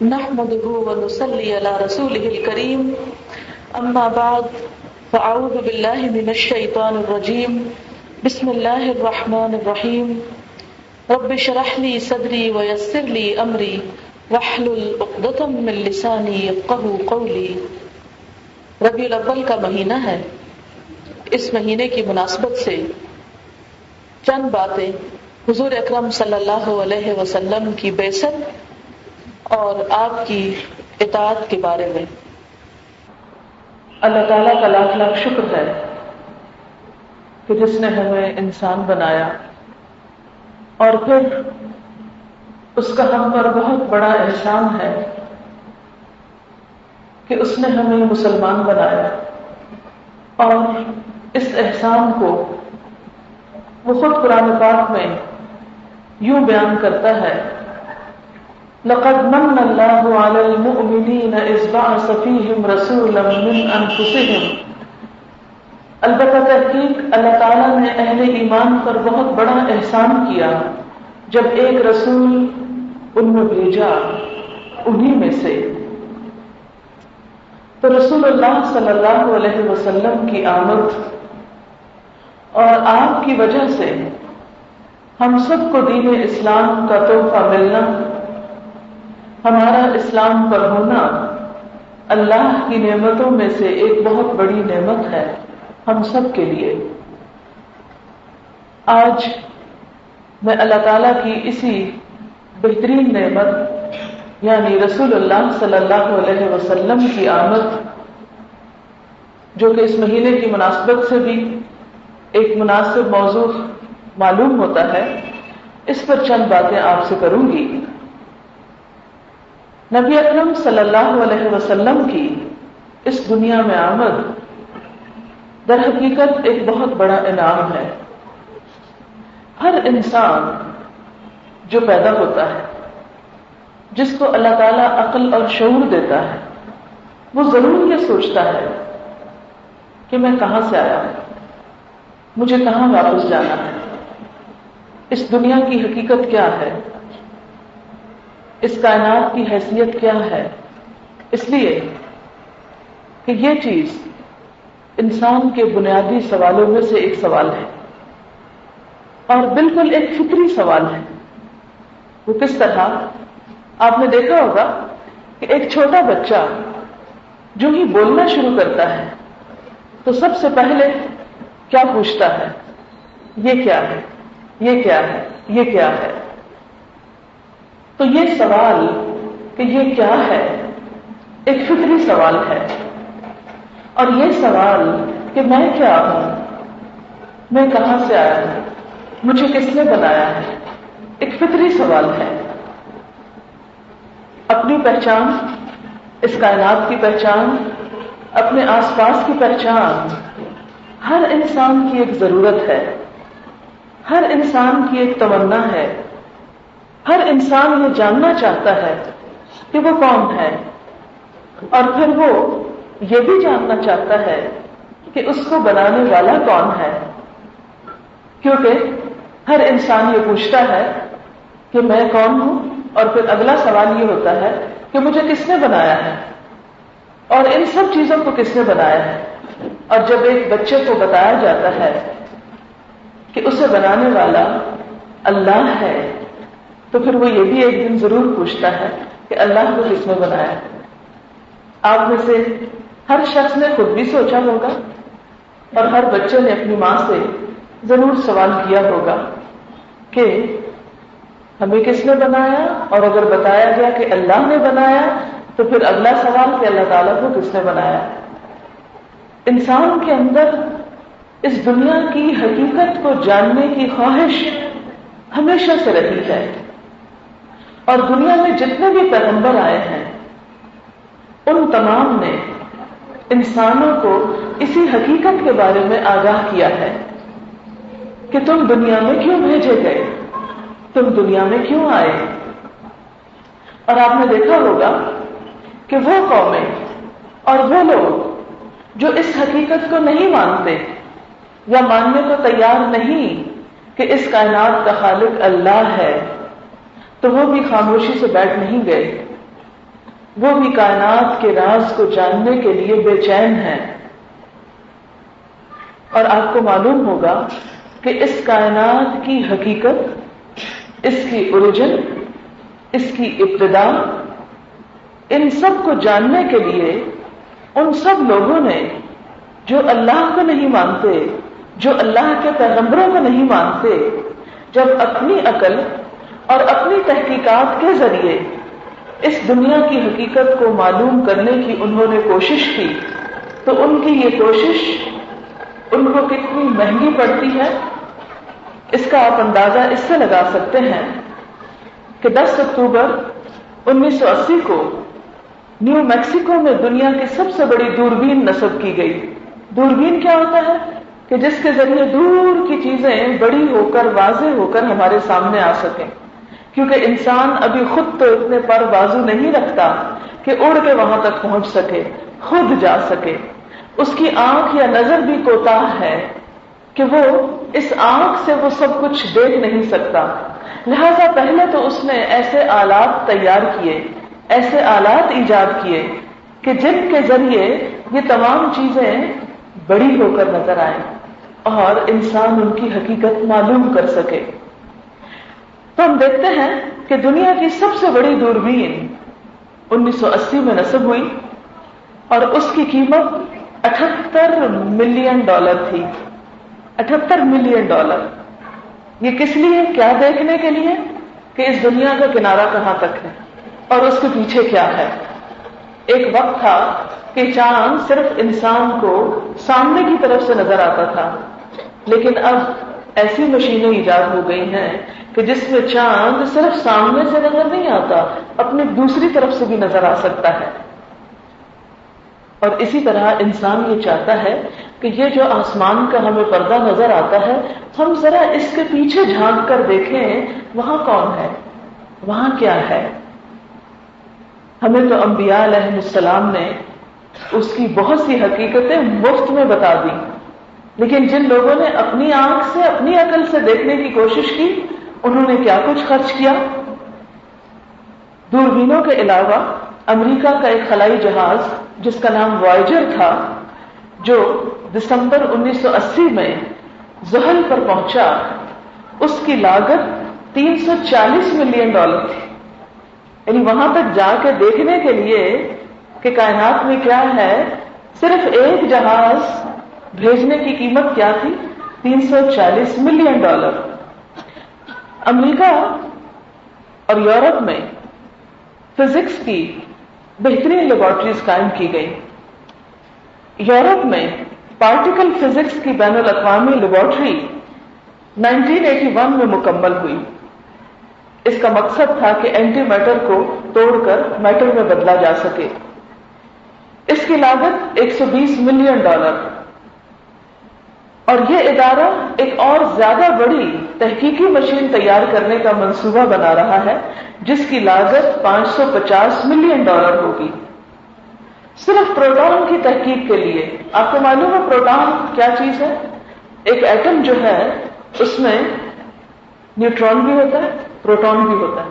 نحمده ونصلي على رسوله الكريم أما بعد فأعوذ بالله من الشيطان الرجيم بسم الله الرحمن الرحيم رب اشرح لي صدري ويسر لي أمري واحلل عقدة من لساني يفقهوا قولي۔ ربیع الاول کا مہینہ ہے، اس مہینے کی مناسبت سے چند باتیں حضور اکرم صلی اللہ علیہ وسلم کی بعثت اور آپ کی اطاعت کے بارے میں۔ اللہ تعالیٰ کا لاکھ لاکھ شکر ہے کہ جس نے ہمیں انسان بنایا اور پھر اس کا ہم پر بہت بڑا احسان ہے کہ اس نے ہمیں مسلمان بنایا، اور اس احسان کو وہ خود قرآن پاک میں یوں بیان کرتا ہے، لقد من اللہ علی المؤمنین اذ بعث فیہم رسولا من انفسہم۔ البتہ تحقیق اللہ تعالیٰ نے اہل ایمان پر بہت بڑا احسان کیا جب ایک رسول ان میں بھیجا انہی میں سے۔ تو رسول اللہ صلی اللہ علیہ وسلم کی آمد اور آپ کی وجہ سے ہم سب کو دین اسلام کا تحفہ ملنا، ہمارا اسلام پر ہونا اللہ کی نعمتوں میں سے ایک بہت بڑی نعمت ہے ہم سب کے لیے۔ آج میں اللہ تعالیٰ کی اسی بہترین نعمت یعنی رسول اللہ صلی اللہ علیہ وسلم کی آمد، جو کہ اس مہینے کی مناسبت سے بھی ایک مناسب موضوع معلوم ہوتا ہے، اس پر چند باتیں آپ سے کروں گی۔ نبی اکرم صلی اللہ علیہ وسلم کی اس دنیا میں آمد در حقیقت ایک بہت بڑا انعام ہے۔ ہر انسان جو پیدا ہوتا ہے، جس کو اللہ تعالیٰ عقل اور شعور دیتا ہے، وہ ضرور یہ سوچتا ہے کہ میں کہاں سے آیا ہوں، مجھے کہاں واپس جانا ہے، اس دنیا کی حقیقت کیا ہے، اس کائنات کی حیثیت کیا ہے۔ اس لیے کہ یہ چیز انسان کے بنیادی سوالوں میں سے ایک سوال ہے، اور بالکل ایک فطری سوال ہے۔ وہ کس طرح؟ آپ نے دیکھا ہوگا کہ ایک چھوٹا بچہ جو ہی بولنا شروع کرتا ہے تو سب سے پہلے کیا پوچھتا ہے؟ یہ کیا ہے، یہ کیا ہے، یہ کیا ہے۔ تو یہ سوال کہ یہ کیا ہے ایک فطری سوال ہے، اور یہ سوال کہ میں کیا ہوں، میں کہاں سے آیا ہوں، مجھے کس نے بنایا ہے، ایک فطری سوال ہے۔ اپنی پہچان، اس کائنات کی پہچان، اپنے آس پاس کی پہچان ہر انسان کی ایک ضرورت ہے، ہر انسان کی ایک تمنا ہے۔ ہر انسان یہ جاننا چاہتا ہے کہ وہ کون ہے، اور پھر وہ یہ بھی جاننا چاہتا ہے کہ اس کو بنانے والا کون ہے، کیونکہ ہر انسان یہ پوچھتا ہے کہ میں کون ہوں، اور پھر اگلا سوال یہ ہوتا ہے کہ مجھے کس نے بنایا ہے، اور ان سب چیزوں کو کس نے بنایا ہے۔ اور جب ایک بچے کو بتایا جاتا ہے کہ اسے بنانے والا اللہ ہے، تو پھر وہ یہ بھی ایک دن ضرور پوچھتا ہے کہ اللہ کو کس نے بنایا ہے۔ آپ میں سے ہر شخص نے خود بھی سوچا ہوگا، اور ہر بچے نے اپنی ماں سے ضرور سوال کیا ہوگا کہ ہمیں کس نے بنایا، اور اگر بتایا گیا کہ اللہ نے بنایا تو پھر اگلا سوال کہ اللہ تعالیٰ کو کس نے بنایا۔ انسان کے اندر اس دنیا کی حقیقت کو جاننے کی خواہش ہمیشہ سے رہی ہے، اور دنیا میں جتنے بھی پیغمبر آئے ہیں ان تمام نے انسانوں کو اسی حقیقت کے بارے میں آگاہ کیا ہے کہ تم دنیا میں کیوں بھیجے گئے، تم دنیا میں کیوں آئے۔ اور آپ نے دیکھا ہوگا کہ وہ قومیں اور وہ لوگ جو اس حقیقت کو نہیں مانتے یا ماننے کو تیار نہیں کہ اس کائنات کا خالق اللہ ہے، تو وہ بھی خاموشی سے بیٹھ نہیں گئے، وہ بھی کائنات کے راز کو جاننے کے لیے بے چین ہیں. اور آپ کو معلوم ہوگا کہ اس کائنات کی حقیقت، اس کی اوریجن، اس کی ابتدا، ان سب کو جاننے کے لیے ان سب لوگوں نے جو اللہ کو نہیں مانتے، جو اللہ کے پیغمبروں کو نہیں مانتے، جب اپنی عقل اور اپنی تحقیقات کے ذریعے اس دنیا کی حقیقت کو معلوم کرنے کی انہوں نے کوشش کی، تو ان کی یہ کوشش ان کو کتنی مہنگی پڑتی ہے اس کا آپ اندازہ اس سے لگا سکتے ہیں کہ 10 اکتوبر 1980 کو نیو میکسیکو میں دنیا کی سب سے بڑی دوربین نصب کی گئی. دوربین کیا ہوتا ہے؟ کہ جس کے ذریعے دور کی چیزیں بڑی ہو کر واضح ہو کر ہمارے سامنے آ سکیں، کیونکہ انسان ابھی خود تو اتنے پر بازو نہیں رکھتا کہ اڑ کے وہاں تک پہنچ سکے، خود جا سکے. اس کی آنکھ یا نظر بھی کوتاہ ہے کہ وہ اس آنکھ سے وہ سب کچھ دیکھ نہیں سکتا. لہذا پہلے تو اس نے ایسے آلات تیار کیے، ایسے آلات ایجاد کیے کہ جن کے ذریعے یہ تمام چیزیں بڑی ہو کر نظر آئیں اور انسان ان کی حقیقت معلوم کر سکے. تو ہم دیکھتے ہیں کہ دنیا کی سب سے بڑی دوربین 1980 میں نصب ہوئی اور اس کی قیمت $78 ملین تھی. $78 ملین. یہ کس لیے؟ کیا دیکھنے کے لیے کہ اس دنیا کا کنارہ کہاں تک ہے اور اس کے پیچھے کیا ہے. ایک وقت تھا کہ چاند صرف انسان کو سامنے کی طرف سے نظر آتا تھا، لیکن اب ایسی مشینیں ایجاد ہو گئی ہیں کہ جس میں چاند صرف سامنے سے نظر نہیں آتا، اپنی دوسری طرف سے بھی نظر آ سکتا ہے. اور اسی طرح انسان یہ چاہتا ہے کہ یہ جو آسمان کا ہمیں پردہ نظر آتا ہے، ہم ذرا اس کے پیچھے جھانک کر دیکھیں وہاں کون ہے، وہاں کیا ہے. ہمیں تو انبیاء علیہ السلام نے اس کی بہت سی حقیقتیں مفت میں بتا دی، لیکن جن لوگوں نے اپنی آنکھ سے، اپنی عقل سے دیکھنے کی کوشش کی، انہوں نے کیا کچھ خرچ کیا. دوربینوں کے علاوہ امریکہ کا ایک خلائی جہاز جس کا نام وائجر تھا، جو دسمبر 1980 میں زحل پر پہنچا، اس کی لاگت $340 ملین تھی. یعنی وہاں تک جا کے دیکھنے کے لیے کہ کائنات میں کیا ہے، صرف ایک جہاز بھیجنے کی قیمت کیا تھی؟ $340 ملین. امریکہ اور یورپ میں فزکس کی بہترین لیبارٹریز قائم کی گئی. یورپ میں پارٹیکل فزکس کی بین الاقوامی لیبارٹری 1981 میں مکمل ہوئی. اس کا مقصد تھا کہ اینٹی میٹر کو توڑ کر میٹر میں بدلا جا سکے. اس کی لاگت $120 ملین. اور یہ ادارہ ایک اور زیادہ بڑی تحقیقی مشین تیار کرنے کا منصوبہ بنا رہا ہے جس کی لاگت $550 ملین ہوگی، صرف پروٹون کی تحقیق کے لیے. آپ کو معلوم ہے پروٹون کیا چیز ہے؟ ایک ایٹم جو ہے اس میں نیوٹرون بھی ہوتا ہے، پروٹون بھی ہوتا ہے.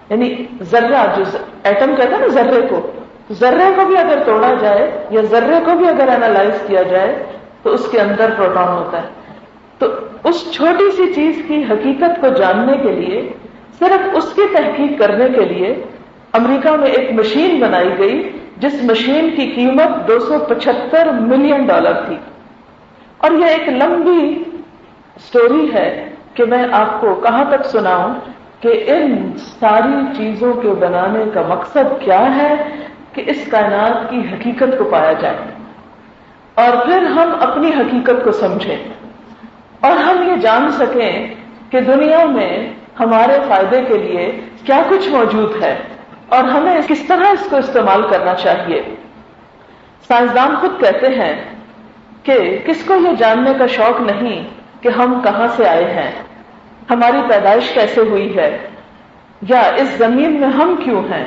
یعنی ذرہ، جو ایٹم کہتا ہے نا ذرے کو، ذرے کو بھی اگر توڑا جائے یا ذرے کو بھی اگر اینالائز کیا جائے تو اس کے اندر پروٹون ہوتا ہے. تو اس چھوٹی سی چیز کی حقیقت کو جاننے کے لیے، صرف اس کی تحقیق کرنے کے لیے امریکہ میں ایک مشین بنائی گئی جس مشین کی قیمت $275 ملین تھی. اور یہ ایک لمبی سٹوری ہے کہ میں آپ کو کہاں تک سناؤں کہ ان ساری چیزوں کے بنانے کا مقصد کیا ہے کہ اس کائنات کی حقیقت کو پایا جائے اور پھر ہم اپنی حقیقت کو سمجھیں اور ہم یہ جان سکیں کہ دنیا میں ہمارے فائدے کے لیے کیا کچھ موجود ہے اور ہمیں کس طرح اس کو استعمال کرنا چاہیے. سائنسدان خود کہتے ہیں کہ کس کو یہ جاننے کا شوق نہیں کہ ہم کہاں سے آئے ہیں، ہماری پیدائش کیسے ہوئی ہے، یا اس زمین میں ہم کیوں ہیں.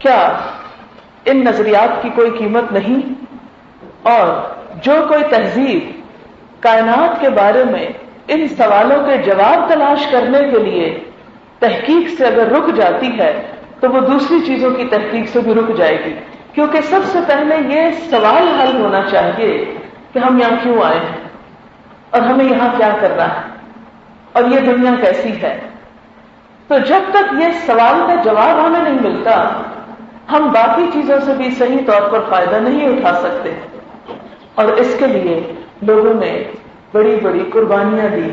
کیا ان نظریات کی کوئی قیمت نہیں؟ اور جو کوئی تہذیب کائنات کے بارے میں ان سوالوں کے جواب تلاش کرنے کے لیے تحقیق سے اگر رک جاتی ہے تو وہ دوسری چیزوں کی تحقیق سے بھی رک جائے گی، کیونکہ سب سے پہلے یہ سوال حل ہونا چاہیے کہ ہم یہاں کیوں آئے ہیں اور ہمیں یہاں کیا کرنا ہے اور یہ دنیا کیسی ہے۔ تو جب تک یہ سوال کا جواب ہمیں نہیں ملتا، ہم باقی چیزوں سے بھی صحیح طور پر فائدہ نہیں اٹھا سکتے۔ اور اس کے لیے لوگوں نے بڑی بڑی قربانیاں دی،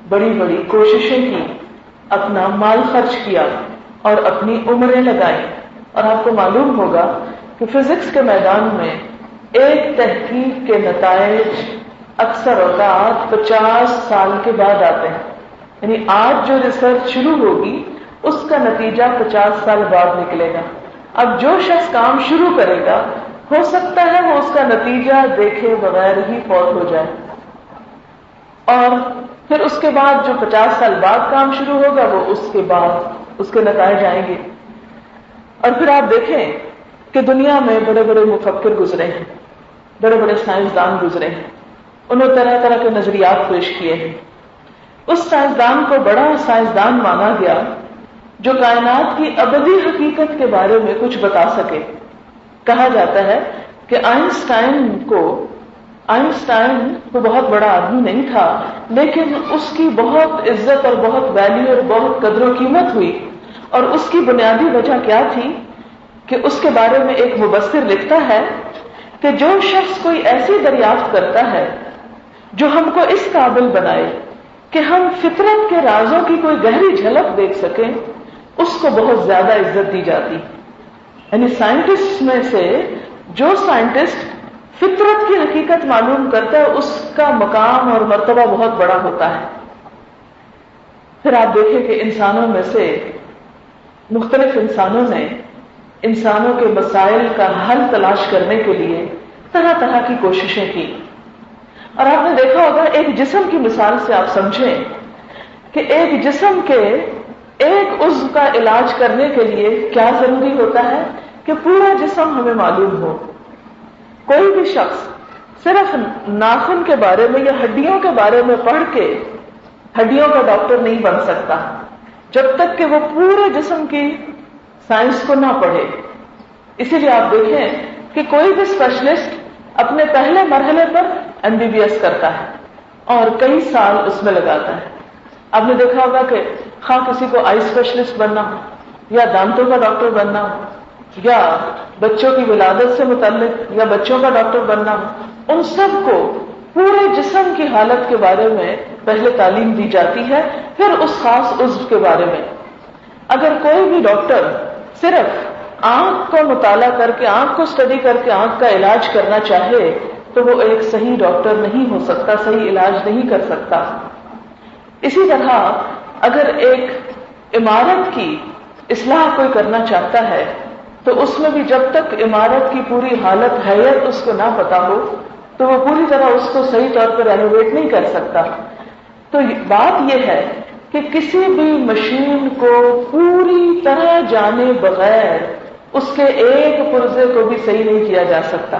بڑی بڑی کوششیں کی، اپنا مال خرچ کیا اور اپنی عمریں لگائیں۔ اور آپ کو معلوم ہوگا کہ فزکس کے میدان میں ایک تحقیق کے نتائج اکثر اوقات 50 سال کے بعد آتے ہیں، یعنی آج جو ریسرچ شروع ہوگی اس کا نتیجہ 50 سال بعد نکلے گا۔ اب جو شخص کام شروع کرے گا ہو سکتا ہے وہ اس کا نتیجہ دیکھے بغیر ہی فوت ہو جائے، اور پھر اس کے بعد جو 50 سال بعد کام شروع ہوگا وہ اس کے بعد اس کے نتائج آئیں گے۔ اور پھر آپ دیکھیں کہ دنیا میں بڑے بڑے مفکر گزرے ہیں، بڑے بڑے سائنسدان گزرے ہیں، انہوں نے طرح طرح کے نظریات پیش کیے ہیں۔ اس سائنسدان کو بڑا سائنسدان مانا گیا جو کائنات کی ابدی حقیقت کے بارے میں کچھ بتا سکے۔ کہا جاتا ہے کہ آئنسٹائن کو بہت بڑا آدمی نہیں تھا، لیکن اس کی بہت عزت اور بہت ویلیو اور بہت قدر و قیمت ہوئی، اور اس کی بنیادی وجہ کیا تھی کہ اس کے بارے میں ایک مبصر لکھتا ہے کہ جو شخص کوئی ایسی دریافت کرتا ہے جو ہم کو اس قابل بنائے کہ ہم فطرت کے رازوں کی کوئی گہری جھلک دیکھ سکیں، اس کو بہت زیادہ عزت دی جاتی۔ یعنی سائنٹسٹ میں سے جو سائنٹسٹ فطرت کی حقیقت معلوم کرتا ہے اس کا مقام اور مرتبہ بہت بڑا ہوتا ہے۔ پھر آپ دیکھیں کہ انسانوں میں سے مختلف انسانوں نے انسانوں کے مسائل کا حل تلاش کرنے کے لیے طرح طرح کی کوششیں کی۔ اور آپ نے دیکھا ہوگا ایک جسم کی مثال سے آپ سمجھیں کہ ایک جسم کے ایک عضو کا علاج کرنے کے لیے کیا ضروری ہوتا ہے کہ پورا جسم ہمیں معلوم ہو۔ کوئی بھی شخص صرف ناخن کے بارے میں یا ہڈیوں کے بارے میں پڑھ کے ہڈیوں کا ڈاکٹر نہیں بن سکتا جب تک کہ وہ پورے جسم کی سائنس کو نہ پڑھے۔ اسی لیے آپ دیکھیں کہ کوئی بھی اسپیشلسٹ اپنے پہلے مرحلے پر MBBS کرتا ہے اور کئی سال اس میں لگاتا ہے۔ آپ نے دیکھا ہوگا کہ خواہ کسی کو آئی اسپیشلسٹ بننا ہو یا دانتوں کا ڈاکٹر بننا ہو یا بچوں کی ولادت سے متعلق یا بچوں کا ڈاکٹر بننا ہو، ان سب کو پورے جسم کی حالت کے بارے میں پہلے تعلیم دی جاتی ہے، پھر اس خاص عضو کے بارے میں۔ اگر کوئی بھی ڈاکٹر صرف آنکھ کو مطالعہ کر کے آنکھ کو اسٹڈی کر کے آنکھ کا علاج کرنا چاہے تو وہ ایک صحیح ڈاکٹر نہیں ہو سکتا، صحیح علاج نہیں کر سکتا۔ اسی طرح اگر ایک عمارت کی اصلاح کوئی کرنا چاہتا ہے تو اس میں بھی جب تک عمارت کی پوری حالت حیت اس کو نہ پتا ہو تو وہ پوری طرح اس کو صحیح طور پر رینوویٹ نہیں کر سکتا۔ تو بات یہ ہے کہ کسی بھی مشین کو پوری طرح جانے بغیر اس کے ایک پرزے کو بھی صحیح نہیں کیا جا سکتا۔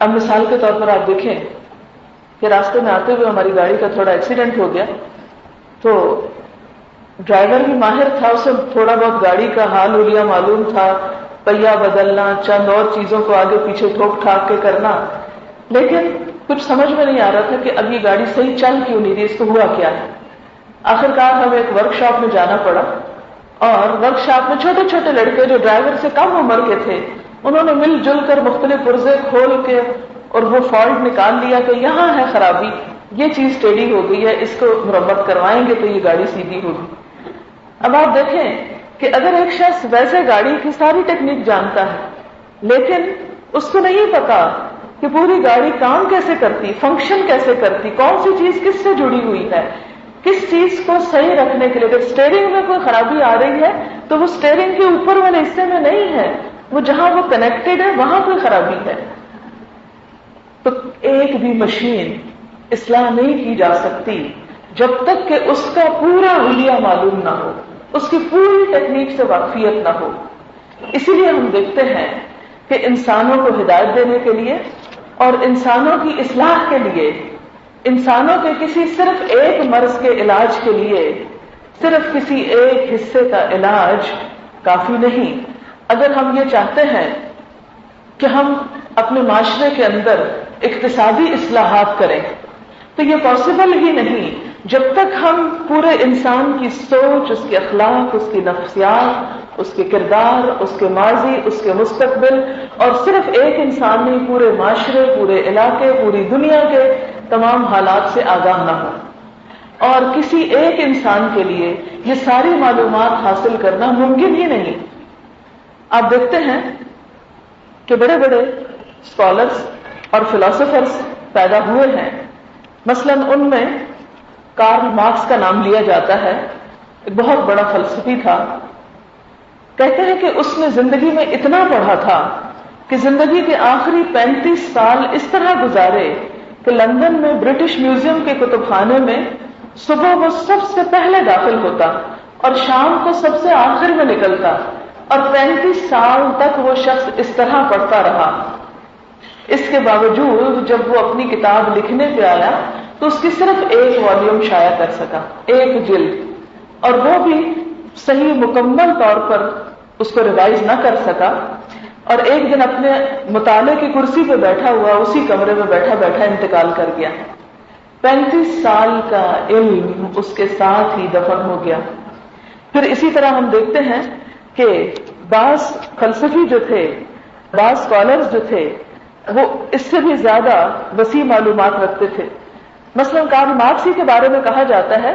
اب مثال کے طور پر آپ دیکھیں کہ راستے میں آتے ہوئے ہماری گاڑی کا تھوڑا ایکسیڈنٹ ہو گیا، تو ڈرائیور بھی ماہر تھا، اسے تھوڑا بہت گاڑی کا حال حلیہ معلوم تھا، پہیا بدلنا، چند اور چیزوں کو آگے پیچھے ٹھوک ٹھاک کے کرنا، لیکن کچھ سمجھ میں نہیں آ رہا تھا کہ اب یہ گاڑی صحیح چل کیوں نہیں رہی، اس کو ہوا کیا ہے۔ آخرکار ہمیں ایک ورک شاپ میں جانا پڑا، اور ورک شاپ میں چھوٹے چھوٹے لڑکے جو ڈرائیور سے کم عمر کے تھے انہوں نے مل جل کر مختلف پرزے کھول کے اور وہ فالٹ نکال لیا کہ یہاں ہے خرابی، یہ چیز ٹیڑھی ہو گئی ہے، اس کو مرمت کروائیں گے تو یہ گاڑی سیدھی ہوگی۔ اب آپ دیکھیں کہ اگر ایک شخص ویسے گاڑی کی ساری ٹیکنیک جانتا ہے لیکن اس کو نہیں پتا کہ پوری گاڑی کام کیسے کرتی، فنکشن کیسے کرتی، کون سی چیز کس سے جڑی ہوئی ہے، کس چیز کو صحیح رکھنے کے لیے، اگر اسٹیئرنگ میں کوئی خرابی آ رہی ہے تو وہ اسٹیئرنگ کے اوپر والے حصے میں نہیں ہے، وہ جہاں وہ کنیکٹڈ ہے وہاں کوئی خرابی ہے۔ تو ایک بھی مشین اصلاح نہیں کی جا سکتی جب تک کہ اس کا پورا حلیہ معلوم نہ ہو، اس کی پوری ٹیکنیک سے واقفیت نہ ہو۔ اسی لیے ہم دیکھتے ہیں کہ انسانوں کو ہدایت دینے کے لیے اور انسانوں کی اصلاح کے لیے، انسانوں کے کسی صرف ایک مرض کے علاج کے لیے صرف کسی ایک حصے کا علاج کافی نہیں. اگر ہم یہ چاہتے ہیں کہ ہم اپنے معاشرے کے اندر اقتصادی اصلاحات کریں تو یہ پاسبل ہی نہیں جب تک ہم پورے انسان کی سوچ، اس کے اخلاق، اس کی نفسیات، اس کے کردار، اس کے ماضی، اس کے مستقبل، اور صرف ایک انسان نہیں، پورے معاشرے، پورے علاقے، پوری دنیا کے تمام حالات سے آگاہ نہ ہو. اور کسی ایک انسان کے لیے یہ ساری معلومات حاصل کرنا ممکن ہی نہیں. آپ دیکھتے ہیں کہ بڑے بڑے اسکالرس اور فلاسفرس پیدا ہوئے ہیں. مثلاً ان میں کارل مارکس کا نام لیا جاتا ہے. ایک بہت بڑا فلسفی تھا. کہتے ہیں کہ اس نے زندگی میں اتنا پڑھا تھا کہ زندگی کے آخری 35 سال اس طرح گزارے کہ لندن میں برٹش میوزیم کے کتب خانے میں صبح وہ سب سے پہلے داخل ہوتا اور شام کو سب سے آخر میں نکلتا، اور 35 سال تک وہ شخص اس طرح پڑھتا رہا. اس کے باوجود جب وہ اپنی کتاب لکھنے پہ آیا تو اس کی صرف ایک والیوم شائع کر سکا، ایک جلد، اور وہ بھی صحیح مکمل طور پر اس کو ریوائز نہ کر سکا. اور ایک دن اپنے مطالعے کی کرسی پہ بیٹھا ہوا اسی کمرے میں بیٹھا بیٹھا انتقال کر گیا. 35 سال کا علم اس کے ساتھ ہی دفن ہو گیا. پھر اسی طرح ہم دیکھتے ہیں کہ بعض فلسفی جو تھے، بعض اسکالرز جو تھے، وہ اس سے بھی زیادہ وسیع معلومات رکھتے تھے. مثلا کارل مارکس کے بارے میں کہا جاتا ہے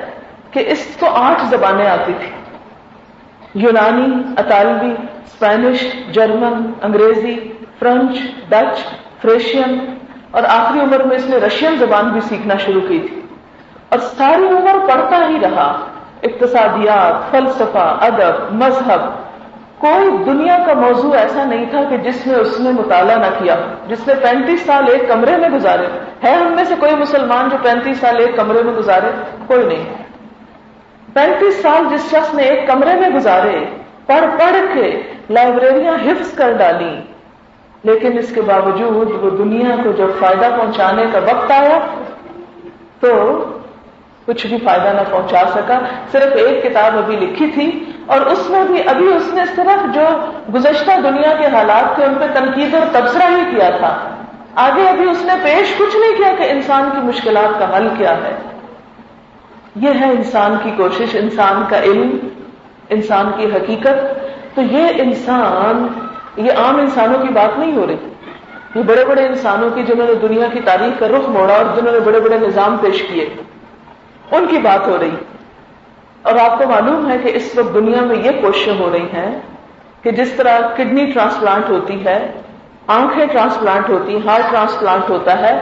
کہ اس کو 8 زبانیں آتی تھی: یونانی، اطالوی، اسپینش، جرمن، انگریزی، فرینچ، ڈچ، فریشین، اور آخری عمر میں اس نے رشین زبان بھی سیکھنا شروع کی تھی. اور ساری عمر پڑھتا ہی رہا، اقتصادیات، فلسفہ، ادب، مذہب. کوئی دنیا کا موضوع ایسا نہیں تھا کہ جس میں اس نے مطالعہ نہ کیا. جس نے 35 سال ایک کمرے میں گزارے، ہے ہم میں سے کوئی مسلمان جو 35 سال ایک کمرے میں گزارے؟ کوئی نہیں. 35 سال جس شخص نے ایک کمرے میں گزارے، پڑھ پڑھ کے لائبریریاں حفظ کر ڈالی، لیکن اس کے باوجود وہ دنیا کو جب فائدہ پہنچانے کا وقت آیا تو کچھ بھی فائدہ نہ پہنچا سکا. صرف ایک کتاب ابھی لکھی تھی، اور اس میں بھی ابھی اس نے صرف جو گزشتہ دنیا کے حالات تھے ان پہ تنقید اور تبصرہ ہی کیا تھا. آگے ابھی اس نے پیش کچھ نہیں کیا کہ انسان کی مشکلات کا حل کیا ہے. یہ ہے انسان کی کوشش، انسان کا علم، انسان کی حقیقت. تو یہ انسان، یہ عام انسانوں کی بات نہیں ہو رہی، یہ بڑے بڑے انسانوں کی جنہوں نے دنیا کی تاریخ کا رخ موڑا اور جنہوں نے بڑے بڑے نظام پیش کیے، ان کی بات ہو رہی. اور آپ کو معلوم ہے کہ اس وقت دنیا میں یہ کوششیں ہو رہی ہیں کہ جس طرح کڈنی ٹرانسپلانٹ ہوتی ہے، آنکھیں ٹرانسپلانٹ ہوتی، ہارٹ ٹرانسپلانٹ ہوتا ہے،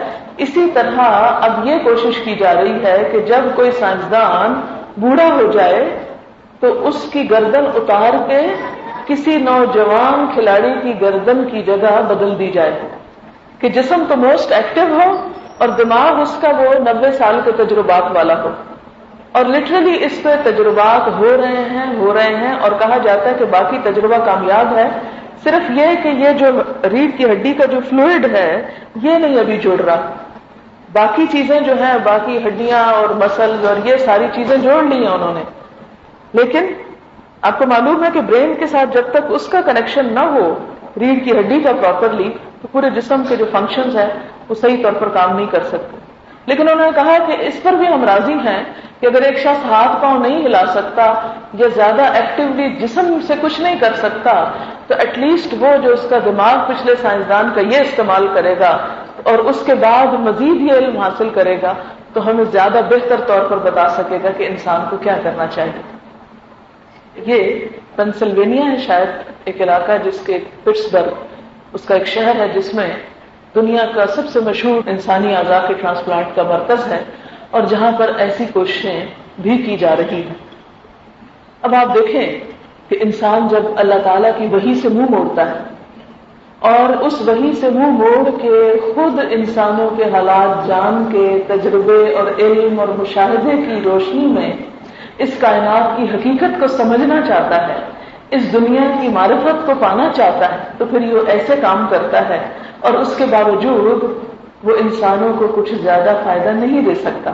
اسی طرح اب یہ کوشش کی جا رہی ہے کہ جب کوئی سائنسدان بوڑھا ہو جائے تو اس کی گردن اتار کے کسی نوجوان کھلاڑی کی گردن کی جگہ بدل دی جائے کہ جسم تو موسٹ ایکٹیو ہو اور دماغ اس کا وہ 90 سال کے تجربات والا ہو. اور لٹرلی اس پہ تجربات ہو رہے ہیں اور کہا جاتا ہے کہ باقی تجربہ کامیاب ہے. صرف یہ کہ یہ جو ریڑھ کی ہڈی کا جو فلوئڈ ہے یہ نہیں ابھی جوڑ رہا، باقی چیزیں جو ہیں، باقی ہڈیاں اور مسلز اور یہ ساری چیزیں جوڑ لی ہیں انہوں نے. لیکن آپ کو معلوم ہے کہ برین کے ساتھ جب تک اس کا کنیکشن نہ ہو ریڑھ کی ہڈی کا پراپرلی، تو پورے جسم کے جو فنکشنز ہیں وہ صحیح طور پر کام نہیں کر سکتے. لیکن انہوں نے کہا کہ اس پر بھی ہم راضی ہیں کہ اگر ایک شخص ہاتھ پاؤں نہیں ہلا سکتا یا زیادہ ایکٹیولی جسم سے کچھ نہیں کر سکتا تو ایٹ لیسٹ وہ جو اس کا دماغ پچھلے سائنسدان کا یہ استعمال کرے گا اور اس کے بعد مزید یہ علم حاصل کرے گا تو ہمیں زیادہ بہتر طور پر بتا سکے گا کہ انسان کو کیا کرنا چاہیے. یہ پنسلوینیا ہے شاید ایک علاقہ جس کے پٹسبرگ، اس کا ایک شہر ہے جس میں دنیا کا سب سے مشہور انسانی اعضاء کے ٹرانسپلانٹ کا مرکز ہے اور جہاں پر ایسی کوششیں بھی کی جا رہی ہیں. اب آپ دیکھیں کہ انسان جب اللہ تعالیٰ کی وحی سے منہ موڑتا ہے اور اس وحی سے منہ موڑ کے خود انسانوں کے حالات جان کے تجربے اور علم اور مشاہدے کی روشنی میں اس کائنات کی حقیقت کو سمجھنا چاہتا ہے، اس دنیا کی معرفت کو پانا چاہتا ہے، تو پھر یہ ایسے کام کرتا ہے اور اس کے باوجود وہ انسانوں کو کچھ زیادہ فائدہ نہیں دے سکتا.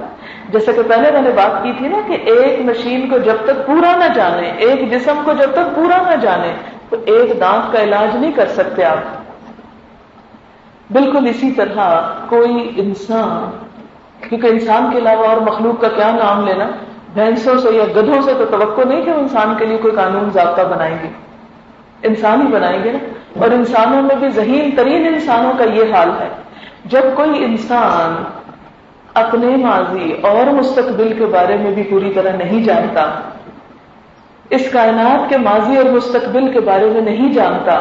جیسے کہ پہلے میں نے بات کی تھی نا کہ ایک مشین کو جب تک پورا نہ جانے، ایک جسم کو جب تک پورا نہ جانے تو ایک دانت کا علاج نہیں کر سکتے آپ. بالکل اسی طرح کوئی انسان، کیونکہ انسان کے علاوہ اور مخلوق کا کیا نام لینا، بھینسوں سے یا گدھوں سے تو توقع نہیں کہ وہ انسان کے لیے کوئی قانون ضابطہ بنائیں گے، انسان ہی بنائیں گے نا. اور انسانوں میں بھی ذہین ترین انسانوں کا یہ حال ہے. جب کوئی انسان اپنے ماضی اور مستقبل کے بارے میں بھی پوری طرح نہیں جانتا، اس کائنات کے ماضی اور مستقبل کے بارے میں نہیں جانتا،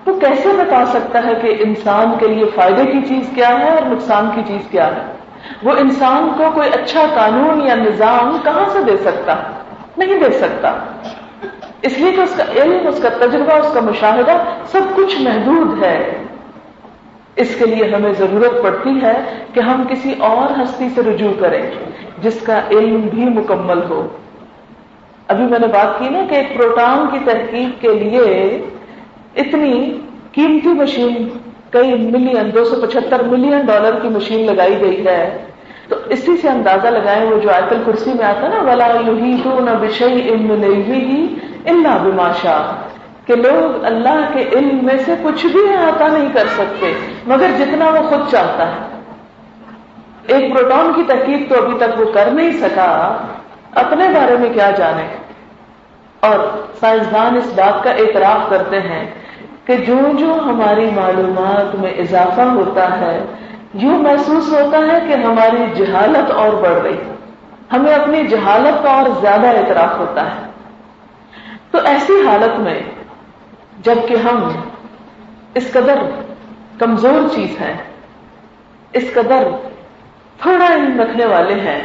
تو کیسے بتا سکتا ہے کہ انسان کے لیے فائدے کی چیز کیا ہے اور نقصان کی چیز کیا ہے؟ وہ انسان کو کوئی اچھا قانون یا نظام کہاں سے دے سکتا؟ نہیں دے سکتا، اس لیے کہ اس کا علم، اس کا تجربہ، اس کا مشاہدہ سب کچھ محدود ہے. اس کے لیے ہمیں ضرورت پڑتی ہے کہ ہم کسی اور ہستی سے رجوع کریں جس کا علم بھی مکمل ہو. ابھی میں نے بات کی نا کہ ایک پروٹون کی تحقیق کے لیے اتنی قیمتی مشین، کئی ملین، $275 ملین کی مشین لگائی گئی ہے. تو اسی سے اندازہ لگائیں، وہ جو آیت الکرسی میں آتا نا وَلَا يُحِيطُونَ بِشَيْءٍ مِّنْ عِلْمِهِ إِلَّا بِمَا شَاءَ، کہ لوگ اللہ کے علم میں سے کچھ بھی احاطہ نہیں کر سکتے مگر جتنا وہ خود چاہتا ہے. ایک پروٹون کی تحقیق تو ابھی تک وہ کر نہیں سکا، اپنے بارے میں کیا جانے. اور سائنسدان اس بات کا اعتراف کرتے ہیں کہ جو ہماری معلومات میں اضافہ ہوتا ہے، یوں محسوس ہوتا ہے کہ ہماری جہالت اور بڑھ رہی، ہمیں اپنی جہالت کا اور زیادہ اعتراف ہوتا ہے. تو ایسی حالت میں جب کہ ہم اس قدر کمزور چیز ہیں، اس قدر تھوڑا علم رکھنے والے ہیں،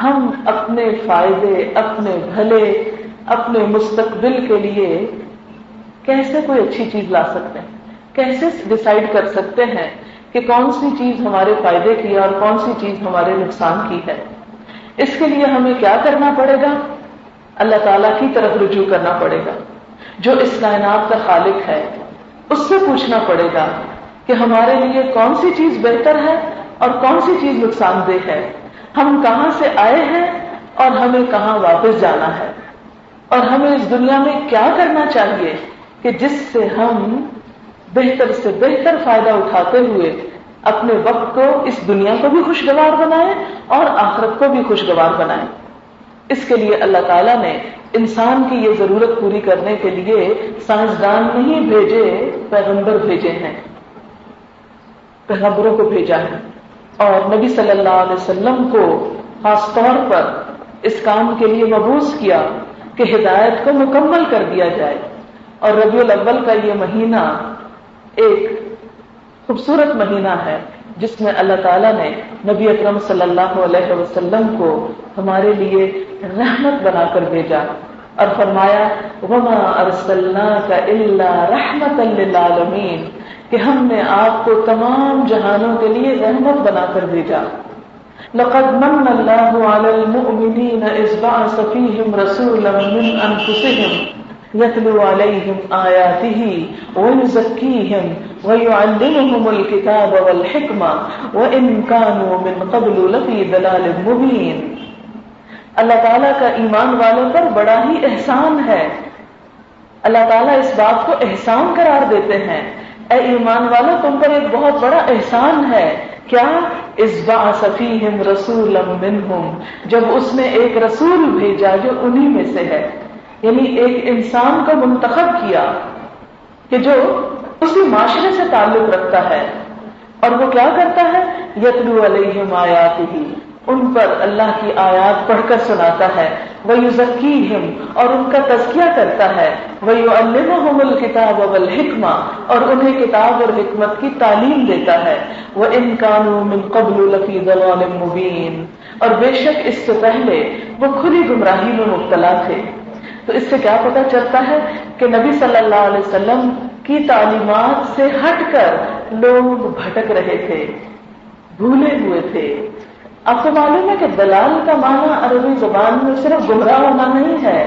ہم اپنے فائدے، اپنے بھلے، اپنے مستقبل کے لیے کیسے کوئی اچھی چیز لا سکتے ہیں؟ کیسے ڈیسائیڈ کر سکتے ہیں کہ کون سی چیز ہمارے فائدے کی ہے اور کون سی چیز ہمارے نقصان کی ہے؟ اس کے لیے ہمیں کیا کرنا پڑے گا؟ اللہ تعالیٰ کی طرف رجوع کرنا پڑے گا جو اس کائنات کا خالق ہے. اس سے پوچھنا پڑے گا کہ ہمارے لیے کون سی چیز بہتر ہے اور کون سی چیز نقصان دہ ہے، ہم کہاں سے آئے ہیں اور ہمیں کہاں واپس جانا ہے، اور ہمیں اس دنیا میں کیا کرنا چاہیے کہ جس سے ہم بہتر سے بہتر فائدہ اٹھاتے ہوئے اپنے وقت کو، اس دنیا کو بھی خوشگوار بنائیں اور آخرت کو بھی خوشگوار بنائیں. اس کے لیے اللہ تعالیٰ نے انسان کی یہ ضرورت پوری کرنے کے لیے سائنسدان نہیں بھیجے، پیغمبر بھیجے ہیں، پیغمبروں کو بھیجا ہے. اور نبی صلی اللہ علیہ وسلم کو خاص طور پر اس کام کے لیے مبعوث کیا کہ ہدایت کو مکمل کر دیا جائے. اور ربیع الاول کا یہ مہینہ ایک خوبصورت مہینہ ہے جس میں اللہ تعالیٰ نے نبی اکرم صلی اللہ علیہ وسلم کو ہمارے لیے رحمت بنا کر بھیجا اور فرمایا وَمَا أَرْسَلْنَاكَ إِلَّا رَحْمَةً لِلْعَالَمِينَ، کہ ہم نے آپ کو تمام جہانوں کے لیے رحمت بنا کر بھیجا. لَقَدْ مَنَّ اللَّهُ عَلَى الْمُؤْمِنِينَ إِذْ بَعَثَ فِيهِمْ رَسُولًا مِّنْ أَنفُسِهِمْ يَتْلُو عَلَيْهِمْ آيَاتِهِ وَيُزَكِّيهِمْ وَيُعَلِّمُهُمُ الْكِتَابَ وَالْحِكْمَةَ وَإِنْ كَانُوا مِنْ قَبْلُ لَفِي ضَلَالٍ مُبِينٍ. اللہ تعالیٰ کا ایمان والوں پر بڑا ہی احسان ہے. اللہ تعالیٰ اس بات کو احسان قرار دیتے ہیں، اے ایمان والوں تم پر ایک بہت بڑا احسان ہے. کیا؟ اذ بعث فیہم رسولا منہم، جب اس نے ایک رسول بھیجا جو انہی میں سے ہے، یعنی ایک انسان کو منتخب کیا کہ جو اسی معاشرے سے تعلق رکھتا ہے. اور وہ کیا کرتا ہے؟ یتلو علیہم آیاتہ، ان پر اللہ کی آیات پڑھ کر سناتا ہے. وَيُزَكِّيهِمْ، اور ان کا تزکیہ کرتا ہے. وَيُعَلِّمُهُمُ الْكِتَابَ وَالْحِكْمَةَ، اور انہیں کتاب اور حکمت کی تعلیم دیتا ہے. وَإِنْ كَانُوا مِنْ قَبْلُ لَفِي ضَلَالٍ مُبِينٍ، اور بے شک اس سے پہلے وہ کھلی گمراہی میں مبتلا تھے. تو اس سے کیا پتہ چلتا ہے کہ نبی صلی اللہ علیہ وسلم کی تعلیمات سے ہٹ کر لوگ بھٹک رہے تھے، بھولے ہوئے تھے. آپ کو معلوم ہے کہ دلال کا معنی عربی زبان میں صرف گمراہ ہونا نہیں ہے.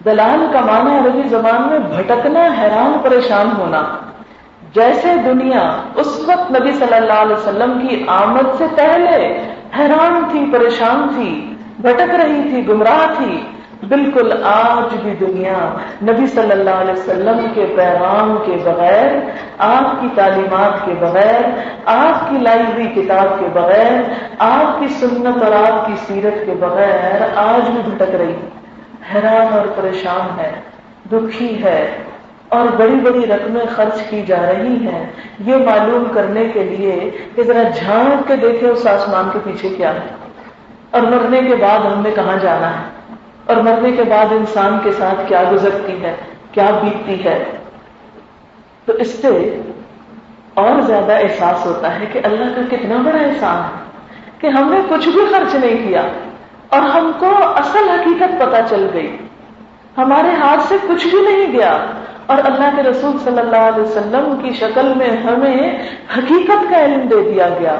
دلال کا معنی عربی زبان میں بھٹکنا، حیران پریشان ہونا. جیسے دنیا اس وقت نبی صلی اللہ علیہ وسلم کی آمد سے پہلے حیران تھی، پریشان تھی، بھٹک رہی تھی، گمراہ تھی، بالکل آج بھی دنیا نبی صلی اللہ علیہ وسلم کے پیغام کے بغیر، آپ کی تعلیمات کے بغیر، آپ کی لائی ہوئی کتاب کے بغیر، آپ کی سنت اور آپ کی سیرت کے بغیر آج بھی بھٹک رہی، حیران اور پریشان ہے، دکھی ہے، اور بڑی بڑی رقمیں خرچ کی جا رہی ہیں یہ معلوم کرنے کے لیے کہ ذرا جھانک کے دیکھے اس آسمان کے پیچھے کیا ہے، اور مرنے کے بعد ہم نے کہاں جانا ہے، اور مرنے کے بعد انسان کے ساتھ کیا گزرتی ہے، کیا بیتتی ہے۔ تو اس سے اور زیادہ احساس ہوتا ہے کہ اللہ کا کتنا بڑا احسان ہے کہ ہم نے کچھ بھی خرچ نہیں کیا اور ہم کو اصل حقیقت پتہ چل گئی، ہمارے ہاتھ سے کچھ بھی نہیں گیا، اور اللہ کے رسول صلی اللہ علیہ وسلم کی شکل میں ہمیں حقیقت کا علم دے دیا گیا،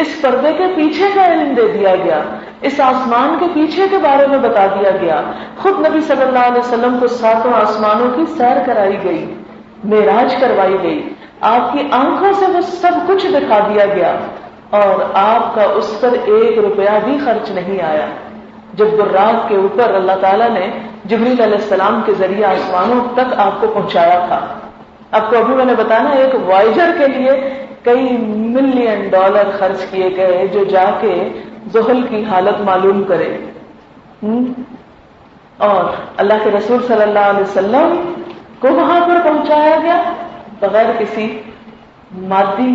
اس پردے کے پیچھے کا علم دے دیا گیا، اس آسمان کے پیچھے کے بارے میں بتا دیا گیا، خود نبی صلی اللہ علیہ وسلم کو 7 آسمانوں کی سیر کرائی گئی، معراج کروائی گئی، آپ کی آنکھوں سے وہ سب کچھ دکھا دیا گیا، اور آپ کا اس پر 1 روپیہ بھی خرچ نہیں آیا۔ جب براق کے اوپر اللہ تعالیٰ نے جبریل علیہ السلام کے ذریعے آسمانوں تک آپ کو پہنچایا تھا، آپ کو ابھی میں نے بتانا ایک وائجر کے لیے کئی $1 ملین خرچ کیے گئے جو جا کے زحل کی حالت معلوم کرے، اور اللہ کے رسول صلی اللہ علیہ وسلم کو وہاں پر پہنچایا گیا بغیر کسی مادی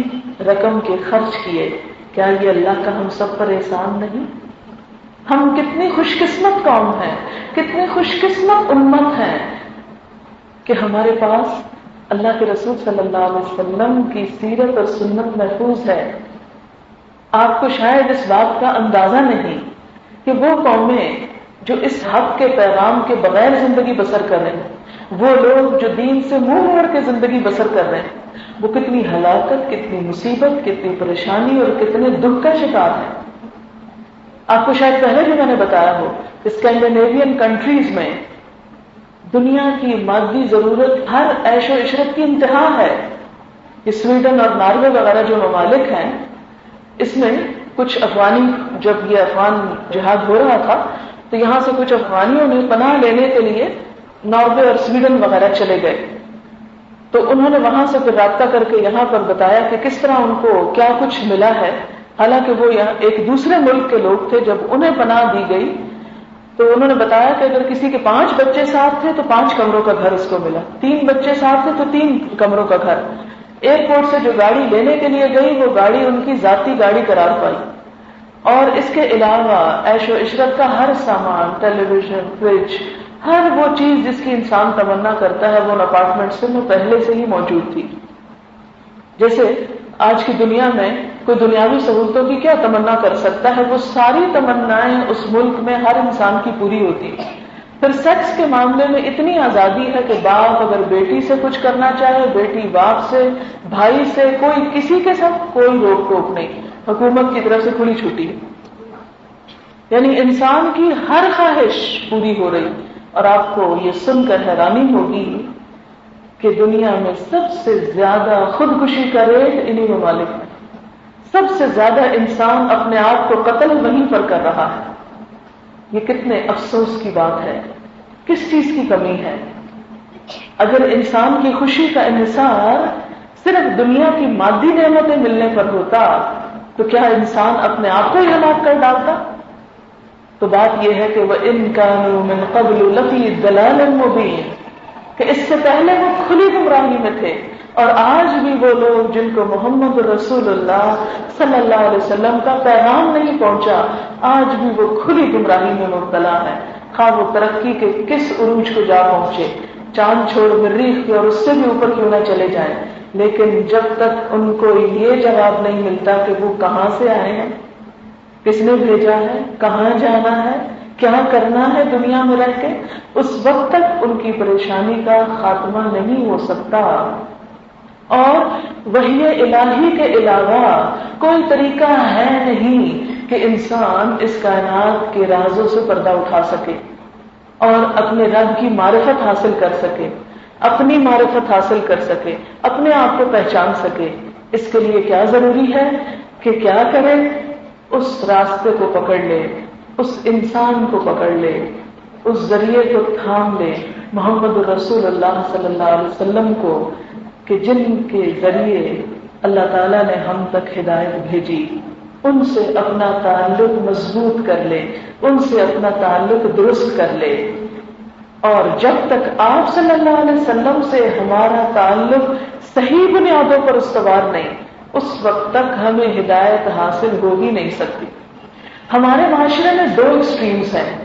رقم کے خرچ کیے۔ کیا یہ اللہ کا ہم سب پر احسان نہیں؟ ہم کتنی خوش قسمت قوم ہیں، کتنی خوش قسمت امت ہیں کہ ہمارے پاس اللہ کے رسول صلی اللہ علیہ وسلم کی سیرت اور سنت محفوظ ہے۔ آپ کو شاید اس بات کا اندازہ نہیں کہ وہ قومیں جو اس حق کے پیغام کے بغیر زندگی بسر کر رہے ہیں، وہ لوگ جو دین سے منہ موڑ کے زندگی بسر کر رہے ہیں، وہ کتنی ہلاکت، کتنی مصیبت، کتنی پریشانی اور کتنے دکھ کا شکار ہے۔ آپ کو شاید پہلے بھی میں نے بتایا ہو، اسکینڈینیوین کنٹریز میں دنیا کی مادی ضرورت ہر عیش و عشرت کی انتہا ہے۔ یہ سویڈن اور ناروے وغیرہ جو ممالک ہیں، اس میں کچھ افغانی، جب یہ افغان جہاد ہو رہا تھا تو یہاں سے کچھ افغانیوں نے پناہ لینے کے لیے ناروے اور سویڈن وغیرہ چلے گئے، تو انہوں نے وہاں سے پھر رابطہ کر کے یہاں پر بتایا کہ کس طرح ان کو کیا کچھ ملا ہے، حالانکہ وہ یہاں ایک دوسرے ملک کے لوگ تھے۔ جب انہیں پناہ دی گئی تو انہوں نے بتایا کہ اگر کسی کے 5 بچے ساتھ تھے تو 5 کمروں کا گھر اس کو ملا، 3 بچے ساتھ تھے تو 3 کمروں کا گھر۔ ایئرپورٹ سے جو گاڑی لینے کے لیے گئی وہ گاڑی ان کی ذاتی گاڑی قرار پائی، اور اس کے علاوہ عیش و عشرت کا ہر سامان، ٹیلی ویژن، فریج، ہر وہ چیز جس کی انسان تمنا کرتا ہے وہ ان اپارٹمنٹس میں پہلے سے ہی موجود تھی۔ جیسے آج کی دنیا میں کوئی دنیاوی سہولتوں کی کیا تمنا کر سکتا ہے، وہ ساری تمنائیں اس ملک میں ہر انسان کی پوری ہوتی ہیں۔ پھر سیکس کے معاملے میں اتنی آزادی ہے کہ باپ اگر بیٹی سے کچھ کرنا چاہے، بیٹی باپ سے، بھائی سے، کوئی کسی کے ساتھ کوئی روک ٹوک نہیں، حکومت کی طرف سے کھلی چھٹی ہے، یعنی انسان کی ہر خواہش پوری ہو رہی۔ اور آپ کو یہ سن کر حیرانی ہوگی کہ دنیا میں سب سے زیادہ خودکشی کا ریٹ انہی ممالک میں، سب سے زیادہ انسان اپنے آپ کو قتل وہیں پر کر رہا ہے۔ یہ کتنے افسوس کی بات ہے، کس چیز کی کمی ہے؟ اگر انسان کی خوشی کا انحصار صرف دنیا کی مادی نعمتیں ملنے پر ہوتا تو کیا انسان اپنے آپ کو ہی ہلاک کر ڈالتا؟ تو بات یہ ہے کہ وَإِن كَانُوا مِن قَبْلُ لَفِي ضَلَالٍ مُبِينٍ، کہ اس سے پہلے وہ کھلی گمراہی میں تھے، اور آج بھی وہ لوگ جن کو محمد رسول اللہ صلی اللہ علیہ وسلم کا پیغام نہیں پہنچا، آج بھی وہ کھلی گمراہی میں مبتلا ہے، خواہ وہ ترقی کے کس عروج کو جا پہنچے، چاند چھوڑ مریخ کے اور اس سے بھی اوپر کیوں نہ چلے جائیں، لیکن جب تک ان کو یہ جواب نہیں ملتا کہ وہ کہاں سے آئے ہیں، کس نے بھیجا ہے، کہاں جانا ہے، کیا کرنا ہے دنیا میں رہ کے، اس وقت تک ان کی پریشانی کا خاتمہ نہیں ہو سکتا۔ اور وحی الہی کے علاوہ کوئی طریقہ ہے نہیں کہ انسان اس کائنات کے رازوں سے پردہ اٹھا سکے اور اپنے رب کی معرفت حاصل کر سکے، اپنی معرفت حاصل کر سکے، اپنے آپ کو پہچان سکے۔ اس کے لیے کیا ضروری ہے کہ کیا کرے؟ اس راستے کو پکڑ لے، اس انسان کو پکڑ لے، اس ذریعے کو تھام لے، محمد رسول اللہ صلی اللہ علیہ وسلم کو، کہ جن کے ذریعے اللہ تعالیٰ نے ہم تک ہدایت بھیجی، ان سے اپنا تعلق مضبوط کر لے، ان سے اپنا تعلق درست کر لے. اور جب تک آپ صلی اللہ علیہ وسلم سے ہمارا تعلق صحیح بنیادوں پر استوار نہیں، اس وقت تک ہمیں ہدایت حاصل ہو ہی نہیں سکتی. ہمارے معاشرے میں دو ایکسٹریمز ہیں.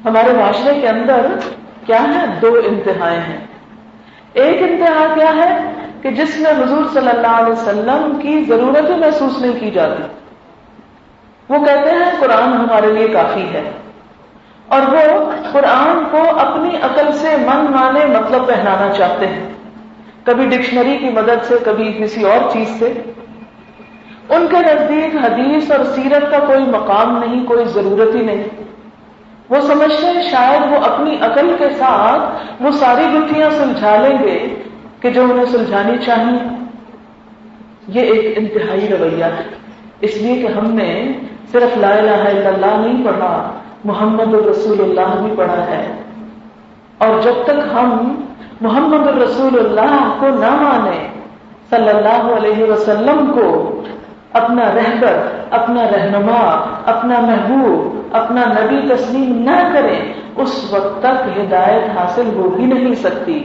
ہمارے معاشرے کے اندر کیا ہے؟ دو انتہائیں ہیں. ایک انتہا کیا ہے کہ جس میں حضور صلی اللہ علیہ وسلم کی ضرورت محسوس نہیں کی جاتی. وہ کہتے ہیں قرآن ہمارے لیے کافی ہے، اور وہ قرآن کو اپنی عقل سے من مانے مطلب پہنانا چاہتے ہیں، کبھی ڈکشنری کی مدد سے، کبھی کسی اور چیز سے. ان کے نزدیک حدیث اور سیرت کا کوئی مقام نہیں، کوئی ضرورت ہی نہیں. وہ سمجھتے ہیں شاید وہ اپنی عقل کے ساتھ وہ ساری گتھیاں سلجھا لیں گے کہ جو انہیں سلجھانی چاہیے. یہ ایک انتہائی رویہ ہے. اس لیے کہ ہم نے صرف لا الہ الا اللہ نہیں پڑھا، محمد رسول اللہ بھی پڑھا ہے. اور جب تک ہم محمد رسول اللہ کو نہ مانیں، صلی اللہ علیہ وسلم کو اپنا رہبر، اپنا رہنما، اپنا محبوب، اپنا نبی تسلیم نہ کریں، اس وقت تک ہدایت حاصل ہو ہی نہیں سکتی.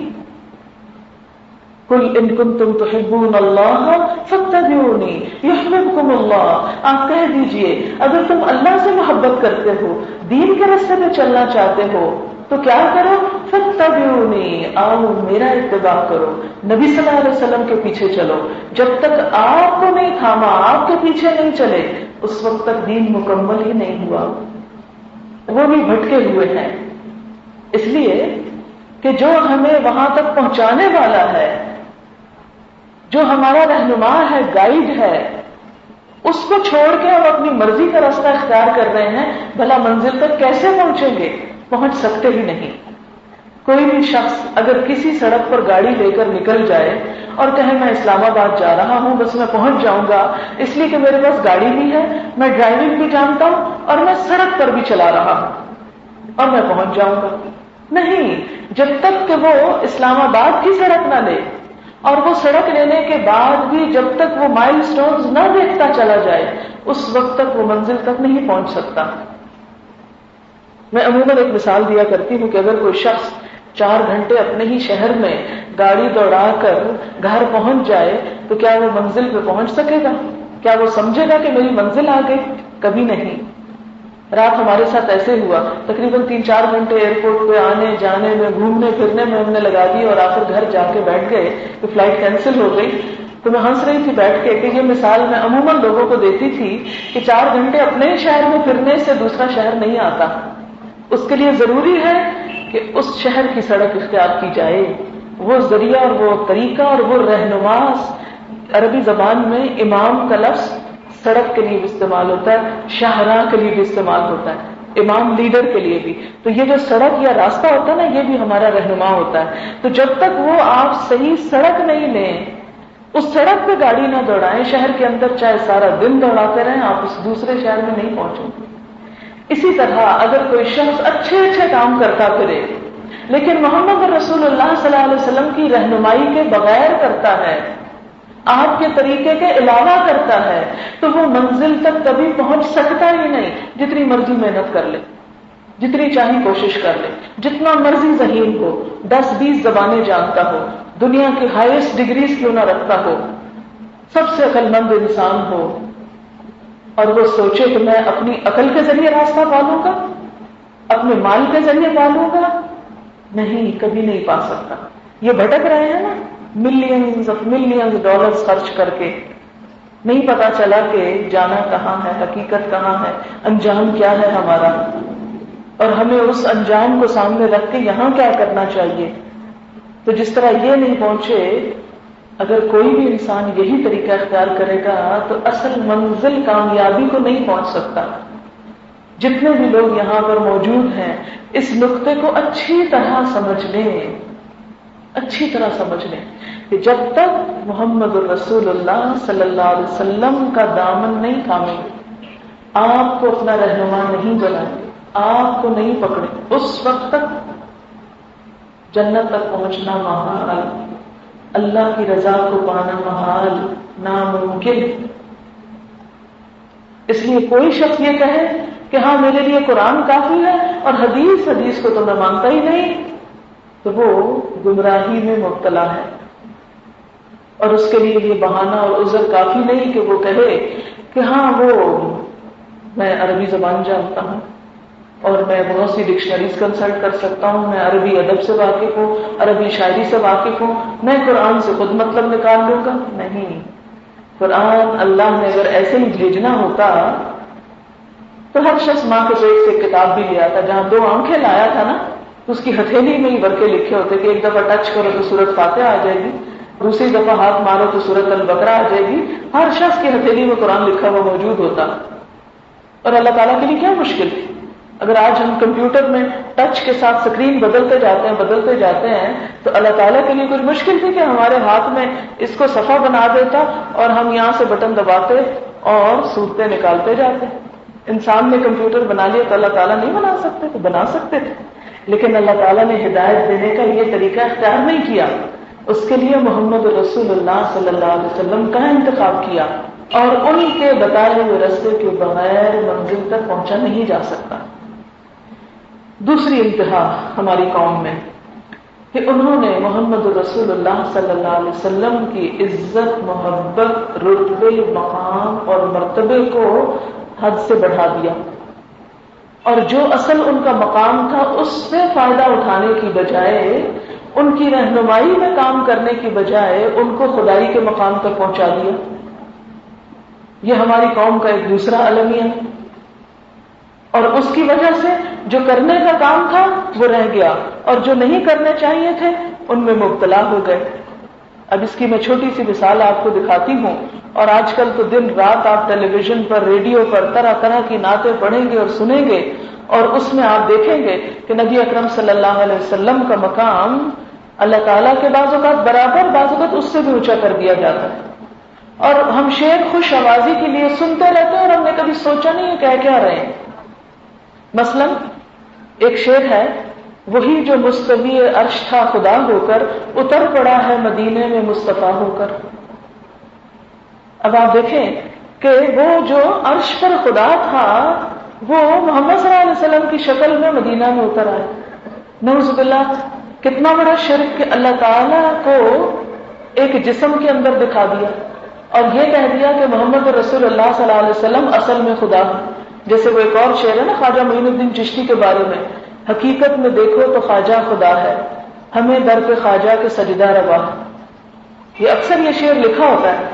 قل ان کنتم تحبون اللہ فاتبعونی یحببکم اللہ. آپ کہہ دیجئے اگر تم اللہ سے محبت کرتے ہو، دین کے راستے پہ چلنا چاہتے ہو، تو کیا کرو؟ فاتبعونی، آؤ میرا اتباع کرو، نبی صلی اللہ علیہ وسلم کے پیچھے چلو. جب تک آپ کو نہیں تھاما، آپ کے پیچھے نہیں چلے، اس وقت تک دین مکمل ہی نہیں ہوا. وہ بھی بھٹکے ہوئے ہیں. اس لیے کہ جو ہمیں وہاں تک پہنچانے والا ہے، جو ہمارا رہنما ہے، گائیڈ ہے، اس کو چھوڑ کے ہم اپنی مرضی کا راستہ اختیار کر رہے ہیں. بھلا منزل تک کیسے پہنچیں گے؟ پہنچ سکتے ہی نہیں. کوئی بھی شخص اگر کسی سڑک پر گاڑی لے کر نکل جائے اور کہے میں اسلام آباد جا رہا ہوں، بس میں پہنچ جاؤں گا اس لیے کہ میرے پاس گاڑی بھی ہے، میں ڈرائیونگ بھی جانتا ہوں اور میں سڑک پر بھی چلا رہا ہوں اور میں پہنچ جاؤں گا. نہیں، جب تک کہ وہ اسلام آباد کی سڑک نہ لے، اور وہ سڑک لینے کے بعد بھی جب تک وہ مائل سٹونز نہ دیکھتا چلا جائے، اس وقت تک وہ منزل تک نہیں پہنچ سکتا. میں عموماً ایک مثال دیا کرتی ہوں کہ اگر کوئی شخص 4 گھنٹے اپنے ہی شہر میں گاڑی دوڑا کر گھر پہنچ جائے تو کیا وہ منزل پہ پہنچ سکے گا؟ کیا وہ سمجھے گا کہ میری منزل آ گئی؟ کبھی نہیں. رات ہمارے ساتھ ایسے ہوا، تقریباً 3-4 گھنٹے ایئرپورٹ پہ آنے جانے میں، گھومنے پھرنے میں ہم نے لگا دی، اور آخر گھر جا کے بیٹھ گئے کہ فلائٹ کینسل ہو گئی. تو میں ہنس رہی تھی بیٹھ کے کہ یہ مثال میں عموماً لوگوں کو دیتی تھی کہ 4 گھنٹے اپنے شہر میں پھرنے سے دوسرا شہر نہیں آتا. اس کے لیے ضروری ہے کہ اس شہر کی سڑک اختیار کی جائے. وہ ذریعہ اور وہ طریقہ اور وہ رہنما، عربی زبان میں امام کا لفظ سڑک کے لیے بھی استعمال ہوتا ہے، شاہراہ کے لیے بھی استعمال ہوتا ہے، امام لیڈر کے لیے بھی. تو یہ جو سڑک یا راستہ ہوتا ہے نا، یہ بھی ہمارا رہنما ہوتا ہے. تو جب تک وہ آپ صحیح سڑک نہیں لیں، اس سڑک پہ گاڑی نہ دوڑائیں، شہر کے اندر چاہے سارا دن دوڑاتے رہیں، آپ اس دوسرے شہر میں نہیں پہنچیں گے. اسی طرح اگر کوئی شخص اچھے کام کرتا پھرے لیکن محمد رسول اللہ صلی اللہ علیہ وسلم کی رہنمائی کے بغیر کرتا ہے، آپ کے طریقے کے علاوہ کرتا ہے، تو وہ منزل تک کبھی پہنچ سکتا ہی نہیں. جتنی مرضی محنت کر لے، جتنی چاہی کوشش کر لے، جتنا مرضی ذہین ہو، 10-20 زبانیں جانتا ہو، دنیا کی ہائیسٹ ڈگریز کیوں نہ رکھتا ہو، سب سے عقل مند انسان ہو، اور وہ سوچے کہ میں اپنی عقل کے ذریعے راستہ پالوں گا، اپنے مال کے ذریعے پالوں گا، نہیں، کبھی نہیں پا سکتا. یہ بھٹک رہے ہیں نا، ملینز ڈالرز خرچ کر کے، نہیں پتا چلا کہ جانا کہاں ہے، حقیقت کہاں ہے، انجام کیا ہے ہمارا، اور ہمیں اس انجام کو سامنے رکھ کے یہاں کیا کرنا چاہیے. تو جس طرح یہ نہیں پہنچے، اگر کوئی بھی انسان یہی طریقہ اختیار کرے گا تو اصل منزل کامیابی کو نہیں پہنچ سکتا. جتنے بھی لوگ یہاں پر موجود ہیں اس نقطے کو اچھی طرح سمجھ لیں کہ جب تک محمد الرسول اللہ صلی اللہ علیہ وسلم کا دامن نہیں تھامیں گے، آپ کو اپنا رہنما نہیں بنائیں گے، آپ کو نہیں پکڑیں، اس وقت تک جنت تک پہنچنا محال، اللہ کی رضا کو پانا محال، ناممکن۔ اس لیے کوئی شخص یہ کہے کہ ہاں میرے لیے قرآن کافی ہے اور حدیث کو تو میں مانتا ہی نہیں، تو وہ گمراہی میں مبتلا ہے، اور اس کے لیے یہ بہانہ اور عذر کافی نہیں کہ وہ کہے کہ ہاں میں عربی زبان جانتا ہوں اور میں بہت سی ڈکشنریز کنسلٹ کر سکتا ہوں، میں عربی ادب سے واقف ہوں، عربی شاعری سے واقف ہوں، میں قرآن سے خود مطلب نکال لوں گا۔ نہیں، قرآن اللہ نے اگر ایسے ہی بھیجنا ہوتا تو ہر شخص ماں کے پیٹ سے کتاب بھی لیا تھا، جہاں 2 آنکھیں لایا تھا نا، تو اس کی ہتھیلی میں ہی ورقے لکھے ہوتے کہ ایک دفعہ ٹچ کرو تو سورۃ فاتحہ آ جائے گی، دوسری دفعہ ہاتھ مارو تو سورۃ البقرہ آ جائے گی، ہر شخص کی ہتھیلی میں قرآن لکھا ہوا موجود ہوتا۔ اور اللہ تعالیٰ کے لیے کیا مشکل تھی؟ اگر آج ہم کمپیوٹر میں ٹچ کے ساتھ سکرین بدلتے جاتے ہیں تو اللہ تعالیٰ کے لیے کچھ مشکل تھی کہ ہمارے ہاتھ میں اس کو صفحہ بنا دیتا اور ہم یہاں سے بٹن دباتے اور صورتیں نکالتے جاتے۔ انسان نے کمپیوٹر بنا لیا تو اللہ تعالیٰ نہیں بنا سکتے؟ تو بنا سکتے تھے، لیکن اللہ تعالیٰ نے ہدایت دینے کا یہ طریقہ اختیار نہیں کیا، اس کے لیے محمد رسول اللہ صلی اللہ علیہ وسلم کا انتخاب کیا، اور ان کے بتائے ہوئے راستے کے بغیر منزل تک پہنچا نہیں جا سکتا۔ دوسری انتہا ہماری قوم میں کہ انہوں نے محمد رسول اللہ صلی اللہ علیہ وسلم کی عزت، محبت، رتبے، مقام اور مرتبے کو حد سے بڑھا دیا، اور جو اصل ان کا مقام تھا اس سے فائدہ اٹھانے کی بجائے، ان کی رہنمائی میں کام کرنے کی بجائے ان کو خدائی کے مقام تک پہنچا دیا۔ یہ ہماری قوم کا ایک دوسرا المیہ ہے، اور اس کی وجہ سے جو کرنے کا کام تھا وہ رہ گیا، اور جو نہیں کرنے چاہیے تھے ان میں مبتلا ہو گئے۔ اب اس کی میں چھوٹی سی مثال آپ کو دکھاتی ہوں، اور آج کل تو دن رات آپ ٹیلی ویژن پر، ریڈیو پر طرح طرح کی نعتیں پڑھیں گے اور سنیں گے، اور اس میں آپ دیکھیں گے کہ نبی اکرم صلی اللہ علیہ وسلم کا مقام اللہ تعالیٰ کے بعض اوقات برابر، بعض اوقات اس سے بھی اونچا کر دیا جاتا ہے، اور ہم شعر خوش آوازی کے لیے سنتے رہتے ہیں اور ہم نے کبھی سوچا نہیں ہے کہہ کیا رہے ہیں۔ مثلا ایک شعر ہے، وہی جو مستوی عرش تھا خدا ہو کر، اتر پڑا ہے مدینے میں مصطفیٰ ہو کر۔ اب آپ دیکھیں کہ وہ جو عرش پر خدا تھا وہ محمد صلی اللہ علیہ وسلم کی شکل میں مدینہ میں اتر آئے۔ نعوذ باللہ، کتنا بڑا شرک کہ اللہ تعالیٰ کو ایک جسم کے اندر دکھا دیا اور یہ کہہ دیا کہ محمد رسول اللہ صلی اللہ علیہ وسلم اصل میں خدا ہے۔ جیسے وہ ایک اور شعر ہے نا خواجہ معین الدین چشتی کے بارے میں، حقیقت میں دیکھو تو خواجہ خدا ہے، ہمیں در پہ خواجہ کے سجدہ روا ہے۔ یہ اکثر یہ شعر لکھا ہوتا ہے،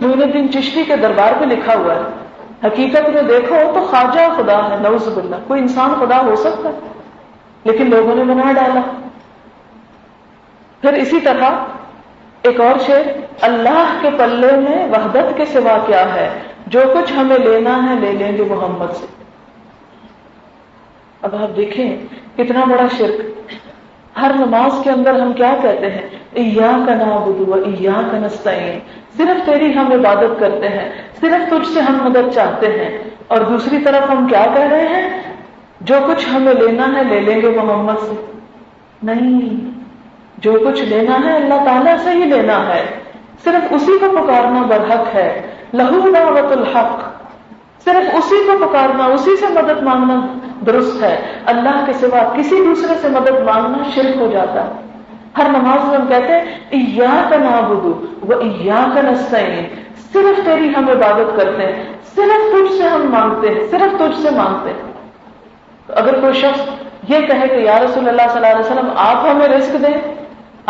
معین الدین چشتی کے دربار پہ لکھا ہوا ہے، حقیقت میں دیکھو تو خواجہ خدا ہے۔ نعوذ باللہ، کوئی انسان خدا ہو سکتا ہے؟ لیکن لوگوں نے بنا ڈالا۔ پھر اسی طرح ایک اور شعر، اللہ کے پلے میں وحدت کے سوا کیا ہے، جو کچھ ہمیں لینا ہے لے لیں گے محمد سے۔ اب آپ دیکھیں کتنا بڑا شرک۔ ہر نماز کے اندر ہم کیا کہتے ہیں؟ ایاک نعبد و ایاک نستعین، صرف تیری ہم عبادت کرتے ہیں، صرف تجھ سے ہم مدد چاہتے ہیں، اور دوسری طرف ہم کیا کہہ رہے ہیں؟ جو کچھ ہمیں لینا ہے لے لیں گے محمد سے۔ نہیں، جو کچھ لینا ہے اللہ تعالیٰ سے ہی لینا ہے، صرف اسی کو پکارنا برحق ہے۔ لہو دعوت الحق، صرف اسی کو پکارنا، اسی سے مدد مانگنا درست ہے۔ اللہ کے سوا کسی دوسرے سے مدد مانگنا شرک ہو جاتا ہے۔ ہر نماز میں ہم کہتے ہیں ایاک نعبد و ایاک نستعین، صرف تیری ہم عبادت کرتے ہیں، صرف تجھ سے ہم مانگتے ہیں، صرف تجھ سے مانگتے ہیں۔ تو اگر کوئی شخص یہ کہے کہ یا رسول اللہ صلی اللہ علیہ وسلم آپ ہمیں رزق دیں،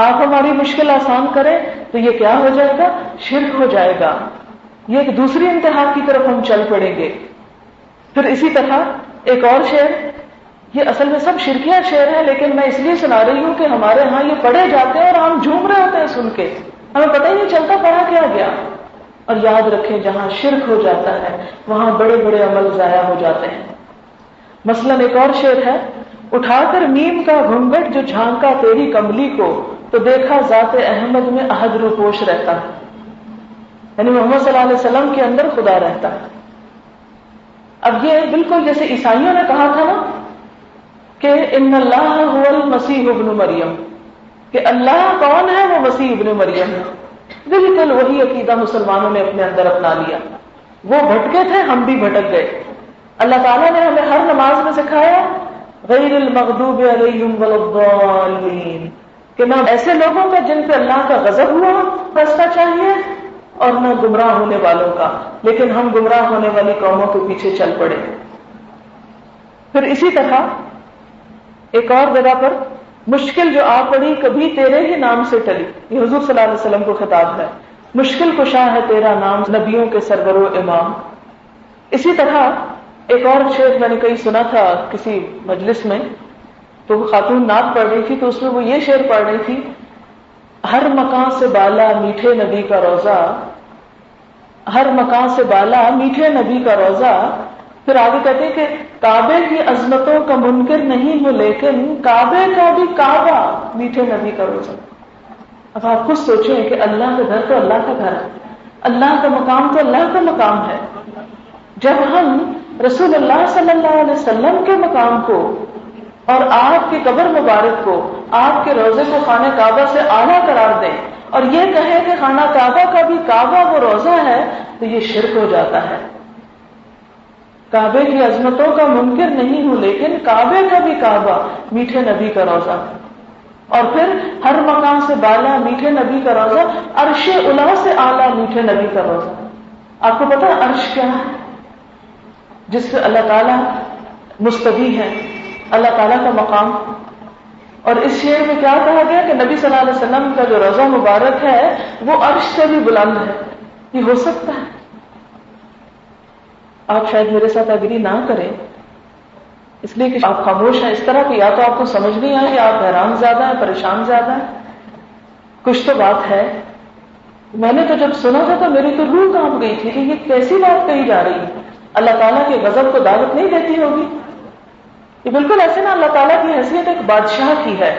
آپ ہماری مشکل آسان کریں، تو یہ کیا ہو جائے گا؟ شرک ہو جائے گا۔ یہ ایک دوسری انتہا کی طرف ہم چل پڑیں گے۔ پھر اسی طرح ایک اور شعر، یہ اصل میں سب شرکیہ شعر ہے، لیکن میں اس لیے سنا رہی ہوں کہ ہمارے ہاں یہ پڑھے جاتے ہیں اور ہم جھوم رہے ہوتے ہیں سن کے، ہمیں پتہ ہی نہیں چلتا پڑھا کیا گیا۔ اور یاد رکھیں جہاں شرک ہو جاتا ہے وہاں بڑے بڑے عمل ضائع ہو جاتے ہیں۔ مثلا ایک اور شعر ہے، اٹھا کر میم کا گھونگھٹ جو جھانکا تیری کملی کو، تو دیکھا ذات احمد میں احد روپوش رہتا ہے، یعنی محمد صلی اللہ علیہ وسلم کے اندر خدا رہتا ہے۔ اب یہ بالکل جیسے عیسائیوں نے کہا تھا نا کہ ان اللہ هو المسیح ابن مریم، کہ اللہ کون ہے؟ وہ مسیح ابن مریم ہے. بالکل وہی عقیدہ مسلمانوں نے اپنے اندر اپنا لیا. وہ بھٹکے تھے، ہم بھی بھٹک گئے. اللہ تعالیٰ نے ہمیں ہر نماز میں سکھایا غیر المغضوب علیہم ولا الضالین، کہ نہ ایسے لوگوں کا جن پہ اللہ کا غضب ہوا راستہ چاہیے اور نہ گمراہ ہونے والوں کا، لیکن ہم گمراہ ہونے والی قوموں کے پیچھے چل پڑے. پھر اسی طرح ایک اور جگہ پر مشکل جو آ پڑی کبھی تیرے ہی نام سے ٹلی، یہ حضور صلی اللہ علیہ وسلم کو خطاب ہے. مشکل کشا ہے تیرا نام، نبیوں کے سرور و امام. اسی طرح ایک اور شعر میں نے کہیں سنا تھا کسی مجلس میں، تو وہ خاتون نعت پڑھ رہی تھی، تو اس میں وہ یہ شعر پڑھ رہی تھی، ہر مکان سے بالا میٹھے نبی کا روزہ، ہر مکان سے بالا میٹھے نبی کا روزہ. پھر آگے کہتے ہیں کہ کعبے کی عظمتوں کا منکر نہیں ہوں، لیکن کعبے کا بھی کعبہ میٹھے نبی کا روزہ. اب آپ خود سوچیں کہ اللہ کا گھر تو اللہ کا گھر ہے، اللہ کا مقام تو اللہ کا مقام ہے. جب ہم رسول اللہ صلی اللہ علیہ وسلم کے مقام کو اور آپ کی قبر مبارک کو، آپ کے روزے کو خانہ کعبہ سے اعلیٰ قرار دیں اور یہ کہیں کہ خانہ کعبہ کا بھی کعبہ وہ روزہ ہے، تو یہ شرک ہو جاتا ہے. کعبے کی عظمتوں کا منکر نہیں ہوں، لیکن کعبے کا بھی کعبہ میٹھے نبی کا روزہ. اور پھر ہر مقام سے بالا میٹھے نبی کا روزہ، عرش اعلیٰ سے اعلیٰ میٹھے نبی کا روزہ. آپ کو پتا عرش کیا ہے؟ جس پہ اللہ تعالیٰ مستوی ہے، اللہ تعالیٰ کا مقام. اور اس شعر میں کیا کہا گیا کہ نبی صلی اللہ علیہ وسلم کا جو روزہ مبارک ہے وہ عرش سے بھی بلند ہے. یہ ہو سکتا ہے؟ آپ شاید میرے ساتھ اگری نہ کریں، اس لیے کہ آپ خاموش ہیں اس طرح کہ یا تو آپ کو سمجھ نہیں آئے، یا آپ حیران زیادہ ہیں، پریشان زیادہ ہیں. کچھ تو بات ہے. میں نے تو جب سنا تھا تو میری تو روح کانپ گئی تھی کہ یہ کیسی بات کہی جا رہی ہے. اللہ تعالیٰ کے غضب کو دعوت نہیں دیتی ہوگی. یہ بالکل ایسے نا اللہ تعالیٰ کی حیثیت ایک بادشاہ کی ہے،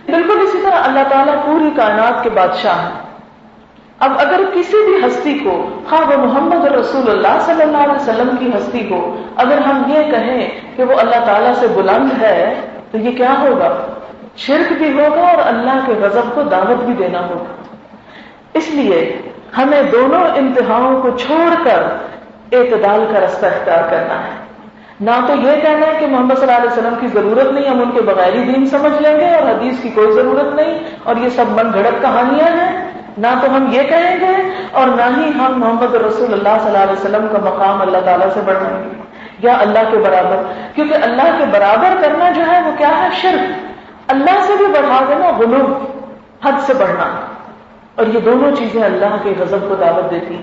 بالکل اسی طرح اللہ تعالیٰ پوری کائنات کے بادشاہ ہیں. اب اگر کسی بھی ہستی کو، خواہ وہ محمد رسول اللہ صلی اللہ علیہ وسلم کی ہستی کو، اگر ہم یہ کہیں کہ وہ اللہ تعالیٰ سے بلند ہے، تو یہ کیا ہوگا؟ شرک بھی ہوگا اور اللہ کے غضب کو دعوت بھی دینا ہوگا. اس لیے ہمیں دونوں انتہاؤں کو چھوڑ کر اعتدال کا رستہ اختیار کرنا ہے. نہ تو یہ کہنا ہے کہ محمد صلی اللہ علیہ وسلم کی ضرورت نہیں، ہم ان کے بغیر ہی دین سمجھ لیں گے اور حدیث کی کوئی ضرورت نہیں اور یہ سب من گھڑت کہانیاں ہیں. نہ تو ہم یہ کہیں گے اور نہ ہی ہم محمد رسول اللہ صلی اللہ علیہ وسلم کا مقام اللہ تعالیٰ سے بڑھائیں گے یا اللہ کے برابر. کیونکہ اللہ کے برابر کرنا جو ہے وہ کیا ہے؟ شرک. اللہ سے بھی بڑھا دینا غلو، حد سے بڑھنا. اور یہ دونوں چیزیں اللہ کے غضب کو دعوت دیتی.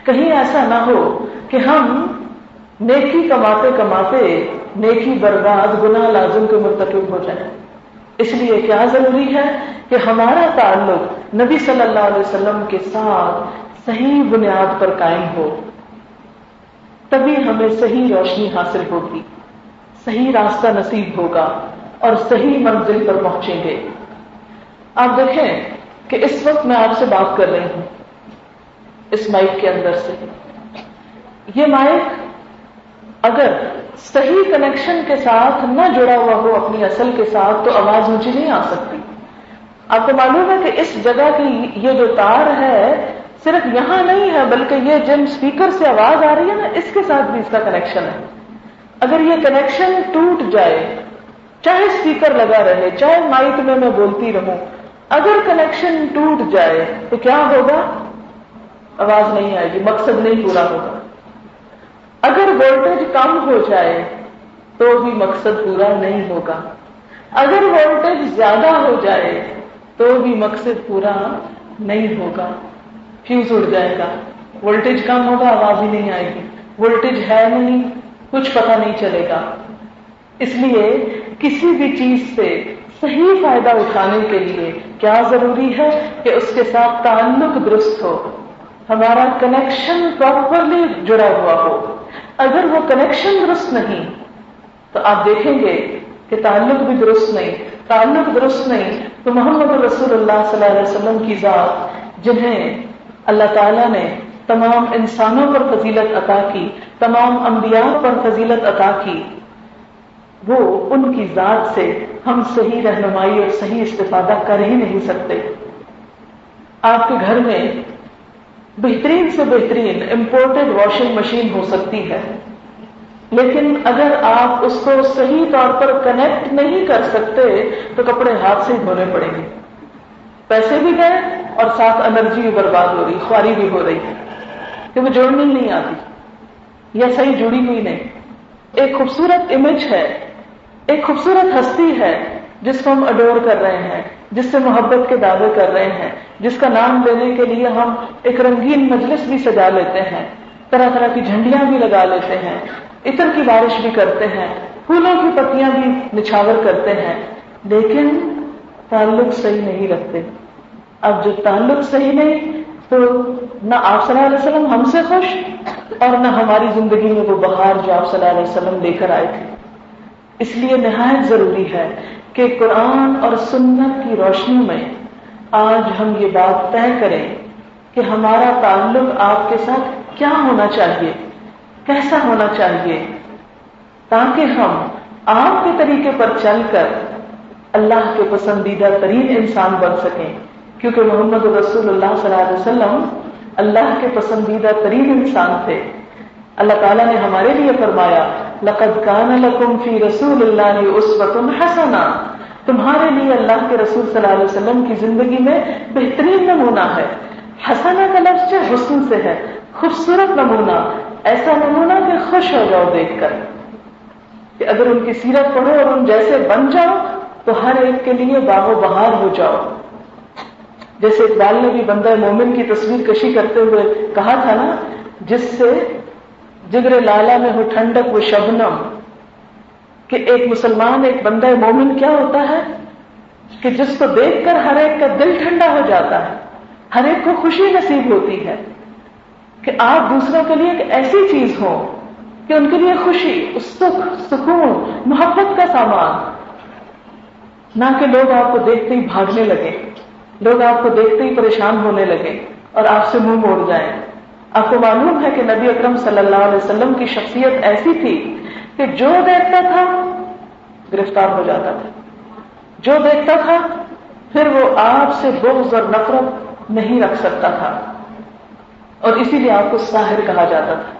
کہیں ایسا نہ ہو کہ ہم نیکی کماتے کماتے نیکی برباد، گناہ لازم کے مرتکب ہو جائیں. اس لیے کیا ضروری ہے کہ ہمارا تعلق نبی صلی اللہ علیہ وسلم کے ساتھ صحیح بنیاد پر قائم ہو، تبھی ہمیں صحیح روشنی حاصل ہوگی، صحیح راستہ نصیب ہوگا اور صحیح منزل پر پہنچیں گے. آپ دیکھیں کہ اس وقت میں آپ سے بات کر رہی ہوں اس مائک کے اندر سے. یہ مائک اگر صحیح کنیکشن کے ساتھ نہ جڑا ہوا ہو اپنی اصل کے ساتھ تو آواز مجھے نہیں آ سکتی. آپ کو معلوم ہے کہ اس جگہ کی یہ جو تار ہے صرف یہاں نہیں ہے، بلکہ یہ جن اسپیکر سے آواز آ رہی ہے نا، اس کے ساتھ بھی اس کا کنیکشن ہے. اگر یہ کنیکشن ٹوٹ جائے، چاہے اسپیکر لگا رہے، چاہے مائک میں بولتی رہوں، اگر کنیکشن ٹوٹ جائے تو کیا ہوگا؟ آواز نہیں آئے گی، مقصد نہیں پورا ہوگا. اگر وولٹیج کم ہو جائے تو بھی مقصد پورا نہیں ہوگا. اگر وولٹیج زیادہ ہو جائے تو بھی مقصد پورا نہیں ہوگا. فیوز اڑ جائے گا. وولٹیج کم ہوگا، آواز ہی نہیں آئے گی. وولٹیج ہے نہیں، کچھ پتہ نہیں چلے گا. اس لیے کسی بھی چیز سے صحیح فائدہ اٹھانے کے لیے کیا ضروری ہے کہ اس کے ساتھ تعلق درست ہو، ہمارا کنیکشن پراپرلی جڑا ہوا ہو. اگر وہ کنیکشن درست نہیں تو آپ دیکھیں گے کہ تعلق بھی درست نہیں. تعلق درست نہیں تو محمد رسول اللہ صلی اللہ علیہ وسلم کی ذات، جنہیں اللہ تعالیٰ نے تمام انسانوں پر فضیلت عطا کی، تمام انبیاء پر فضیلت عطا کی، وہ ان کی ذات سے ہم صحیح رہنمائی اور صحیح استفادہ کر ہی نہیں سکتے۔ آپ کے گھر میں بہترین سے بہترین امپورٹڈ واشنگ مشین ہو سکتی ہے، لیکن اگر آپ اس کو صحیح طور پر کنیکٹ نہیں کر سکتے تو کپڑے ہاتھ سے دھونے پڑیں گے، پیسے بھی گئے اور ساتھ انرجی بھی برباد ہو رہی، خواری بھی ہو رہی ہے کہ وہ جوڑنی نہیں آتی یا صحیح جڑی ہوئی نہیں۔ ایک خوبصورت امیج ہے، ایک خوبصورت ہستی ہے جس کو ہم اڈور کر رہے ہیں، جس سے محبت کے دعوے کر رہے ہیں، جس کا نام لینے کے لیے ہم ایک رنگین مجلس بھی سجا لیتے ہیں، طرح طرح کی جھنڈیاں بھی لگا لیتے ہیں، عطر کی بارش بھی کرتے ہیں، پھولوں کی پتیاں بھی نچھاور کرتے ہیں، لیکن تعلق صحیح نہیں رکھتے۔ اب جو تعلق صحیح نہیں تو نہ آپ صلی اللہ علیہ وسلم ہم سے خوش اور نہ ہماری زندگی میں وہ بہار جو آپ صلی اللہ علیہ وسلم لے کر آئے تھے۔ اس لیے نہایت ضروری ہے کہ قرآن اور سنت کی روشنی میں آج ہم یہ بات طے کریں کہ ہمارا تعلق آپ کے ساتھ کیا ہونا چاہیے، کیسا ہونا چاہیے، تاکہ ہم آپ کے طریقے پر چل کر اللہ کے پسندیدہ ترین انسان بن سکیں، کیونکہ محمد رسول اللہ صلی اللہ علیہ وسلم اللہ کے پسندیدہ ترین انسان تھے۔ اللہ تعالیٰ نے ہمارے لیے فرمایا لَقَدْ كَانَ لَكُمْ فِي رَسُولِ اللَّهِ أُسْوَةٌ حَسَنَةٌ، تمہارے لیے اللہ کے رسول صلی اللہ علیہ وسلم کی زندگی میں بہترین نمونہ ہے۔ حسنہ کا لفظ حسن سے ہے، خوبصورت نمونہ، ایسا نمونہ کہ خوش ہو جاؤ دیکھ کر، کہ اگر ان کی سیرت پڑھو اور ان جیسے بن جاؤ تو ہر ایک کے لیے باغ و بہار ہو جاؤ۔ جیسے اقبال نے بھی بندہ مومن کی تصویر کشی کرتے ہوئے کہا تھا نا، جس سے جگر لالا میں ہو ٹھنڈک وہ شبنم، کہ ایک مسلمان، ایک بندہ مومن کیا ہوتا ہے کہ جس کو دیکھ کر ہر ایک کا دل ٹھنڈا ہو جاتا ہے، ہر ایک کو خوشی نصیب ہوتی ہے کہ آپ دوسروں کے لیے ایک ایسی چیز ہو کہ ان کے لیے خوشی، سکھ، سکون، محبت کا سامان، نہ کہ لوگ آپ کو دیکھتے ہی بھاگنے لگے، لوگ آپ کو دیکھتے ہی پریشان ہونے لگے اور آپ سے منہ موڑ جائیں۔ آپ کو معلوم ہے کہ نبی اکرم صلی اللہ علیہ وسلم کی شخصیت ایسی تھی کہ جو دیکھتا تھا گرفتار ہو جاتا تھا، جو دیکھتا تھا پھر وہ آپ سے بغض اور نفرت نہیں رکھ سکتا تھا، اور اسی لیے آپ کو ساحر کہا جاتا تھا۔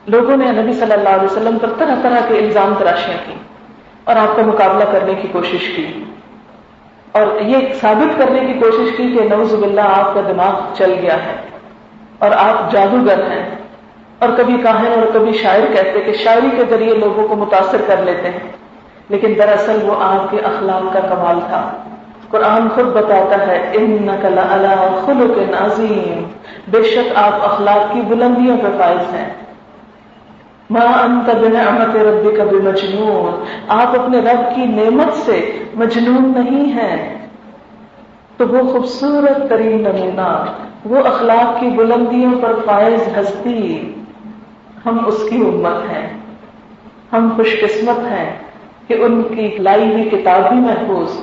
لوگوں نے نبی صلی اللہ علیہ وسلم پر طرح طرح کے الزام تراشیاں کی اور آپ کا مقابلہ کرنے کی کوشش کی، اور یہ ثابت کرنے کی کوشش کی کہ نعوذ باللہ آپ کا دماغ چل گیا ہے اور آپ جادوگر ہیں، اور کبھی کاہن اور کبھی شاعر کہتے کہ شاعری کے ذریعے لوگوں کو متاثر کر لیتے ہیں، لیکن دراصل وہ آپ کے اخلاق کا کمال تھا۔ قرآن خود بتاتا ہے انک لعلی خلق عظیم، بے شک آپ اخلاق کی بلندیوں پہ فائز ہیں۔ ما انت بنعمت ربک بمجنون، آپ اپنے رب کی نعمت سے مجنون نہیں ہیں۔ تو وہ خوبصورت ترین نمونہ، وہ اخلاق کی بلندیوں پر فائز ہستی، ہم اس کی امت ہیں۔ ہم خوش قسمت ہیں کہ ان کی لائی ہوئی کتاب بھی محفوظ،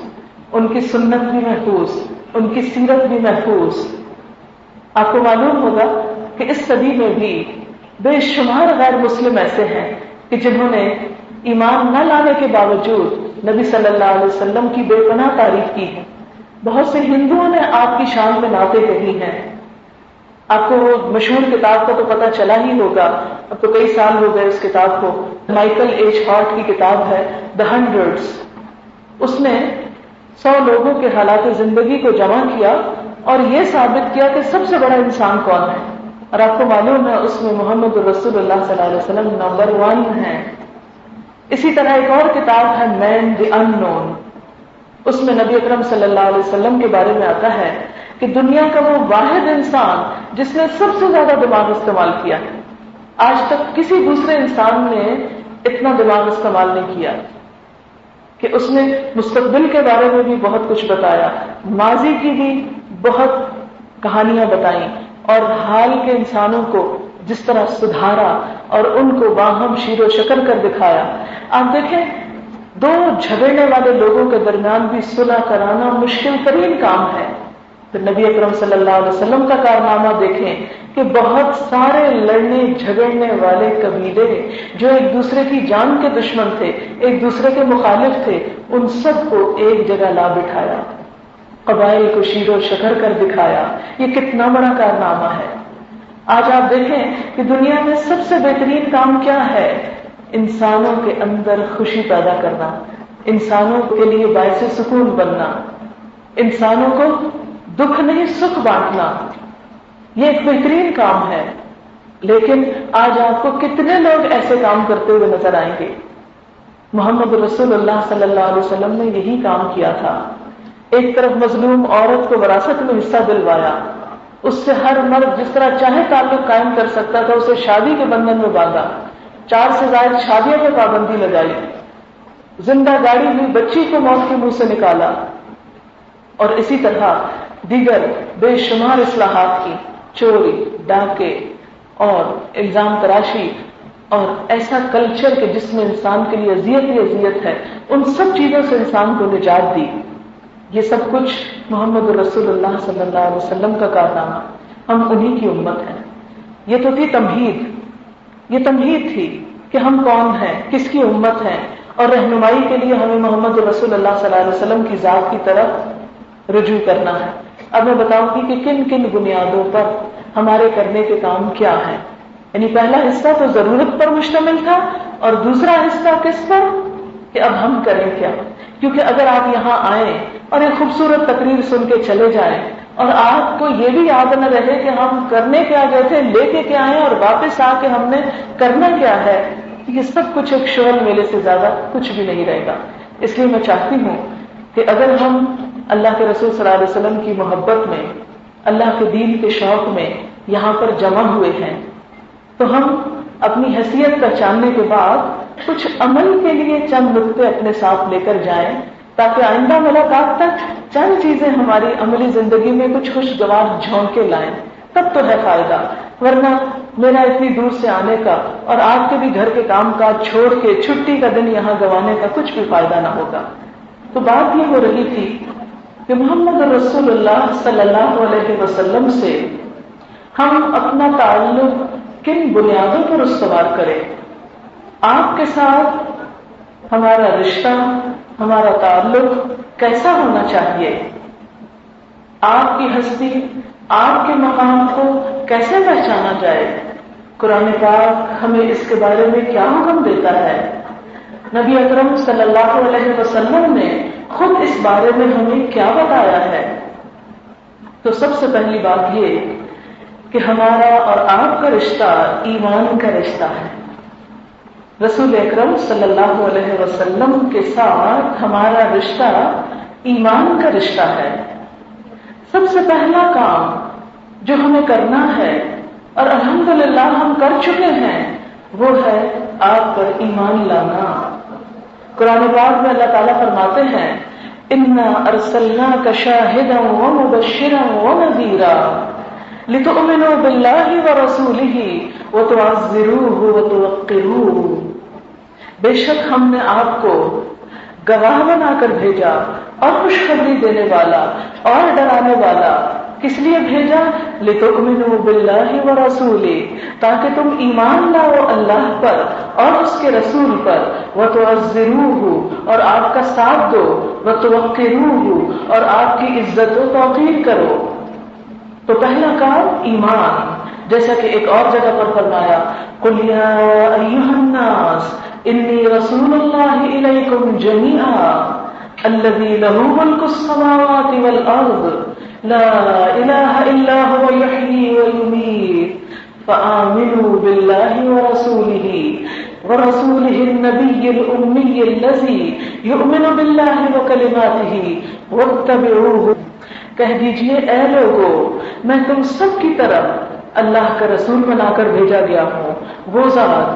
ان کی سنت بھی محفوظ، ان کی سیرت بھی محفوظ۔ آپ کو معلوم ہوگا کہ اس صدی میں بھی بے شمار غیر مسلم ایسے ہیں کہ جنہوں نے ایمان نہ لانے کے باوجود نبی صلی اللہ علیہ وسلم کی بے پناہ تعریف کی ہے۔ بہت سے ہندوؤں نے آپ کی شان میں نعتیں کہی ہیں۔ آپ کو وہ مشہور کتاب کا تو پتہ چلا ہی ہوگا، اب تو کئی سال ہو گئے اس کتاب کو، مائیکل ایچ ہارٹ کی کتاب ہے دی ہنڈریڈز۔ اس نے 100 لوگوں کے حالات زندگی کو جمع کیا اور یہ ثابت کیا کہ سب سے بڑا انسان کون ہے، اور آپ کو معلوم ہے اس میں محمد رسول اللہ صلی اللہ علیہ وسلم نمبر 1 ہے۔ اسی طرح ایک اور کتاب ہے مین دی ان نون، اس میں نبی اکرم صلی اللہ علیہ وسلم کے بارے میں آتا ہے کہ دنیا کا وہ واحد انسان جس نے سب سے زیادہ دماغ استعمال کیا، آج تک کسی دوسرے انسان نے اتنا دماغ استعمال نہیں کیا، کہ اس نے مستقبل کے بارے میں بھی بہت کچھ بتایا، ماضی کی بھی بہت کہانیاں بتائیں، اور حال کے انسانوں کو جس طرح سدھارا اور ان کو باہم شیر و شکر کر دکھایا۔ آپ دیکھیں 2 جھگڑنے والے لوگوں کے درمیان بھی صلح کرانا مشکل ترین کام ہے، تو نبی اکرم صلی اللہ علیہ وسلم کا کارنامہ دیکھیں کہ بہت سارے لڑنے جھگڑنے والے قبیلے جو ایک دوسرے کی جان کے دشمن تھے، ایک دوسرے کے مخالف تھے، ان سب کو ایک جگہ لا بٹھایا، قبائل کو شیر و شکر کر دکھایا۔ یہ کتنا بڑا کارنامہ ہے۔ آج آپ دیکھیں کہ دنیا میں سب سے بہترین کام کیا ہے؟ انسانوں کے اندر خوشی پیدا کرنا، انسانوں کے لیے باعث سکون بننا، انسانوں کو دکھ نہیں سکھ بانٹنا، یہ ایک بہترین کام ہے۔ لیکن آج آپ کو کتنے لوگ ایسے کام کرتے ہوئے نظر آئیں گے؟ محمد رسول اللہ صلی اللہ علیہ وسلم نے یہی کام کیا تھا۔ ایک طرف مظلوم عورت کو وراثت میں حصہ دلوایا، اس سے ہر مرد جس طرح چاہے تعلق قائم کر سکتا تھا اسے شادی کے بندھن میں باندھا، 4 سے زائد شادیوں پر پابندی لگائی، زندہ گاڑی ہوئی بچی کو موت کے منہ سے نکالا، اور اسی طرح دیگر بے شمار اصلاحات کی، چوری، ڈاکے اور الزام تراشی اور ایسا کلچر کہ جس میں انسان کے لیے اذیت ہی اذیت ہے، ان سب چیزوں سے انسان کو نجات دی۔ یہ سب کچھ محمد رسول اللہ صلی اللہ علیہ وسلم کا کارنامہ، ہم انہی کی امت ہیں۔ یہ تو تھی تمہید، یہ تمہید تھی کہ ہم کون ہیں، کس کی امت ہیں، اور رہنمائی کے لیے ہمیں محمد رسول اللہ صلی اللہ علیہ وسلم کی ذات کی طرف رجوع کرنا ہے۔ اب میں بتاؤں گی کہ کن کن بنیادوں پر ہمارے کرنے کے کام کیا ہیں۔ یعنی پہلا حصہ تو ضرورت پر مشتمل تھا، اور دوسرا حصہ کس پر؟ کہ اب ہم کریں کیا۔ کیونکہ اگر آپ یہاں آئیں اور ایک خوبصورت تقریر سن کے چلے جائیں اور آپ کو یہ بھی یاد نہ رہے کہ ہم کرنے کیا گئے تھے، لے کے کیا آئے اور واپس آ کے ہم نے کرنا کیا ہے، یہ سب کچھ ایک شغل میلے سے زیادہ کچھ بھی نہیں رہے گا۔ اس لیے میں چاہتی ہوں کہ اگر ہم اللہ کے رسول صلی اللہ علیہ وسلم کی محبت میں، اللہ کے دین کے شوق میں یہاں پر جمع ہوئے ہیں، تو ہم اپنی حیثیت پہچاننے کے بعد کچھ عمل کے لیے چند نقطے اپنے ساتھ لے کر جائیں، تاکہ آئندہ ملاقات تک چند چیزیں ہماری عملی زندگی میں کچھ خوشگوار جھونکے لائیں، تب تو ہے فائدہ۔ ورنہ میرا اتنی دور سے آنے کا اور آپ کے بھی گھر کے کام کاج چھوڑ کے چھٹی کا دن یہاں گوانے کا کچھ بھی فائدہ نہ ہوگا۔ تو بات یہ ہو رہی تھی کہ محمد رسول اللہ صلی اللہ علیہ وسلم سے ہم اپنا تعلق کن بنیادوں پر استوار کریں۔ آپ کے ساتھ ہمارا رشتہ، ہمارا تعلق کیسا ہونا چاہیے؟ آپ کی ہستی، آپ کے مقام کو کیسے پہچانا جائے؟ قرآن پاک ہمیں اس کے بارے میں کیا حکم دیتا ہے؟ نبی اکرم صلی اللہ علیہ وسلم نے خود اس بارے میں ہمیں کیا بتایا ہے؟ تو سب سے پہلی بات یہ کہ ہمارا اور آپ کا رشتہ ایمان کا رشتہ ہے۔ رسول اکرم صلی اللہ علیہ وسلم کے ساتھ ہمارا رشتہ ایمان کا رشتہ ہے۔ سب سے پہلا کام جو ہمیں کرنا ہے، اور الحمدللہ ہم کر چکے ہیں، وہ ہے آپ پر ایمان لانا۔ قرآن پاک میں اللہ تعالیٰ فرماتے ہیں اِنَّا أَرْسَلْنَاكَ شَاهِدًا وَمُبَشِّرًا وَنَذِيرًا لِتُؤْمِنُوا بِاللَّهِ وَرَسُولِهِ وَتُعَزِّرُوهُ وَتُوَقِّرُوهُ۔ بے شک ہم نے آپ کو گواہ بنا کر بھیجا اور خوشخبری دینے والا اور ڈرانے والا۔ کس لیے بھیجا؟ لِتُؤْمِنُوا بِاللَّهِ وَرَسُولِهِ، تاکہ تم ایمان لاؤ اللہ پر اور اس کے رسول پر، وَتُعَزِّرُوهُ، اور آپ کا ساتھ دو، وَتُوَقِّرُوهُ، اور آپ کی عزت و توقیر کرو۔ تو پہلا کام ایمان، جیسا کہ ایک اور جگہ پر فرمایا قُلْ يَا أَيُّهَا النَّاسُ إِنِّي رَسُولُ اللَّهِ إِلَيْكُمْ جَمِيعًا الَّذِي لَهُ مُلْكُ السَّمَاوَاتِ وَالْأَرْضِ لَا إِلَهَ إِلَّا هُوَ يُحْيِي وَيُمِيتُ فَآمِنُوا بِاللَّهِ وَرَسُولِهِ النَّبِيِّ الْأُمِّيِّ الَّذِي يُؤْمِنُ بِاللَّهِ وَكَلِمَاتِهِ وَاتَّبِعُوهُ۔ کہہ دیجئے اے لوگو، میں تم سب کی طرف اللہ کا رسول بنا کر بھیجا گیا ہوں، وہ ذات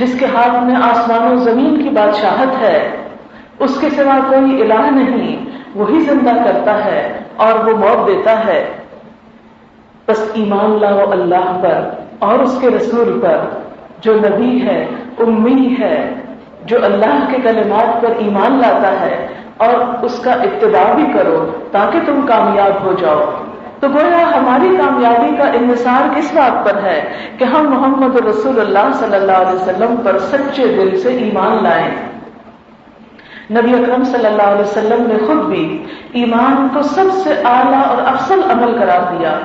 جس کے ہاتھ میں آسمان و زمین کی بادشاہت ہے، اس کے سوا کوئی الہ نہیں، وہی زندہ کرتا ہے اور وہ موت دیتا ہے۔ بس ایمان لاؤ اللہ پر اور اس کے رسول پر، جو نبی ہے، امی ہے، جو اللہ کے کلمات پر ایمان لاتا ہے، اور اس کا اتباع بھی کرو تاکہ تم کامیاب ہو جاؤ۔ تو گویا ہماری کامیابی کا انحصار کس بات پر ہے کہ ہم محمد رسول اللہ صلی اللہ علیہ وسلم پر سچے دل سے ایمان لائیں۔ نبی اکرم صلی اللہ علیہ وسلم نے خود بھی ایمان کو سب سے اعلیٰ اور افضل عمل قرار دیا۔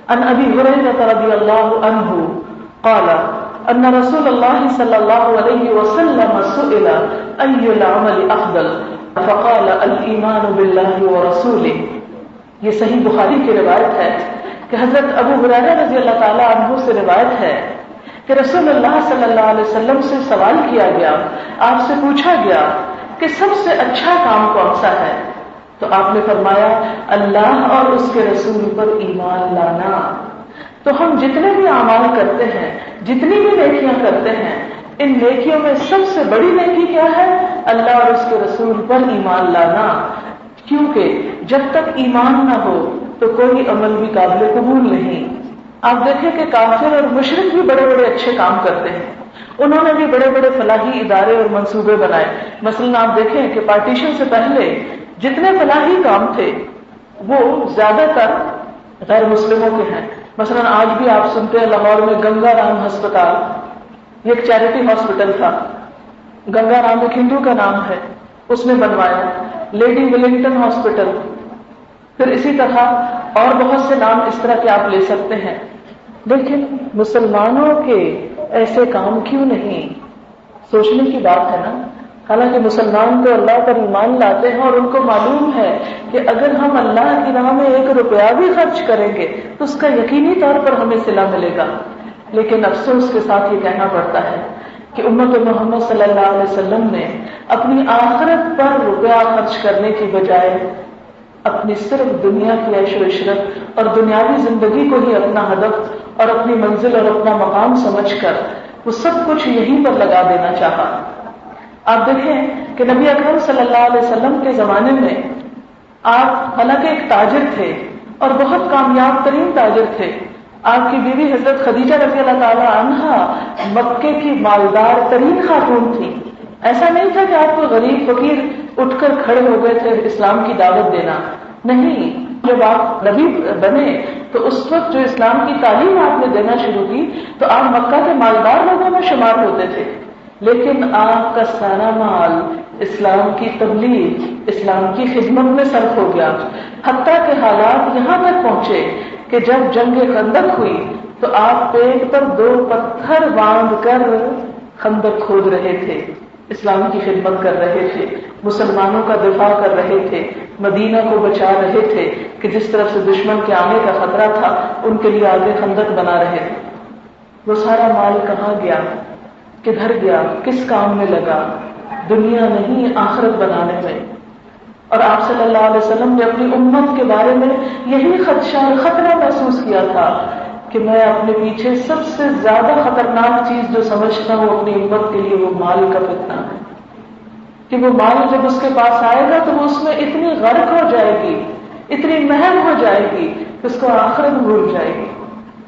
عن ابی ہریرہ رضی اللہ عنہ قال ان رسول اللہ صلی اللہ علیہ وسلم سئل ای العمل افضل فقال الایمان باللہ ورسولہ۔ یہ صحیح بخاری کی روایت ہے کہ حضرت ابو ہریرہ رضی اللہ تعالی عنہ سے روایت ہے کہ رسول اللہ صلی اللہ علیہ وسلم سے سوال کیا گیا، آپ سے پوچھا گیا کہ سب سے اچھا کام کون سا ہے؟ تو آپ نے فرمایا اللہ اور اس کے رسول پر ایمان لانا۔ تو ہم جتنے بھی اعمال کرتے ہیں، جتنی بھی نیکیاں کرتے ہیں، ان نیکیوں میں سب سے بڑی نیکی کیا ہے؟ اللہ اور اس کے رسول پر ایمان لانا، کیونکہ جب تک ایمان نہ ہو تو کوئی عمل بھی قابل قبول نہیں۔ آپ دیکھیں کہ کافر اور مشرک بھی بڑے بڑے اچھے کام کرتے ہیں، انہوں نے بھی بڑے بڑے فلاحی ادارے اور منصوبے بنائے۔ مثلا آپ دیکھیں کہ پارٹیشن سے پہلے جتنے فلاحی کام تھے وہ زیادہ تر غیر مسلموں کے ہیں۔ مثلا آج بھی آپ سنتے ہیں لاہور میں گنگا رام ہسپتال، یہ ایک چیریٹی ہاسپٹل تھا، گنگا رام ایک ہندو کا نام ہے، اس نے بنوایا۔ لیڈی ولنگٹن ہاسپٹل، پھر اسی طرح اور بہت سے نام اس طرح کے آپ لے سکتے ہیں۔ لیکن مسلمانوں کے ایسے کام کیوں نہیں؟ سوچنے کی بات ہے نا۔ حالانکہ مسلمان تو اللہ پر ایمان لاتے ہیں اور ان کو معلوم ہے کہ اگر ہم اللہ کی راہ میں 1 روپیہ بھی خرچ کریں گے تو اس کا یقینی طور پر ہمیں صلہ ملے گا۔ لیکن افسوس کے ساتھ یہ کہنا پڑتا ہے کہ امت محمد صلی اللہ علیہ وسلم نے اپنی آخرت پر روپیہ خرچ کرنے کی بجائے اپنی صرف دنیا کی عیش و عشرت اور دنیاوی زندگی کو ہی اپنا ہدف اور اپنی منزل اور اپنا مقام سمجھ کر وہ سب کچھ یہیں پر لگا دینا چاہا۔ آپ دیکھیں کہ نبی اکرم صلی اللہ علیہ وسلم کے زمانے میں آپ حالانکہ ایک تاجر تھے اور بہت کامیاب ترین تاجر تھے۔ آپ کی بیوی حضرت خدیجہ رضی اللہ تعالی عنہا مکے کی مالدار ترین خاتون تھی۔ ایسا نہیں تھا کہ آپ کو غریب فقیر اٹھ کر کھڑے ہو گئے تھے اسلام کی دعوت دینا، نہیں۔ جب آپ نبی بنے تو اس وقت جو اسلام کی تعلیم آپ نے دینا شروع کی تو آپ مکہ کے مالدار لوگوں میں شمار ہوتے تھے، لیکن آپ کا سارا مال اسلام کی تبلیغ، اسلام کی خدمت میں صرف ہو گیا۔ حتیٰ کہ حالات یہاں تک پہنچے کہ جب جنگ خندق ہوئی تو آپ پیٹ پر 2 پتھر باندھ کر خندق کھود رہے تھے، اسلام کی خدمت کر رہے تھے، مسلمانوں کا دفاع کر رہے تھے، مدینہ کو بچا رہے تھے کہ جس طرف سے دشمن کے آنے کا خطرہ تھا ان کے لیے آگے خندق بنا رہے تھے۔ وہ سارا مال کہاں گیا؟ کدھر گیا؟ کس کام میں لگا؟ دنیا نہیں، آخرت بنانے میں۔ اور آپ صلی اللہ علیہ وسلم نے اپنی امت کے بارے میں یہی خدشہ اور خطرہ محسوس کیا تھا کہ میں اپنے پیچھے سب سے زیادہ خطرناک چیز جو سمجھتا ہوں اپنی امت کے لیے وہ مال کا فتنہ ہے، کہ وہ مال جب اس کے پاس آئے گا تو وہ اس میں اتنی غرق ہو جائے گی، اتنی مہر ہو جائے گی کہ اس کو آخرت بھول جائے گی۔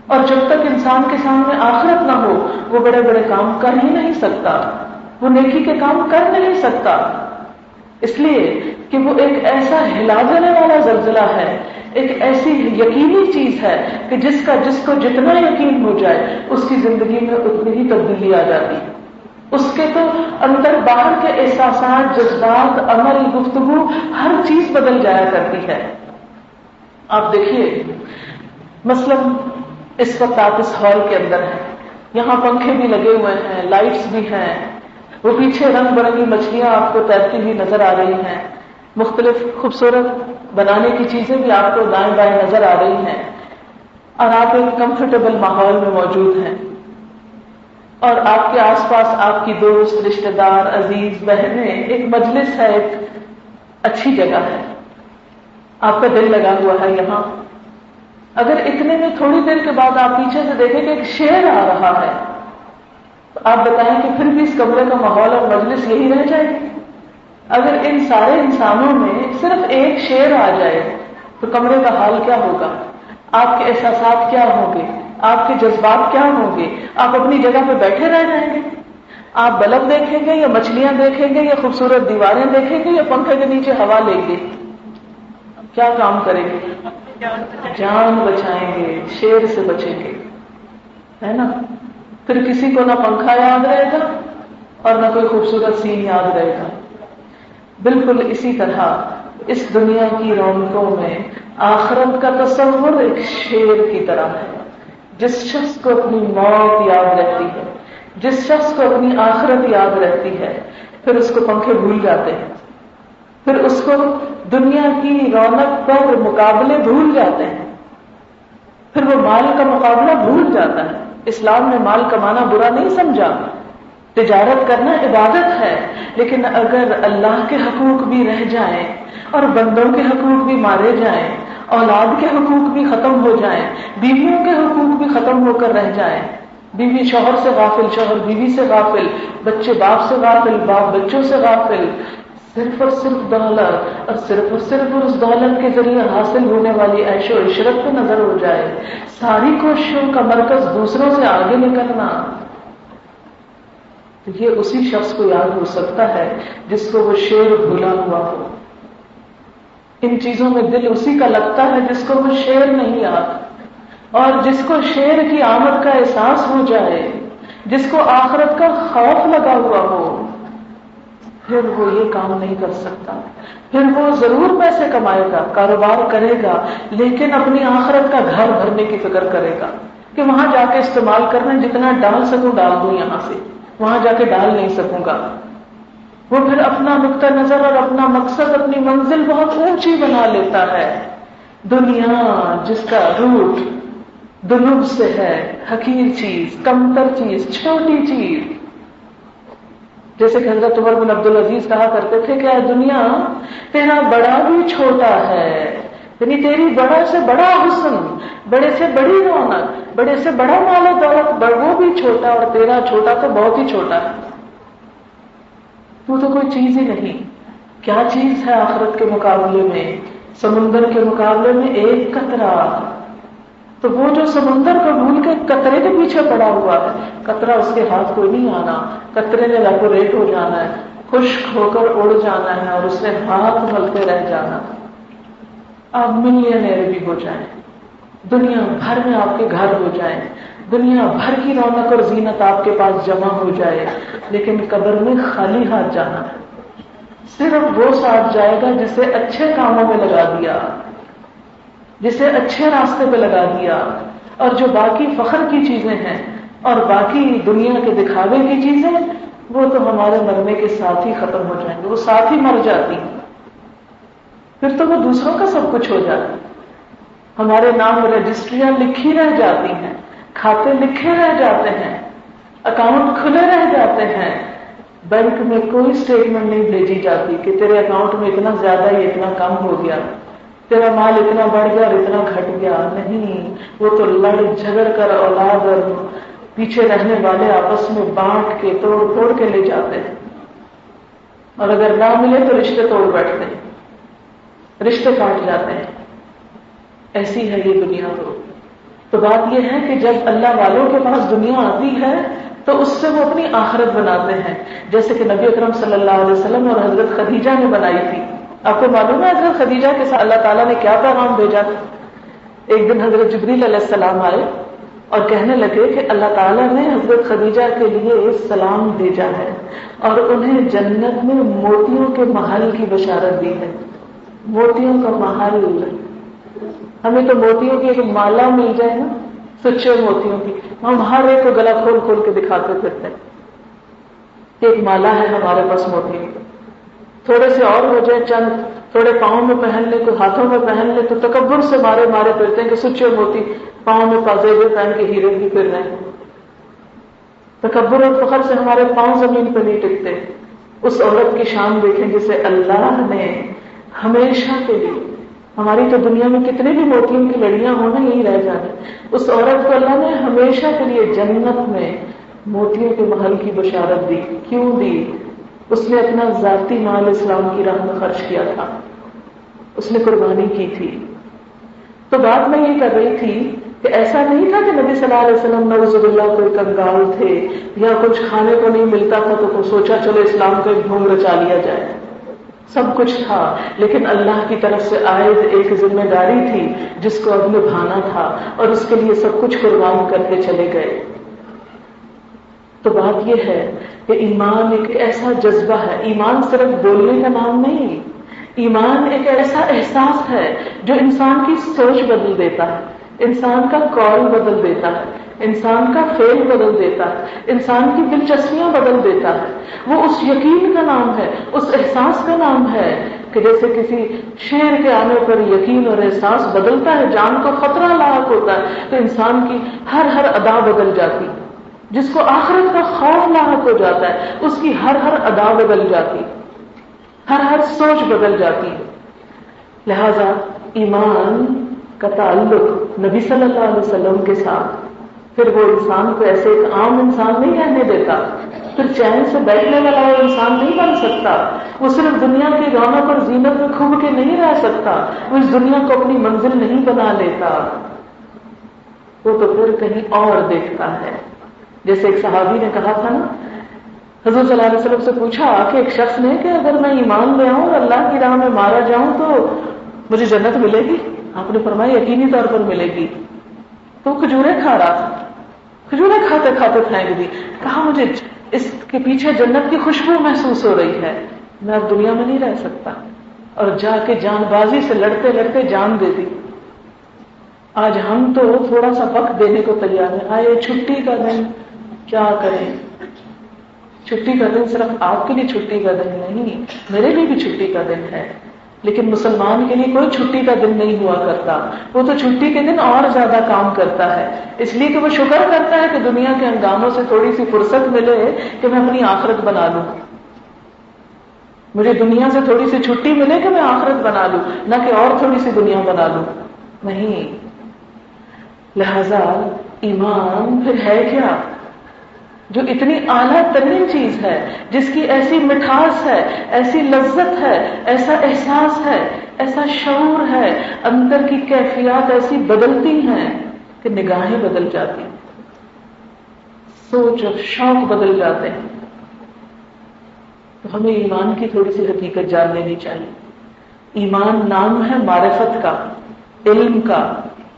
اور جب تک انسان کے سامنے آخرت نہ ہو وہ بڑے بڑے کام کر ہی نہیں سکتا، وہ نیکی کے کام کر نہیں سکتا، اس لیے کہ وہ ایک ایسا ہلا دینے والا زلزلہ ہے، ایک ایسی یقینی چیز ہے کہ جس کو جتنا یقین ہو جائے اس کی زندگی میں اتنی ہی تبدیلی آ جاتی ہے۔ اس کے تو اندر باہر کے احساسات، جذبات، عمل، گفتگو، ہر چیز بدل جایا کرتی ہے۔ آپ دیکھیے مثلا اس وقت آپ اس ہال کے اندر ہیں، یہاں پنکھے بھی لگے ہوئے ہیں، لائٹس بھی ہیں، وہ پیچھے رنگ برنگی مچھلیاں آپ کو تیرتی ہوئی نظر آ رہی ہیں، مختلف خوبصورت بنانے کی چیزیں بھی آپ کو دائیں بائیں نظر آ رہی ہیں، اور آپ ایک کمفرٹیبل ماحول میں موجود ہیں، اور آپ کے آس پاس آپ کی دوست، رشتہ دار، عزیز، بہنیں، ایک مجلس ہے، ایک اچھی جگہ ہے، آپ کا دل لگا ہوا ہے یہاں۔ اگر اتنے میں تھوڑی دیر کے بعد آپ پیچھے سے دیکھیں کہ ایک شیر آ رہا ہے تو آپ بتائیں کہ پھر بھی اس کمرے کا ماحول اور مجلس یہی رہ جائے گی؟ اگر ان سارے انسانوں میں صرف ایک شیر آ جائے تو کمرے کا حال کیا ہوگا؟ آپ کے احساسات کیا ہوں گے؟ آپ کے جذبات کیا ہوں گے؟ آپ اپنی جگہ پہ بیٹھے رہ جائیں گے؟ آپ بلب دیکھیں گے یا مچھلیاں دیکھیں گے یا خوبصورت دیواریں دیکھیں گے یا پنکھے کے نیچے ہوا لیں گے؟ کیا کام کریں گے؟ جان بچائیں گے، شیر سے بچیں گے، ہے نا؟ پھر کسی کو نہ پنکھا یاد رہے گا اور نہ کوئی خوبصورت سین یاد رہے گا۔ بالکل اسی طرح اس دنیا کی رونقوں میں آخرت کا تصور ایک شیر کی طرح ہے۔ جس شخص کو اپنی موت یاد رہتی ہے، جس شخص کو اپنی آخرت یاد رہتی ہے، پھر اس کو پنکھے بھول جاتے ہیں، پھر اس کو دنیا کی رونق پر مقابلے بھول جاتے ہیں، پھر وہ مال کا مقابلہ بھول جاتا ہے۔ اسلام نے مال کمانا برا نہیں سمجھا، تجارت کرنا عبادت ہے، لیکن اگر اللہ کے حقوق بھی رہ جائیں اور بندوں کے حقوق بھی مارے جائیں، اولاد کے حقوق بھی ختم ہو جائیں، بیویوں کے حقوق بھی ختم ہو کر رہ جائیں، بیوی شوہر سے غافل، شوہر بیوی سے غافل، بچے باپ سے غافل، باپ بچوں سے غافل، صرف اور صرف دولت اور صرف اس دولت کے ذریعے حاصل ہونے والی عیش و عشرت پہ نظر ہو جائے، ساری کوششوں کا مرکز دوسروں سے آگے نکلنا، تو یہ اسی شخص کو یاد ہو سکتا ہے جس کو وہ شیر بھولا ہوا ہو۔ ان چیزوں میں دل اسی کا لگتا ہے جس کو وہ شیر نہیں یاد، اور جس کو شیر کی آمد کا احساس ہو جائے، جس کو آخرت کا خوف لگا ہوا ہو، پھر وہ یہ کام نہیں کر سکتا۔ پھر وہ ضرور پیسے کمائے گا، کاروبار کرے گا، لیکن اپنی آخرت کا گھر بھرنے کی فکر کرے گا کہ وہاں جا کے استعمال کرنا، جتنا ڈال سکوں ڈال دوں، یہاں سے وہاں جا کے ڈال نہیں سکوں گا۔ وہ پھر اپنا نقطہ نظر اور اپنا مقصد، اپنی منزل بہت اونچی بنا لیتا ہے۔ دنیا جس کا روٹ دنوب سے ہے، حقیر چیز، کمتر چیز، چھوٹی چیز، جیسے کہ حضرت عمر بن عبدالعزیز کہا کرتے تھے کہ اے دنیا تیرا بڑا بھی چھوٹا ہے، یعنی تیری بڑا سے بڑا حسن، بڑے سے بڑی رونق، بڑے سے بڑا مال و دولت، وہ بھی چھوٹا، اور تیرا چھوٹا تو بہت ہی چھوٹا ہے، تو کوئی چیز ہی نہیں۔ کیا چیز ہے آخرت کے مقابلے میں؟ سمندر کے مقابلے میں ایک قطرہ۔ تو وہ جو سمندر کو بھول کے قطرے کے پیچھے پڑا ہوا ہے، قطرہ اس کے ہاتھ کو نہیں آنا، قطرے نے ایواپوریٹ ہو جانا ہے، خشک ہو کر اڑ جانا ہے، اور اس نے ہاتھ ملتے رہ جانا۔ آپ ملینئر بھی ہو جائیں، دنیا بھر میں آپ کے گھر ہو جائیں، دنیا بھر کی رونق اور زینت آپ کے پاس جمع ہو جائے، لیکن قبر میں خالی ہاتھ جانا ہے۔ صرف وہ ساتھ جائے گا جسے اچھے کاموں میں لگا دیا، جسے اچھے راستے پہ لگا دیا، اور جو باقی فخر کی چیزیں ہیں اور باقی دنیا کے دکھاوے کی چیزیں، وہ تو ہمارے مرنے کے ساتھ ہی ختم ہو جائیں گے، وہ ساتھ ہی مر جاتی ہیں، پھر تو وہ دوسروں کا سب کچھ ہو جاتا ہے۔ ہمارے نام رجسٹریاں لکھی رہ جاتی ہیں، کھاتے لکھے رہ جاتے ہیں، اکاؤنٹ کھلے رہ جاتے ہیں، بینک میں کوئی اسٹیٹمنٹ نہیں بھیجی جاتی کہ تیرے اکاؤنٹ میں اتنا زیادہ یا اتنا کم ہو گیا، تیرا مال اتنا بڑھ گیا اور اتنا گھٹ گیا۔ نہیں، وہ تو لڑ جھگڑ کر اولاد اور پیچھے رہنے والے آپس میں بانٹ کے توڑ پھوڑ کے لے جاتے ہیں، اور اگر نہ ملے تو رشتے توڑ بیٹھتے ہیں، رشتے کاٹ جاتے ہیں۔ ایسی ہے یہ دنیا۔ تو بات یہ ہے کہ جب اللہ والوں کے پاس دنیا آتی ہے تو اس سے وہ اپنی آخرت بناتے ہیں، جیسے کہ نبی اکرم صلی اللہ علیہ وسلم اور حضرت خدیجہ نے بنائی تھی۔ آپ کو معلوم ہے حضرت خدیجہ کے ساتھ اللہ تعالیٰ نے کیا پیغام بھیجا تھا؟ ایک دن حضرت جبریل علیہ السلام آئے اور کہنے لگے کہ اللہ تعالیٰ نے حضرت خدیجہ کے لیے ایک سلام بھیجا ہے اور انہیں جنت میں موتیوں کے محل کی بشارت دی ہے۔ موتیوں کا محل، ہمیں تو موتیوں کی ایک مالا مل جائے نا، سچے موتیوں کی، ہم ہر ایک کو گلا کھول کھول کے دکھاتے پھرتے ہیں۔ ایک مالا ہے ہمارے پاس موتیوں کی، تھوڑے سے اور ہو جائے، چند تھوڑے پاؤں میں پہن لے، کوئی ہاتھوں میں پہن لے، تو تکبر سے مارے مارے پھرتے ہیں کہ سچے موتی پاؤں میں پازیبے پہن کے ہیرے بھی پھر رہے ہیں۔ تکبر اور فخر سے ہمارے پاؤں زمین پہ نہیں ٹکتے۔ اس عورت کی شان دیکھیں جسے اللہ نے ہمیشہ کے لیے، ہماری تو دنیا میں کتنے بھی موتیوں کی لڑیاں ہونا یہی رہ جانے، اس عورت کو اللہ نے ہمیشہ کے لیے جنت میں موتیوں کے محل کی بشارت دی۔ کیوں دی؟ اس نے اپنا ذاتی مال اسلام کی راہ میں خرچ کیا تھا، اس نے قربانی کی تھی۔ تو بات میں یہ کر رہی تھی کہ ایسا نہیں تھا کہ نبی صلی اللہ علیہ وسلم نعوذ باللہ کوئی کنگال تھے یا کچھ کھانے کو نہیں ملتا تھا تو سوچا چلو اسلام کا ایک ڈھونگ رچا لیا جائے۔ سب کچھ تھا، لیکن اللہ کی طرف سے عائد ایک ذمہ داری تھی جس کو اب نبھانا تھا، اور اس کے لیے سب کچھ قربان کر کے چلے گئے۔ تو بات یہ ہے کہ ایمان ایک ایسا جذبہ ہے، ایمان صرف بولنے کا نام نہیں، ایمان ایک ایسا احساس ہے جو انسان کی سوچ بدل دیتا ہے، انسان کا قول بدل دیتا ہے، انسان کا فعل بدل دیتا ہے، انسان کی دلچسپیاں بدل دیتا ہے۔ وہ اس یقین کا نام ہے، اس احساس کا نام ہے کہ جیسے کسی شیر کے آنے پر یقین اور احساس بدلتا ہے، جان کو خطرہ لاحق ہوتا ہے، تو انسان کی ہر ادا بدل جاتی، جس کو آخرت کا خوف لاحق ہو جاتا ہے اس کی ہر ادا بدل جاتی، ہر سوچ بدل جاتی ہے۔ لہذا ایمان کا تعلق نبی صلی اللہ علیہ وسلم کے ساتھ پھر وہ انسان کو ایسے ایک عام انسان نہیں رہنے دیتا، پھر چین سے بیٹھنے والا وہ انسان نہیں بن سکتا، وہ صرف دنیا کی رونق اور زینت میں کھب کے نہیں رہ سکتا، وہ اس دنیا کو اپنی منزل نہیں بنا لیتا، وہ تو پھر کہیں اور دیکھتا ہے۔ جیسے ایک صحابی نے کہا تھا نا، حضور صلی اللہ علیہ وسلم سے پوچھا کہ ایک شخص نے کہ اگر میں ایمان لے آؤں اور اللہ کی راہ میں مارا جاؤں تو مجھے جنت ملے گی؟ آپ نے فرمایا یقینی طور پر ملے گی۔ تو کھجوریں کھا رہا تھا، کھجوریں کھاتے کھاتے پھینک دی، کہا مجھے اس کے پیچھے جنت کی خوشبو محسوس ہو رہی ہے، میں اب دنیا میں نہیں رہ سکتا، اور جا کے جان بازی سے لڑتے لڑتے جان دے دی۔ آج ہم تو تھوڑا سا وقت دینے کو تیار ہیں، آئے چھٹی کا دن کیا کریں؟ چھٹی کا دن صرف آپ کے لیے چھٹی کا دن نہیں، میرے لیے بھی چھٹی کا دن ہے، لیکن مسلمان کے لیے کوئی چھٹی کا دن نہیں ہوا کرتا، وہ تو چھٹی کے دن اور زیادہ کام کرتا ہے، اس لیے کہ وہ شکر کرتا ہے کہ دنیا کے ہنگاموں سے تھوڑی سی فرصت ملے کہ میں اپنی آخرت بنا لوں، مجھے دنیا سے تھوڑی سی چھٹی ملے کہ میں آخرت بنا لوں، نہ کہ اور تھوڑی سی دنیا بنا لوں، نہیں۔ لہذا ایمان پھر ہے کیا؟ جو اتنی اعلیٰ ترین چیز ہے، جس کی ایسی مٹھاس ہے، ایسی لذت ہے، ایسا احساس ہے، ایسا شعور ہے، اندر کی کیفیات ایسی بدلتی ہیں کہ نگاہیں بدل جاتی، سوچ اور شوق بدل جاتے ہیں۔ تو ہمیں ایمان کی تھوڑی سی حقیقت جان لینی چاہیے۔ ایمان نام ہے معرفت کا، علم کا،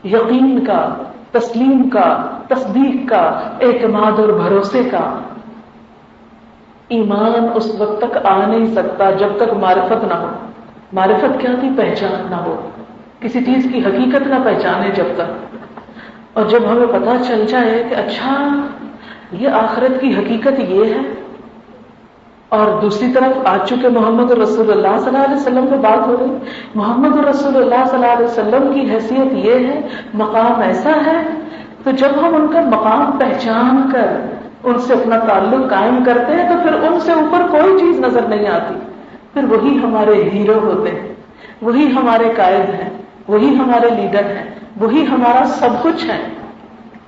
یقین کا، تسلیم کا، تصدیق کا، اعتماد اور بھروسے کا۔ ایمان اس وقت تک آ نہیں سکتا جب تک معرفت نہ ہو۔ معرفت کیا تھی؟ پہچان نہ ہو، کسی چیز کی حقیقت نہ پہچانے جب تک۔ اور جب ہمیں پتہ چل جائے کہ اچھا یہ آخرت کی حقیقت یہ ہے، اور دوسری طرف آج چکے محمد رسول اللہ صلی اللہ علیہ وسلم پہ بات ہو رہی، محمد رسول اللہ صلی اللہ علیہ وسلم کی حیثیت یہ ہے، مقام ایسا ہے، تو جب ہم ان کا مقام پہچان کر ان سے اپنا تعلق قائم کرتے ہیں تو پھر ان سے اوپر کوئی چیز نظر نہیں آتی، پھر وہی ہمارے ہیرو ہوتے ہیں، وہی ہمارے قائد ہیں، وہی ہمارے لیڈر ہیں، وہی ہمارا سب کچھ ہے۔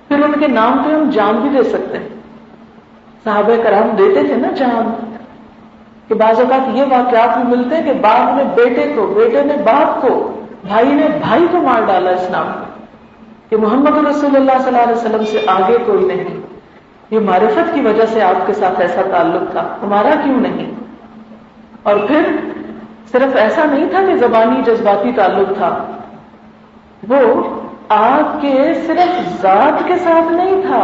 پھر ان کے نام پہ ہم جان بھی دے سکتے ہیں۔ صحابہ کرام دیتے تھے نا جان، کہ بعض اوقات یہ واقعات بھی ملتے ہیں کہ باپ نے بیٹے کو، بیٹے نے باپ کو، بھائی نے بھائی کو مار ڈالا اس نام پہ کہ محمد رسول اللہ صلی اللہ علیہ وسلم سے آگے کوئی نہیں۔ یہ معرفت کی وجہ سے آپ کے ساتھ ایسا تعلق تھا، ہمارا کیوں نہیں؟ اور پھر صرف ایسا نہیں تھا کہ زبانی جذباتی تعلق تھا، وہ آپ کے صرف ذات کے ساتھ نہیں تھا،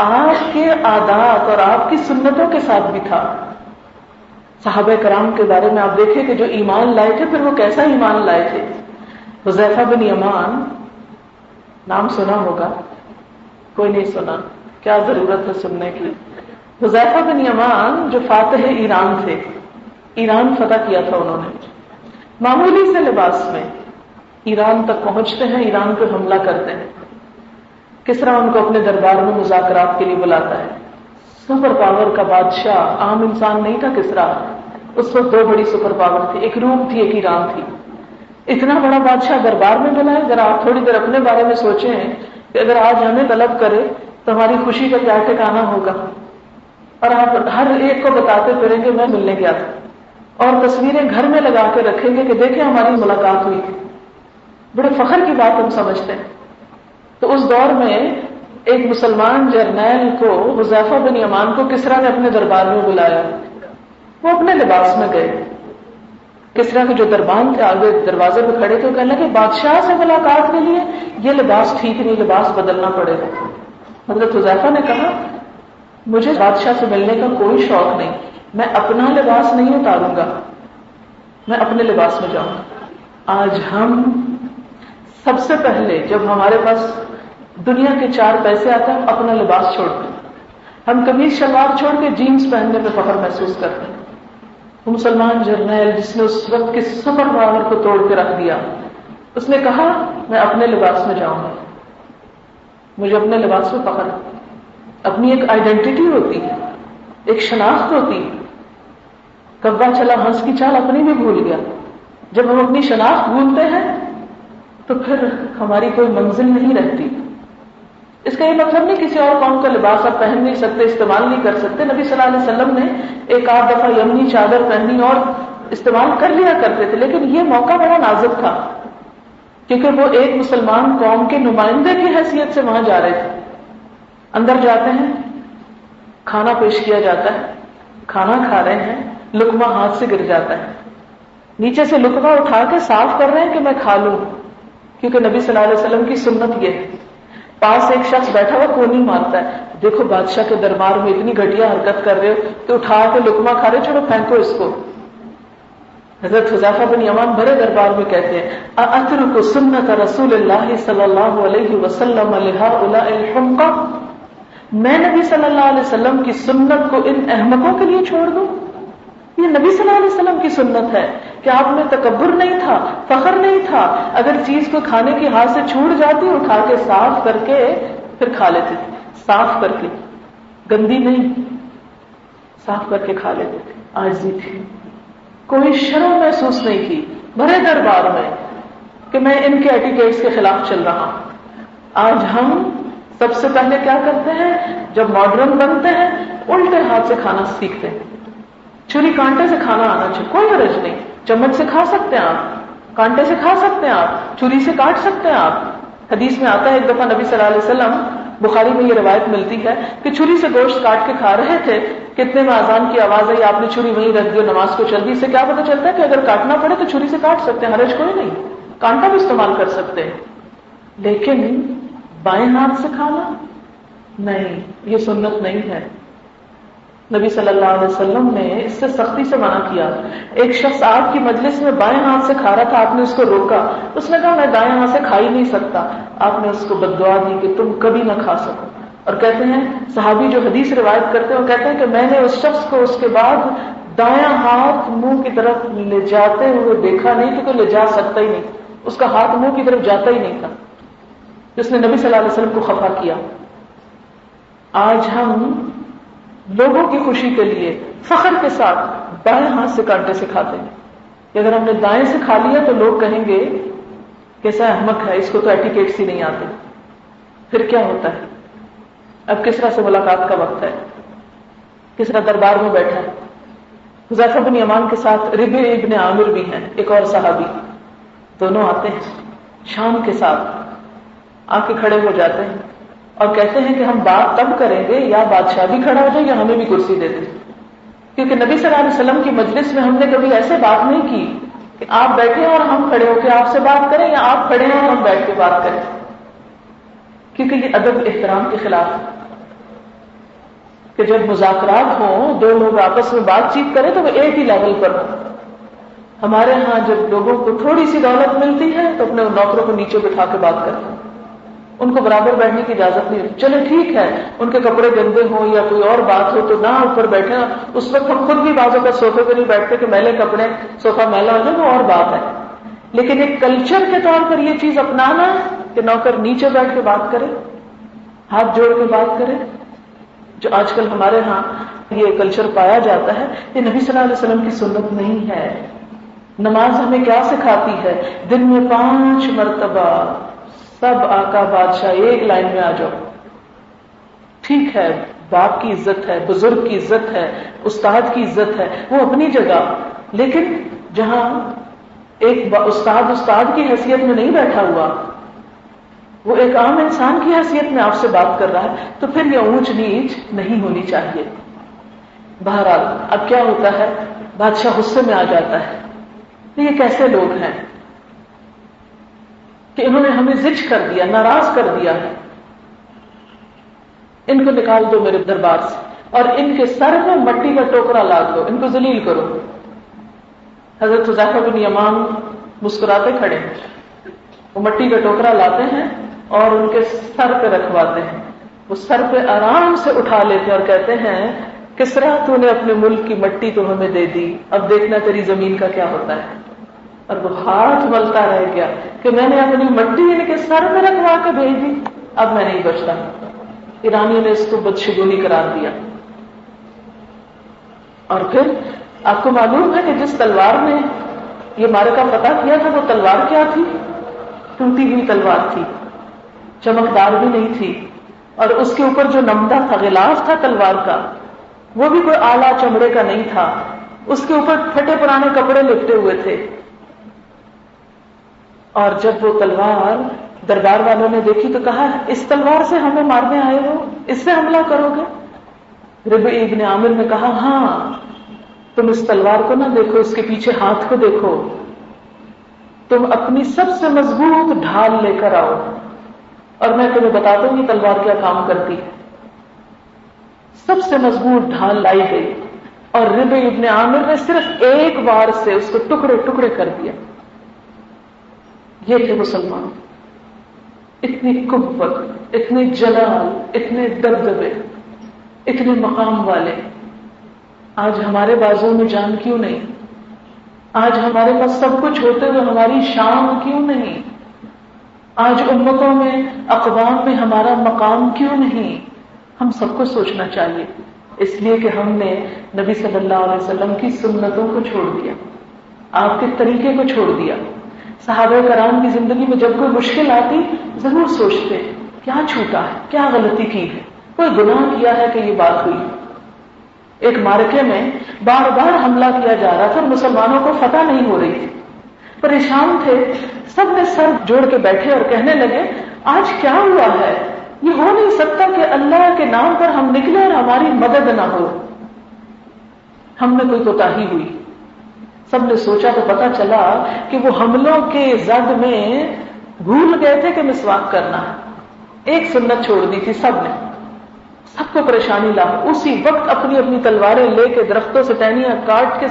آپ کے عادات اور آپ کی سنتوں کے ساتھ بھی تھا۔ صحابہ کرام کے بارے میں آپ دیکھیں کہ جو ایمان لائے تھے پھر وہ کیسا ایمان لائے تھے۔ حذیفہ بن یمان، نام سنا ہوگا، کوئی نہیں سنا، کیا ضرورت ہے سننے کی۔ حذیفہ بن یمان جو فاتح ایران تھے، ایران فتح کیا تھا انہوں نے، معمولی سے لباس میں ایران تک پہنچتے ہیں، ایران پہ حملہ کرتے ہیں۔ کسرا ان کو اپنے دربار میں مذاکرات کے لیے بلاتا ہے۔ سپر پاور کا بادشاہ، عام انسان نہیں تھا کسرا، اس وقت دو بڑی سپر پاور تھی، ایک روم تھی ایک ایران تھی۔ اتنا بڑا بادشاہ دربار میں بلائے، ذرا آپ تھوڑی دیر اپنے بارے میں سوچیں کہ اگر آج ہمیں طلب کرے تو ہماری خوشی کا کیا ٹھکانا ہوگا، اور آپ ہر ایک کو بتاتے پھریں گے میں ملنے گیا تھا، اور تصویریں گھر میں لگا کے رکھیں گے کہ دیکھیں ہماری ملاقات ہوئی تھی۔ بڑے فخر کی بات ہم سمجھتے ہیں۔ تو اس دور میں ایک مسلمان جرنیل کو، حذیفہ بن یمان کو، کسرا نے اپنے دربار میں بلایا، وہ اپنے لباس میں گئے، کسرا کے جو دربان تھے آگے دروازے پہ کھڑے تھے، وہ کہنے لگے بادشاہ سے ملاقات کے لیے یہ لباس ٹھیک نہیں، لباس بدلنا پڑے گا۔ حضرت حذیفہ نے کہا مجھے بادشاہ سے ملنے کا کوئی شوق نہیں، میں اپنا لباس نہیں اتاروں گا، میں اپنے لباس میں جاؤں گا۔ آج ہم سب سے پہلے جب ہمارے پاس دنیا کے 4 پیسے آتے ہیں ہم اپنا لباس چھوڑتے ہیں، ہم قمیض شلوار چھوڑ کے جینز پہننے میں فخر محسوس کرتے ہیں۔ وہ مسلمان جرنیل جس نے اس وقت کے سپر پاور کو توڑ کے رکھ دیا، اس نے کہا میں اپنے لباس میں جاؤں گا، مجھے اپنے لباس میں فخر ہے۔ اپنی ایک آئیڈینٹی ہوتی ہے، ایک شناخت ہوتی ہے۔ کبا چلا ہنس کی چال اپنی بھی بھول گیا۔ جب ہم اپنی شناخت بھولتے ہیں تو پھر ہماری کوئی منزل نہیں رہتی۔ اس کا یہ مطلب نہیں کسی اور قوم کا لباس آپ پہن نہیں سکتے، استعمال نہیں کر سکتے۔ نبی صلی اللہ علیہ وسلم نے ایک آدھ دفعہ یمنی چادر پہنی اور استعمال کر لیا کرتے تھے، لیکن یہ موقع بڑا نازک تھا کیونکہ وہ ایک مسلمان قوم کے نمائندے کی حیثیت سے وہاں جا رہے تھے۔ اندر جاتے ہیں، کھانا پیش کیا جاتا ہے، کھانا کھا رہے ہیں، لقمہ ہاتھ سے گر جاتا ہے، نیچے سے لقمہ اٹھا کے صاف کر رہے ہیں کہ میں کھا لوں، کیونکہ نبی صلی اللہ علیہ وسلم کی سنت یہ ہے۔ پاس ایک شخص بیٹھا ہوا کونی مارتا ہے، دیکھو بادشاہ کے دربار میں اتنی گھٹیا حرکت کر رہے ہو کہ اٹھا کے لقمہ کھا رہے، چلو پھینکو اس کو۔ حضرت حذیفہ بن یمان بڑے دربار میں کہتے ہیں اَأَتْرُكُ سُنَّةَ رسول اللہ صلی اللہ علیہ وسلم لِهَؤُلَاءِ الْحُمْقَى، میں نبی صلی اللہ علیہ وسلم کی سنت کو ان احمقوں کے لیے چھوڑ دوں؟ یہ نبی صلی اللہ علیہ وسلم کی سنت ہے کہ آپ میں تکبر نہیں تھا، فخر نہیں تھا، اگر چیز کو کھانے کے ہاتھ سے چھوٹ جاتی اٹھا کے صاف کر کے پھر کھا لیتے تھے، صاف کر کے، گندی نہیں، صاف کر کے کھا لیتے تھے۔ عاجزی تھی، کوئی شرم محسوس نہیں کی بڑے دربار میں کہ میں ان کے ایٹیکیٹس کے خلاف چل رہا ہوں۔ آج ہم سب سے پہلے کیا کرتے ہیں جب ماڈرن بنتے ہیں؟ الٹے ہاتھ سے کھانا سیکھتے ہیں۔ چھری کانٹے سے کھانا آنا چاہیے، کوئی حرج نہیں، چمچ سے کھا سکتے ہیں آپ، کانٹے سے کھا سکتے ہیں آپ، چھری سے کاٹ سکتے ہیں آپ۔ حدیث میں آتا ہے ایک دفعہ نبی صلی اللہ علیہ وسلم، بخاری میں یہ روایت ملتی ہے کہ چھری سے گوشت کاٹ کے کھا رہے تھے، کتنے میں اذان کی آواز آئی، آپ نے چھری وہیں رکھ دی، نماز کو چل دی۔ اس سے کیا پتہ چلتا ہے کہ اگر کاٹنا پڑے تو چھری سے کاٹ سکتے ہیں، حرج کوئی نہیں، کانٹا بھی استعمال کر سکتے ہیں، لیکن بائیں ہاتھ سے کھانا نہیں، یہ سنت نہیں ہے۔ نبی صلی اللہ علیہ وسلم نے اس سے سختی سے منع کیا۔ ایک شخص آپ کی مجلس میں بائیں ہاتھ سے کھا رہا تھا، آپ نے اس کو روکا، اس نے کہا میں دائیں ہاتھ سے کھا ہی نہیں سکتا، آپ نے اس کو بد دعا دی کہ تم کبھی نہ کھا سکو۔ اور کہتے ہیں صحابی جو حدیث روایت کرتے ہیں وہ کہتے ہیں کہ میں نے اس شخص کو اس کے بعد دایاں ہاتھ منہ کی طرف لے جاتے ہوئے دیکھا نہیں، کیونکہ لے جا سکتا ہی نہیں، اس کا ہاتھ منہ کی طرف جاتا ہی نہیں تھا، جس نے نبی صلی اللہ علیہ وسلم کو خفا کیا۔ آج ہم لوگوں کی خوشی کے لیے فخر کے ساتھ دائیں ہاتھ سے کانٹے سے کھاتے ہیں کہ اگر ہم نے دائیں سے کھا لیا تو لوگ کہیں گے کیسا احمق ہے، اس کو تو ایٹیکیٹس ہی نہیں آتے۔ پھر کیا ہوتا ہے؟ اب کسرا سے ملاقات کا وقت ہے، کسرا دربار میں بیٹھا ہے، حذیفہ بن یمان کے ساتھ ربیع ابن عامر بھی ہیں، ایک اور صحابی، دونوں آتے ہیں شام کے ساتھ، آ کے کھڑے ہو جاتے ہیں اور کہتے ہیں کہ ہم بات تب کریں گے یا بادشاہ بھی کھڑا ہو جائے یا ہمیں بھی کرسی دے دیں، کیونکہ نبی صلی اللہ علیہ وسلم کی مجلس میں ہم نے کبھی ایسے بات نہیں کی کہ آپ بیٹھے اور ہم کھڑے ہو کے آپ سے بات کریں یا آپ کھڑے ہیں اور ہم بیٹھ کے بات کریں، کیونکہ یہ ادب احترام کے خلاف ہے کہ جب مذاکرات ہوں، دو لوگ آپس میں بات چیت کریں تو وہ ایک ہی لیول پر ہوں۔ ہمارے ہاں جب لوگوں کو تھوڑی سی دولت ملتی ہے تو اپنے نوکروں کو نیچے بٹھا کے بات کرتے ہیں، ان کو برابر بیٹھنے کی اجازت نہیں ہوتی۔ چلے ٹھیک ہے ان کے کپڑے گندے ہوں یا کوئی اور بات ہو تو نہ اوپر بیٹھے، اس وقت ہم خود بھی بازوں کا صوفے پہ نہیں بیٹھتے کہ میلے کپڑے صوفہ میلا ہو جائے، وہ اور بات ہے، لیکن ایک کلچر کے طور پر یہ چیز اپنانا کہ نوکر نیچے بیٹھ کے بات کرے، ہاتھ جوڑ کے بات کرے، جو آج کل ہمارے ہاں یہ کلچر پایا جاتا ہے، یہ نبی صلی اللہ علیہ وسلم کی سنت نہیں ہے۔ نماز ہمیں کیا سکھاتی ہے؟ دن میں 5 مرتبہ سب آقا بادشاہ ایک لائن میں آ جاؤ۔ ٹھیک ہے باپ کی عزت ہے، بزرگ کی عزت ہے، استاد کی عزت ہے، وہ اپنی جگہ، لیکن جہاں ایک استاد کی حیثیت میں نہیں بیٹھا ہوا، وہ ایک عام انسان کی حیثیت میں آپ سے بات کر رہا ہے، تو پھر یہ اونچ نیچ نہیں ہونی چاہیے۔ بہرحال اب کیا ہوتا ہے، بادشاہ غصے میں آ جاتا ہے، یہ کیسے لوگ ہیں کہ انہوں نے ہمیں زج کر دیا، ناراض کر دیا ہے. ان کو نکال دو میرے دربار سے اور ان کے سر میں مٹی کا ٹوکرا لاد دو، ان کو ذلیل کرو. حضرت حذیفہ بن یمان مسکراتے کھڑے ہیں، وہ مٹی کا ٹوکرا لاتے ہیں اور ان کے سر پہ رکھواتے ہیں. وہ سر پہ آرام سے اٹھا لیتے اور کہتے ہیں کسرا تو نے اپنے ملک کی مٹی تو ہمیں دے دی، اب دیکھنا تیری زمین کا کیا ہوتا ہے. اور وہ ہاتھ ملتا رہ گیا کہ میں نے اپنی مٹی ان کے سر میں رکھوا کے بھیج دی، اب میں نہیں بچتا. ایرانیوں نے اس کو بدشگونی قرار دیا. اور پھر آپ کو معلوم ہے کہ جس تلوار نے یہ معرکہ فتح کیا تھا وہ تلوار کیا تھی؟ ٹوٹی ہوئی تلوار تھی، چمکدار بھی نہیں تھی، اور اس کے اوپر جو نمدہ تھا، غلاف تھا تلوار کا، وہ بھی کوئی آلہ چمڑے کا نہیں تھا، اس کے اوپر پھٹے پرانے کپڑے لپٹے ہوئے تھے. اور جب وہ تلوار دربار والوں نے دیکھی تو کہا اس تلوار سے ہمیں مارنے آئے ہو، اس سے حملہ کرو گے؟ ربعی ابن عامر نے کہا ہاں، تم اس تلوار کو نہ دیکھو، اس کے پیچھے ہاتھ کو دیکھو. تم اپنی سب سے مضبوط ڈھال لے کر آؤ اور میں تمہیں بتاتا ہوں یہ تلوار کیا کام کرتی ہے. سب سے مضبوط ڈھال لائی گئی اور ربعی ابن عامر نے صرف ایک بار سے اس کو ٹکڑے ٹکڑے کر دیا. یہ تھے مسلمان، اتنی قوت، اتنے جلال، اتنے دبدبے، اتنے مقام والے. آج ہمارے بازوں میں جان کیوں نہیں؟ آج ہمارے پاس سب کچھ ہوتے ہوئے ہماری شان کیوں نہیں؟ آج امتوں میں، اقوام میں ہمارا مقام کیوں نہیں؟ ہم سب کو سوچنا چاہیے. اس لیے کہ ہم نے نبی صلی اللہ علیہ وسلم کی سنتوں کو چھوڑ دیا، آپ کے طریقے کو چھوڑ دیا. صحابہ کرام کی زندگی میں جب کوئی مشکل آتی ضرور سوچتے کیا چھوٹا ہے، کیا غلطی کی ہے، کوئی گناہ کیا ہے کہ یہ بات ہوئی. ایک معرکے میں بار بار حملہ کیا جا رہا تھا اور مسلمانوں کو فتح نہیں ہو رہی تھی، پریشان تھے. سب نے سر جوڑ کے بیٹھے اور کہنے لگے آج کیا ہوا ہے؟ یہ ہو نہیں سکتا کہ اللہ کے نام پر ہم نکلے اور ہماری مدد نہ ہو. ہم نے کوئی کوتاہی ہوئی. سب نے سوچا تو پتا چلا کہ وہ حملوں کے زد میں بھول گئے تھے کہ مسواک کرنا ہے. ایک سنت چھوڑ دی تھی سب نے. سب کو پریشانی لا، اسی وقت اپنی اپنی تلواریں لے کے درختوں سے ٹہنیاں کاٹ کے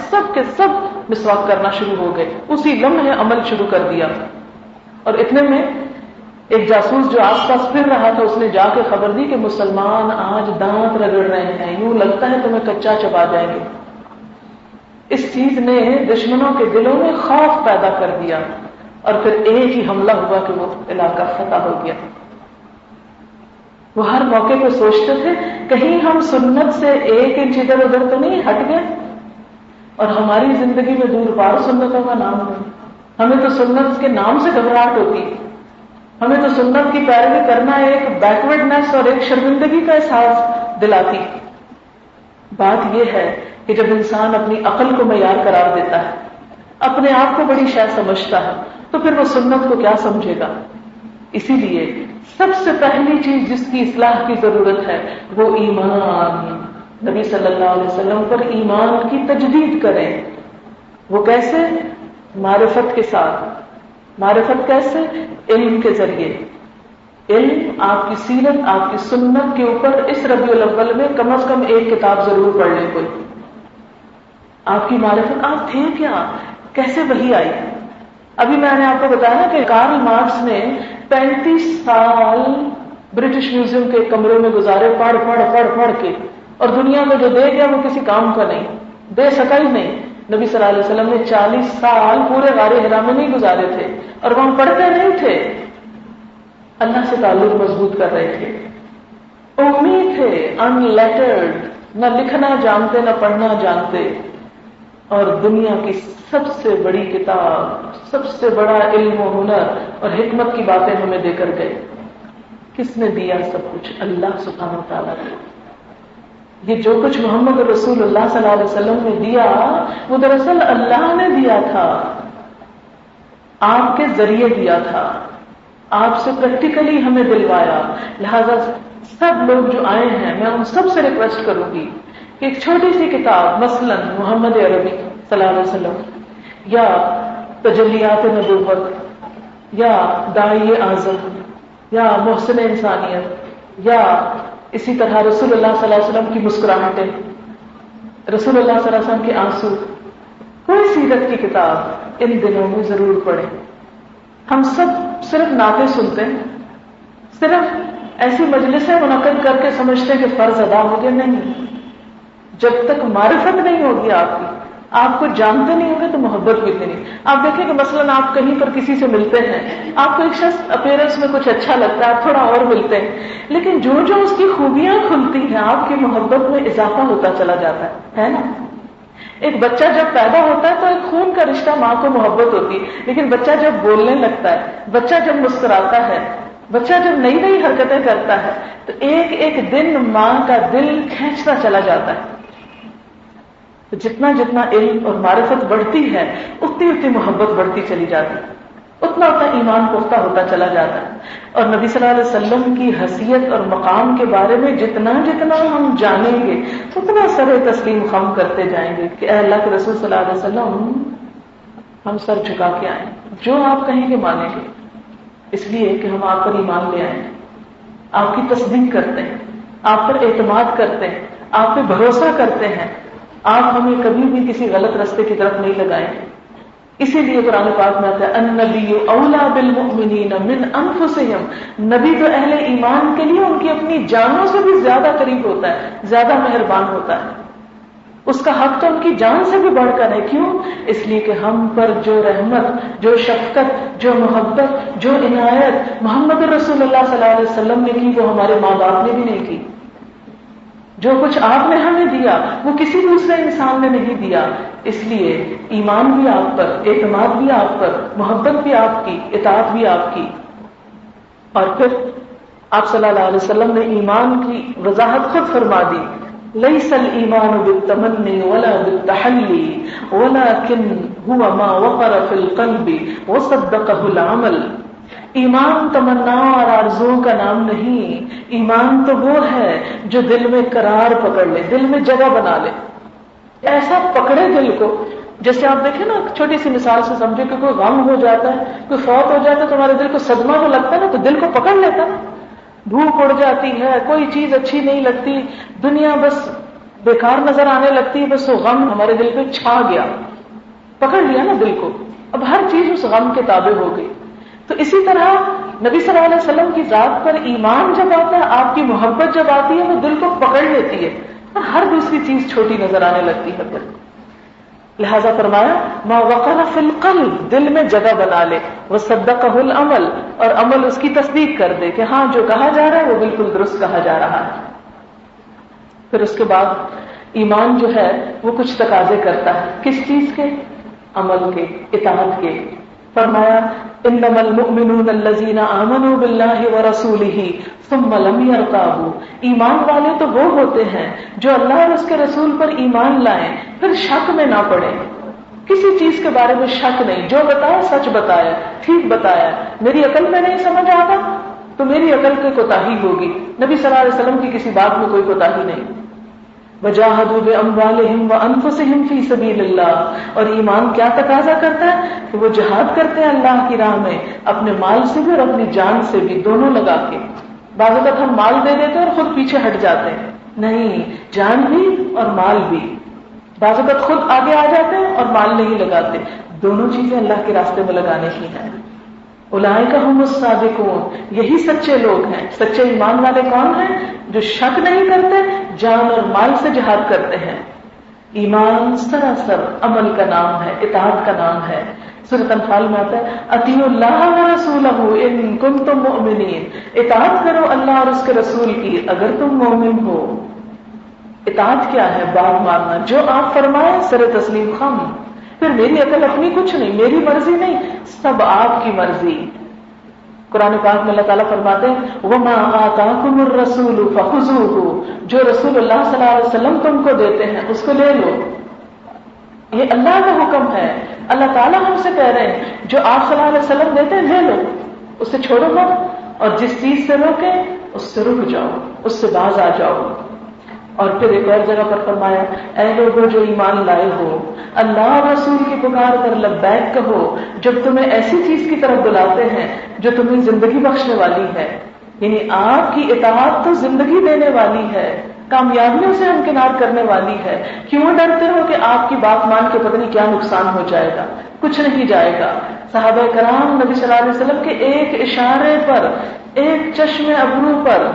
سب مسواک کرنا شروع ہو گئے. اسی لمحے عمل شروع کر دیا. اور اتنے میں ایک جاسوس جو آس پاس پھر رہا تھا اس نے جا کے خبر دی کہ مسلمان آج دانت رگڑ رہے ہیں، یوں لگتا ہے تمہیں کچا چبا جائیں گے. اس چیز نے دشمنوں کے دلوں میں خوف پیدا کر دیا اور پھر ایک ہی حملہ ہوا کہ وہ علاقہ فتح ہو گیا. وہ ہر موقع پہ سوچتے تھے کہیں ہم سنت سے ایک انچ ادھر ادھر تو نہیں ہٹ گئے، اور ہماری زندگی میں دور پار سنتوں کا نام نہیں. ہمیں تو سنت کے نام سے گھبراہٹ ہوتی، ہمیں تو سنت کی پیروی کرنا ایک بیکورڈنیس اور ایک شرمندگی کا احساس دلاتی. بات یہ ہے کہ جب انسان اپنی عقل کو معیار قرار دیتا ہے، اپنے آپ کو بڑی شے سمجھتا ہے، تو پھر وہ سنت کو کیا سمجھے گا. اسی لیے سب سے پہلی چیز جس کی اصلاح کی ضرورت ہے وہ ایمان. نبی صلی اللہ علیہ وسلم پر ایمان کی تجدید کریں. وہ کیسے؟ معرفت کے ساتھ. معرفت کیسے؟ علم کے ذریعے. علم، آپ کی سیرت، آپ کی سنت کے اوپر اس ربیع الاول میں کم از کم ایک کتاب ضرور پڑھ لیں. کوئی آپ کی معرفت، آپ تھے کیا، کیسے وحی آئی. ابھی میں نے آپ کو بتایا کہ کارل مارکس نے 35 سال برٹش میوزیم کے کمرے میں گزارے پڑھ کے، اور دنیا میں جو دے گیا وہ کسی کام کا نہیں، دے سکا ہی نہیں. نبی صلی اللہ علیہ وسلم نے 40 سال پورے غار حرا میں نہیں گزارے تھے اور وہاں پڑھتے نہیں تھے، اللہ سے تعلق مضبوط کر رہے تھے. امی تھے، ان لیٹرڈ، نہ لکھنا جانتے نہ پڑھنا جانتے، اور دنیا کی سب سے بڑی کتاب، سب سے بڑا علم و ہنر اور حکمت کی باتیں ہمیں دے کر گئے. کس نے دیا سب کچھ؟ اللہ سبحانہ و تعالیٰ نے. یہ جو کچھ محمد رسول اللہ صلی اللہ علیہ وسلم نے دیا وہ دراصل اللہ نے دیا تھا، آپ کے ذریعے دیا تھا، آپ سے پریکٹیکلی ہمیں دلوایا. لہذا سب لوگ جو آئے ہیں میں ان سب سے ریکویسٹ کروں گی کہ ایک چھوٹی سی کتاب، مثلا محمد عربی صلی اللہ علیہ وسلم یا تجلیات نبوت یا داعی اعظم یا محسن انسانیت یا اسی طرح رسول اللہ صلی اللہ علیہ وسلم کی مسکراہٹیں، رسول اللہ صلی اللہ علیہ وسلم کے آنسو، کوئی سیرت کی کتاب ان دنوں میں ضرور پڑھیں. ہم سب صرف نعتیں سنتے ہیں، صرف ایسی مجلسیں منعقد کر کے سمجھتے ہیں کہ فرض ادا ہو گیا. نہیں، جب تک معرفت نہیں ہوگی آپ کو جانتے نہیں ہوگے تو محبت بھی نہیں. آپ دیکھیں کہ مثلاً آپ کہیں پر کسی سے ملتے ہیں، آپ کو ایک شخص اپیرنس میں کچھ اچھا لگتا ہے، آپ تھوڑا اور ملتے ہیں، لیکن جو جو اس کی خوبیاں کھلتی ہیں آپ کی محبت میں اضافہ ہوتا چلا جاتا ہے نا. ایک بچہ جب پیدا ہوتا ہے تو ایک خون کا رشتہ، ماں کو محبت ہوتی ہے، لیکن بچہ جب بولنے لگتا ہے، بچہ جب مسکراتا ہے، بچہ جب نئی نئی حرکتیں کرتا ہے تو ایک ایک دن ماں کا دل کھینچتا چلا جاتا ہے. تو جتنا جتنا علم اور معرفت بڑھتی ہے اتنی اتنی محبت بڑھتی چلی جاتی ہے، اتنا اتنا ایمان پختہ ہوتا چلا جاتا ہے. اور نبی صلی اللہ علیہ وسلم کی حیثیت اور مقام کے بارے میں جتنا جتنا ہم جانیں گے اتنا سر تسلیم خم کرتے جائیں گے کہ اے اللہ کے رسول صلی اللہ علیہ وسلم ہم سر جھکا کے آئیں، جو آپ کہیں گے مانیں گے، اس لیے کہ ہم آپ پر ایمان لے آئیں، آپ کی تصدیق کرتے ہیں، آپ پر اعتماد کرتے ہیں، آپ پہ بھروسہ کرتے ہیں، آپ ہمیں کبھی بھی کسی غلط راستے کی طرف نہیں لگائیں. اسی لیے قرآن پاک میں آتا ہے النبی اولا بالمؤمنین من انفسہم، نبی تو اہل ایمان کے لیے ان کی اپنی جانوں سے بھی زیادہ قریب ہوتا ہے، زیادہ مہربان ہوتا ہے. اس کا حق تو ان کی جان سے بھی بڑھ کر ہے. کیوں؟ اس لیے کہ ہم پر جو رحمت، جو شفقت، جو محبت، جو عنایت محمد رسول اللہ صلی اللہ علیہ وسلم نے کی وہ ہمارے ماں باپ نے بھی نہیں کی. جو کچھ آپ نے ہمیں دیا وہ کسی دوسرے انسان نے نہیں دیا. اس لیے ایمان بھی آپ پر، اعتماد بھی آپ پر، محبت بھی آپ کی، اطاعت بھی آپ کی. اور پھر آپ صلی اللہ علیہ وسلم نے ایمان کی وضاحت خود فرما دی. ليس الإيمان بالتمني ولا بالتحلي ولكن هو ما وقر في القلب وصدقه العمل. ایمان تمنا اور آرزوؤں کا نام نہیں، ایمان تو وہ ہے جو دل میں قرار پکڑ لے، دل میں جگہ بنا لے، ایسا پکڑے دل کو. جیسے آپ دیکھیں نا، چھوٹی سی مثال سے سمجھے کہ کوئی غم ہو جاتا ہے، کوئی فوت ہو جاتا ہے تو ہمارے دل کو صدمہ تو لگتا ہے نا، تو دل کو پکڑ لیتا ہے. بھوک اڑ جاتی ہے، کوئی چیز اچھی نہیں لگتی، دنیا بس بیکار نظر آنے لگتی ہے، بس وہ غم ہمارے دل پہ چھا گیا، پکڑ لیا نا دل کو، اب ہر چیز اس غم کے تابع ہو گئی. تو اسی طرح نبی صلی اللہ علیہ وسلم کی ذات پر ایمان جب آتا ہے، آپ کی محبت جب آتی ہے وہ دل کو پکڑ لیتی ہے اور ہر دوسری چیز چھوٹی نظر آنے لگتی ہے پھر. لہذا فرمایا ما وقر فی القلب، دل میں جگہ بنا لے، وصدقہ العمل، اور عمل اس کی تصدیق کر دے کہ ہاں جو کہا جا رہا ہے وہ بالکل درست کہا جا رہا ہے. پھر اس کے بعد ایمان جو ہے وہ کچھ تقاضے کرتا ہے. کس چیز کے؟ عمل کے، اطاعت کے. فرمایا انما المؤمنون الذین آمنوا باللہ ورسولہ ثم لم یرتابوا، ایمان والے تو وہ ہوتے ہیں جو اللہ اور اس کے رسول پر ایمان لائیں پھر شک میں نہ پڑیں. کسی چیز کے بارے میں شک نہیں، جو بتایا سچ بتایا، ٹھیک بتایا. میری عقل میں نہیں سمجھ آتا تو میری عقل کی کوتاہی ہوگی، نبی صلی اللہ علیہ وسلم کی کسی بات میں کوئی کوتاہی نہیں. وجاہدوا باموالہم وانفسہم فی سبیل اللہ، اور ایمان کیا تقاضا کرتا ہے کہ وہ جہاد کرتے ہیں اللہ کی راہ میں، اپنے مال سے بھی اور اپنی جان سے بھی، دونوں لگا کے. بعض اوقات ہم مال دے دیتے ہیں اور خود پیچھے ہٹ جاتے ہیں، نہیں، جان بھی اور مال بھی. بعض اوقات خود آگے آ جاتے ہیں اور مال نہیں لگاتے، دونوں چیزیں اللہ کے راستے میں لگانے کی ہیں. اولئک هم الصادقون، یہی سچے لوگ ہیں. سچے ایمان والے کون ہیں؟ جو شک نہیں کرتے، جان اور مال سے جہاد کرتے ہیں. ایمان سراسر عمل کا نام ہے، اطاعت کا نام ہے. سورۃ انفال میں آتا ہے اطیعوا اللہ ورسولہ ان کنتم مؤمنین، اطاعت کرو اللہ اور اس کے رسول کی اگر تم مومن ہو. اطاعت کیا ہے؟ بات ماننا، جو آپ فرمائیں سر تسلیم خم. پھر میری عقل اپنی کچھ نہیں، میری مرضی نہیں، سب آپ کی مرضی. قرآن پاک میں اللہ تعالیٰ فرماتے ہیں وما آتاکم الرسول فخذوہ، جو رسول اللہ صلی اللہ علیہ وسلم تم کو دیتے ہیں اس کو لے لو. یہ اللہ کا حکم ہے، اللہ تعالیٰ ہم سے کہہ رہے ہیں جو آپ صلی اللہ علیہ وسلم دیتے ہیں لے لو، اس سے چھوڑو مت، اور جس چیز سے روکے اس سے رک جاؤ، اس سے باز آ جاؤ. اور پھر ایک اور جگہ پر فرمایا اے لوگوں جو ایمان لائے ہو اللہ اور رسول کی پکار کر لبیک کہو جب تمہیں ایسی چیز کی طرف بلاتے ہیں جو تمہیں زندگی بخشنے والی ہے، یعنی آپ کی اطاعت تو زندگی دینے والی ہے، کامیابیوں سے ہمکنار کرنے والی ہے، کیوں ڈرتے ہو کہ آپ کی بات مان کے پتہ نہیں کیا نقصان ہو جائے گا؟ کچھ نہیں جائے گا۔ صحابہ کرام نبی صلی اللہ علیہ وسلم کے ایک اشارے پر، ایک چشم ابرو پر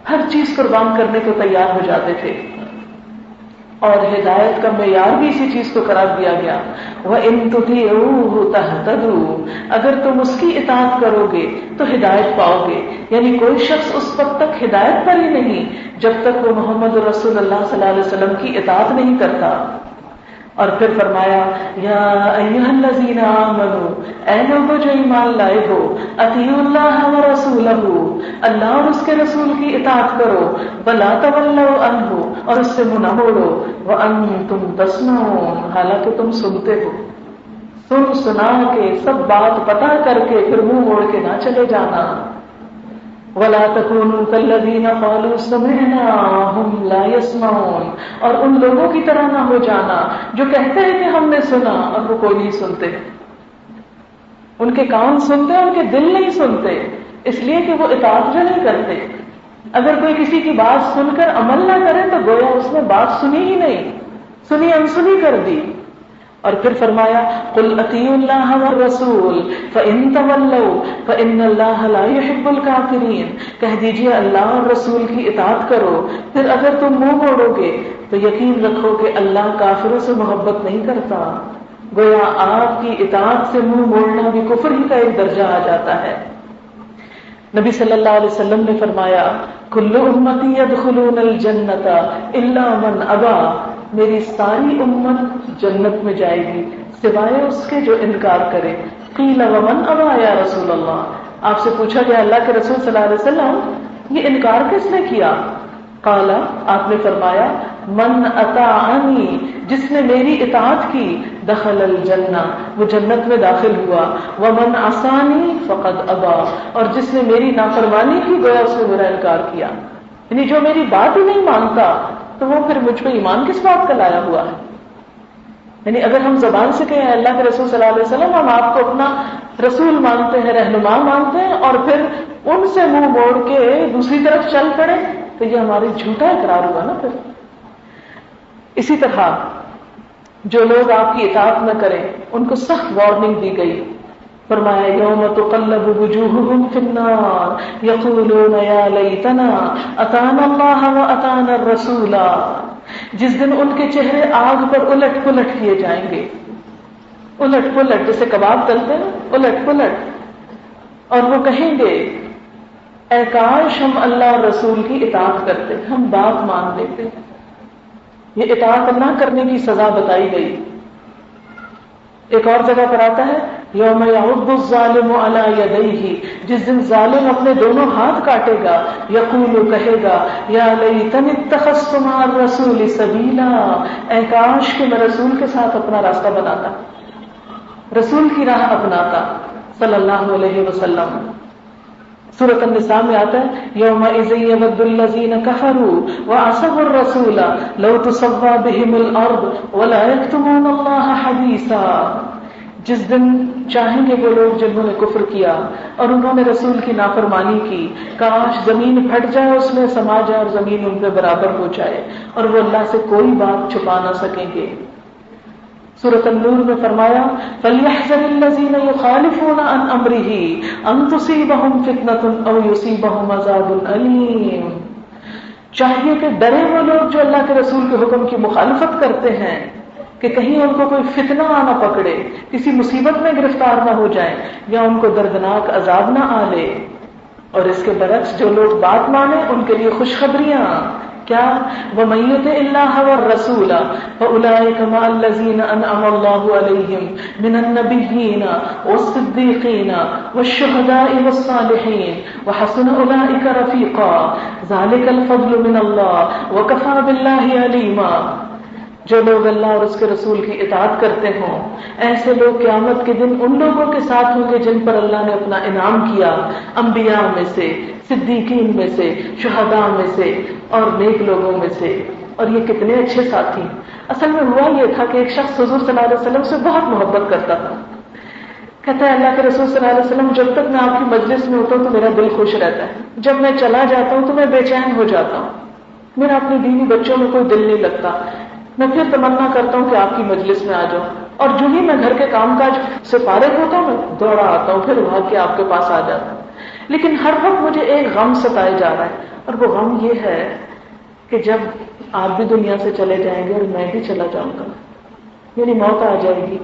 ہر چیز قربان کرنے کو تیار ہو جاتے تھے، اور ہدایت کا معیار بھی اسی چیز کو قرار دیا گیا، وَإِن تُطِيعُوهُ تَهْتَدُوا، اگر تم اس کی اطاعت کرو گے تو ہدایت پاؤ گے۔ یعنی کوئی شخص اس وقت تک ہدایت پر ہی نہیں جب تک وہ محمد رسول اللہ صلی اللہ علیہ وسلم کی اطاعت نہیں کرتا۔ اور پھر فرمایا یا ایھا الذین آمنوا، اے لوگوں جو ایمان لائے ہو، اطیعوا اللہ ورسولہ، اللہ اور اس کے رسول کی اطاعت کرو، ولا تولوا عنہ، اور اس سے منہ نہ موڑو، وانتم تسمعون، حالانکہ تم سنتے ہو۔ سن سنا کے سب بات پتہ کر کے پھر منہ موڑ کے نہ چلے جانا۔ وَلَا تَكُونُوا كَالَّذِينَ قَالُوا سَمِعْنَا وَهُمْ لَا يَسْمَعُونَ، اور ان لوگوں کی طرح نہ ہو جانا جو کہتے ہیں کہ ہم نے سنا اور وہ کوئی نہیں سنتے۔ ان کے کان سنتے ہیں، ان کے دل نہیں سنتے، اس لیے کہ وہ اطاعت جو نہیں کرتے۔ اگر کوئی کسی کی بات سن کر عمل نہ کرے تو گویا اس نے بات سنی ہی نہیں، سنی انسنی کر دی۔ اور پھر فرمایا قل اطیعوا اللہ والرسول فإن تولوا فإن اللہ لا يحب الکافرین، کہہ دیجئے اللہ اور رسول کی اطاعت کرو، پھر اگر تم منہ موڑو گے تو یقین رکھو کہ اللہ کافروں سے محبت نہیں کرتا۔ گویا آپ کی اطاعت سے منہ موڑنا بھی کفر ہی کا ایک درجہ آ جاتا ہے۔ نبی صلی اللہ علیہ وسلم نے فرمایا کل امتی یدخلون الجنۃ الا من ابا، میری ساری امت جنت میں جائے گی سوائے اس کے جو انکار کرے۔ قیل ومن ابا یا رسول اللہ، آپ سے پوچھا گیا اللہ کے رسول صلی اللہ علیہ وسلم یہ انکار کس نے کیا؟ قال، آپ نے فرمایا من اطاعنی، جس نے میری اطاعت کی، دخل الجنہ، وہ جنت میں داخل ہوا، ومن عصانی فقد ابا، اور جس نے میری نافرمانی کی گویا اس نے میرا انکار کیا۔ یعنی جو میری بات ہی نہیں مانتا تو وہ پھر مجھ پہ ایمان کس بات کا لایا ہوا ہے؟ یعنی اگر ہم زبان سے کہیں اللہ کے رسول صلی اللہ علیہ وسلم، ہم آپ کو اپنا رسول مانتے ہیں، رہنما مانتے ہیں، اور پھر ان سے منہ موڑ کے دوسری طرف چل پڑے تو یہ ہماری جھوٹا اقرار ہوا نا۔ پھر اسی طرح جو لوگ آپ کی اطاعت نہ کریں ان کو سخت وارننگ دی گئی، فرمایا یوم تقلب وجوہہم فی النار یقولون یا لیتنا اطعنا اللہ واطعنا الرسول، جس دن ان کے چہرے آگ پر الٹ پلٹ کیے جائیں گے، الٹ پلٹ جیسے کباب تلتے ہیں، الٹ پلٹ، اور وہ کہیں گے اے کاش ہم اللہ اور رسول کی اطاعت کرتے، ہم بات مان لیتے۔ یہ اطاعت نہ کرنے کی سزا بتائی گئی۔ ایک اور جگہ پر آتا ہے یوم یعض الظالم علی یدیہ، جس دن ظالم اپنے دونوں ہاتھ کاٹے گا، یقول کہے گا یا لیتنی اتخذت مع الرسول سبیلا، اے کاش کہ میں رسول کے ساتھ اپنا راستہ بناتا، رسول کی راہ اپناتا صلی اللہ علیہ وسلم۔ سورۃ النساء میں آتا ہے یومئذ یود الذین کفروا وعصوا الرسول لو تسوی بهم الارض ولا یکتمون اللہ حدیثا، جس دن چاہیں گے وہ لوگ جنہوں نے کفر کیا اور انہوں نے رسول کی نافرمانی کی، کاش زمین پھٹ جائے، اس میں سما جائے اور زمین ان پہ برابر ہو جائے، اور وہ اللہ سے کوئی بات چھپا نہ سکیں گے۔ سورۃ النور میں فرمایا فَلْيَحْذَرِ الَّذِينَ يُخَالِفُونَ عَنْ أَمْرِهِ أَن تُصِيبَهُمْ فِتْنَةٌ أَوْ يُصِيبَهُمْ عَذَابٌ أَلِيمٌ، چاہیے کہ ڈرے وہ لوگ جو اللہ کے رسول کے حکم کی مخالفت کرتے ہیں کہ کہیں ان کو کوئی فتنہ آنا پکڑے، کسی مصیبت میں گرفتار نہ ہو جائیں، یا ان کو دردناک عذاب نہ آ لے۔ اور اس کے برعکس جو لوگ بات مانیں ان کے لیے خوشخبریاں کیا، وَمَن يُطِعِ اللَّهَ وَالرَّسُولَ فَأُولَٰئِكَ مَعَ الَّذِينَ أَنْعَمَ اللَّهُ عَلَيْهِمْ مِنَ النَّبِيِّينَ وَالصِّدِّيقِينَ وَالشُّهَدَاءِ وَالصَّالِحِينَ وَحَسُنَ أُولَٰئِكَ رَفِيقًا ذَلِكَ الْفَضْلُ مِنَ اللَّهِ وَكَفَىٰ بِاللَّهِ عَلِيمًا۔ جو لوگ اللہ اور اس کے رسول کی اطاعت کرتے ہوں ایسے لوگ قیامت کے دن ان لوگوں کے ساتھ ہوں گے جن پر اللہ نے اپنا انعام کیا، انبیاء میں سے، صدیقین میں سے، شہداء میں سے اور نیک لوگوں میں سے۔ اور یہ کتنے اچھے ساتھی ہیں. اصل میں ہوا یہ تھا کہ ایک شخص حضور صلی اللہ علیہ وسلم سے بہت محبت کرتا تھا. کہتا ہے اللہ کے رسول صلی اللہ علیہ وسلم جب تک میں آپ کی مجلس میں ہوتا ہوں تو میرا دل خوش رہتا ہے، جب میں چلا جاتا ہوں تو میں بے چین ہو جاتا ہوں، میرا اپنی بیوی بچوں میں کوئی دل نہیں لگتا، میں پھر تمنا کرتا ہوں کہ آپ کی مجلس میں آ جاؤں، اور جو ہی میں گھر کے کام کاج سے فارغ ہوتا ہوں میں دوڑا آتا ہوں، پھر بھاگ کے آپ کے پاس آ جاتا ہوں. لیکن ہر وقت مجھے ایک غم ستائے جا رہا ہے، اور وہ غم یہ ہے کہ جب آپ بھی دنیا سے چلے جائیں گے اور میں بھی چلا جاؤں گا، یعنی موت آ جائے گی،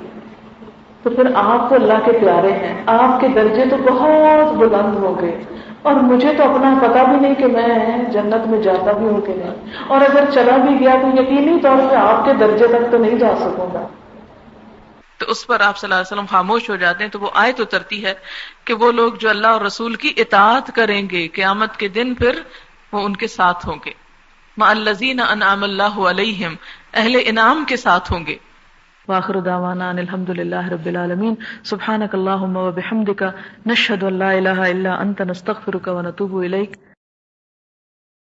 تو پھر آپ تو اللہ کے پیارے ہیں، آپ کے درجے تو بہت بلند ہو گئے، اور مجھے تو اپنا پتہ بھی نہیں کہ میں جنت میں جاتا بھی ہوں کہ نہیں، اور اگر چلا بھی گیا تو یقینی طور پہ آپ کے درجے تک تو نہیں جا سکوں گا. تو اس پر آپ صلی اللہ علیہ وسلم خاموش ہو جاتے ہیں. تو وہ آیت اترتی ہے کہ وہ لوگ جو اللہ اور رسول کی اطاعت کریں گے قیامت کے دن پھر وہ ان کے ساتھ ہوں گے، مع الذین انعم اللہ علیہم، اہل انعام کے ساتھ ہوں گے. وآخر دعوانا ان الحمد للہ رب العالمین. سبحانک اللہم وبحمدک، نشہد ان لا الہ الا انت، نستغفرک ونتوب الیک.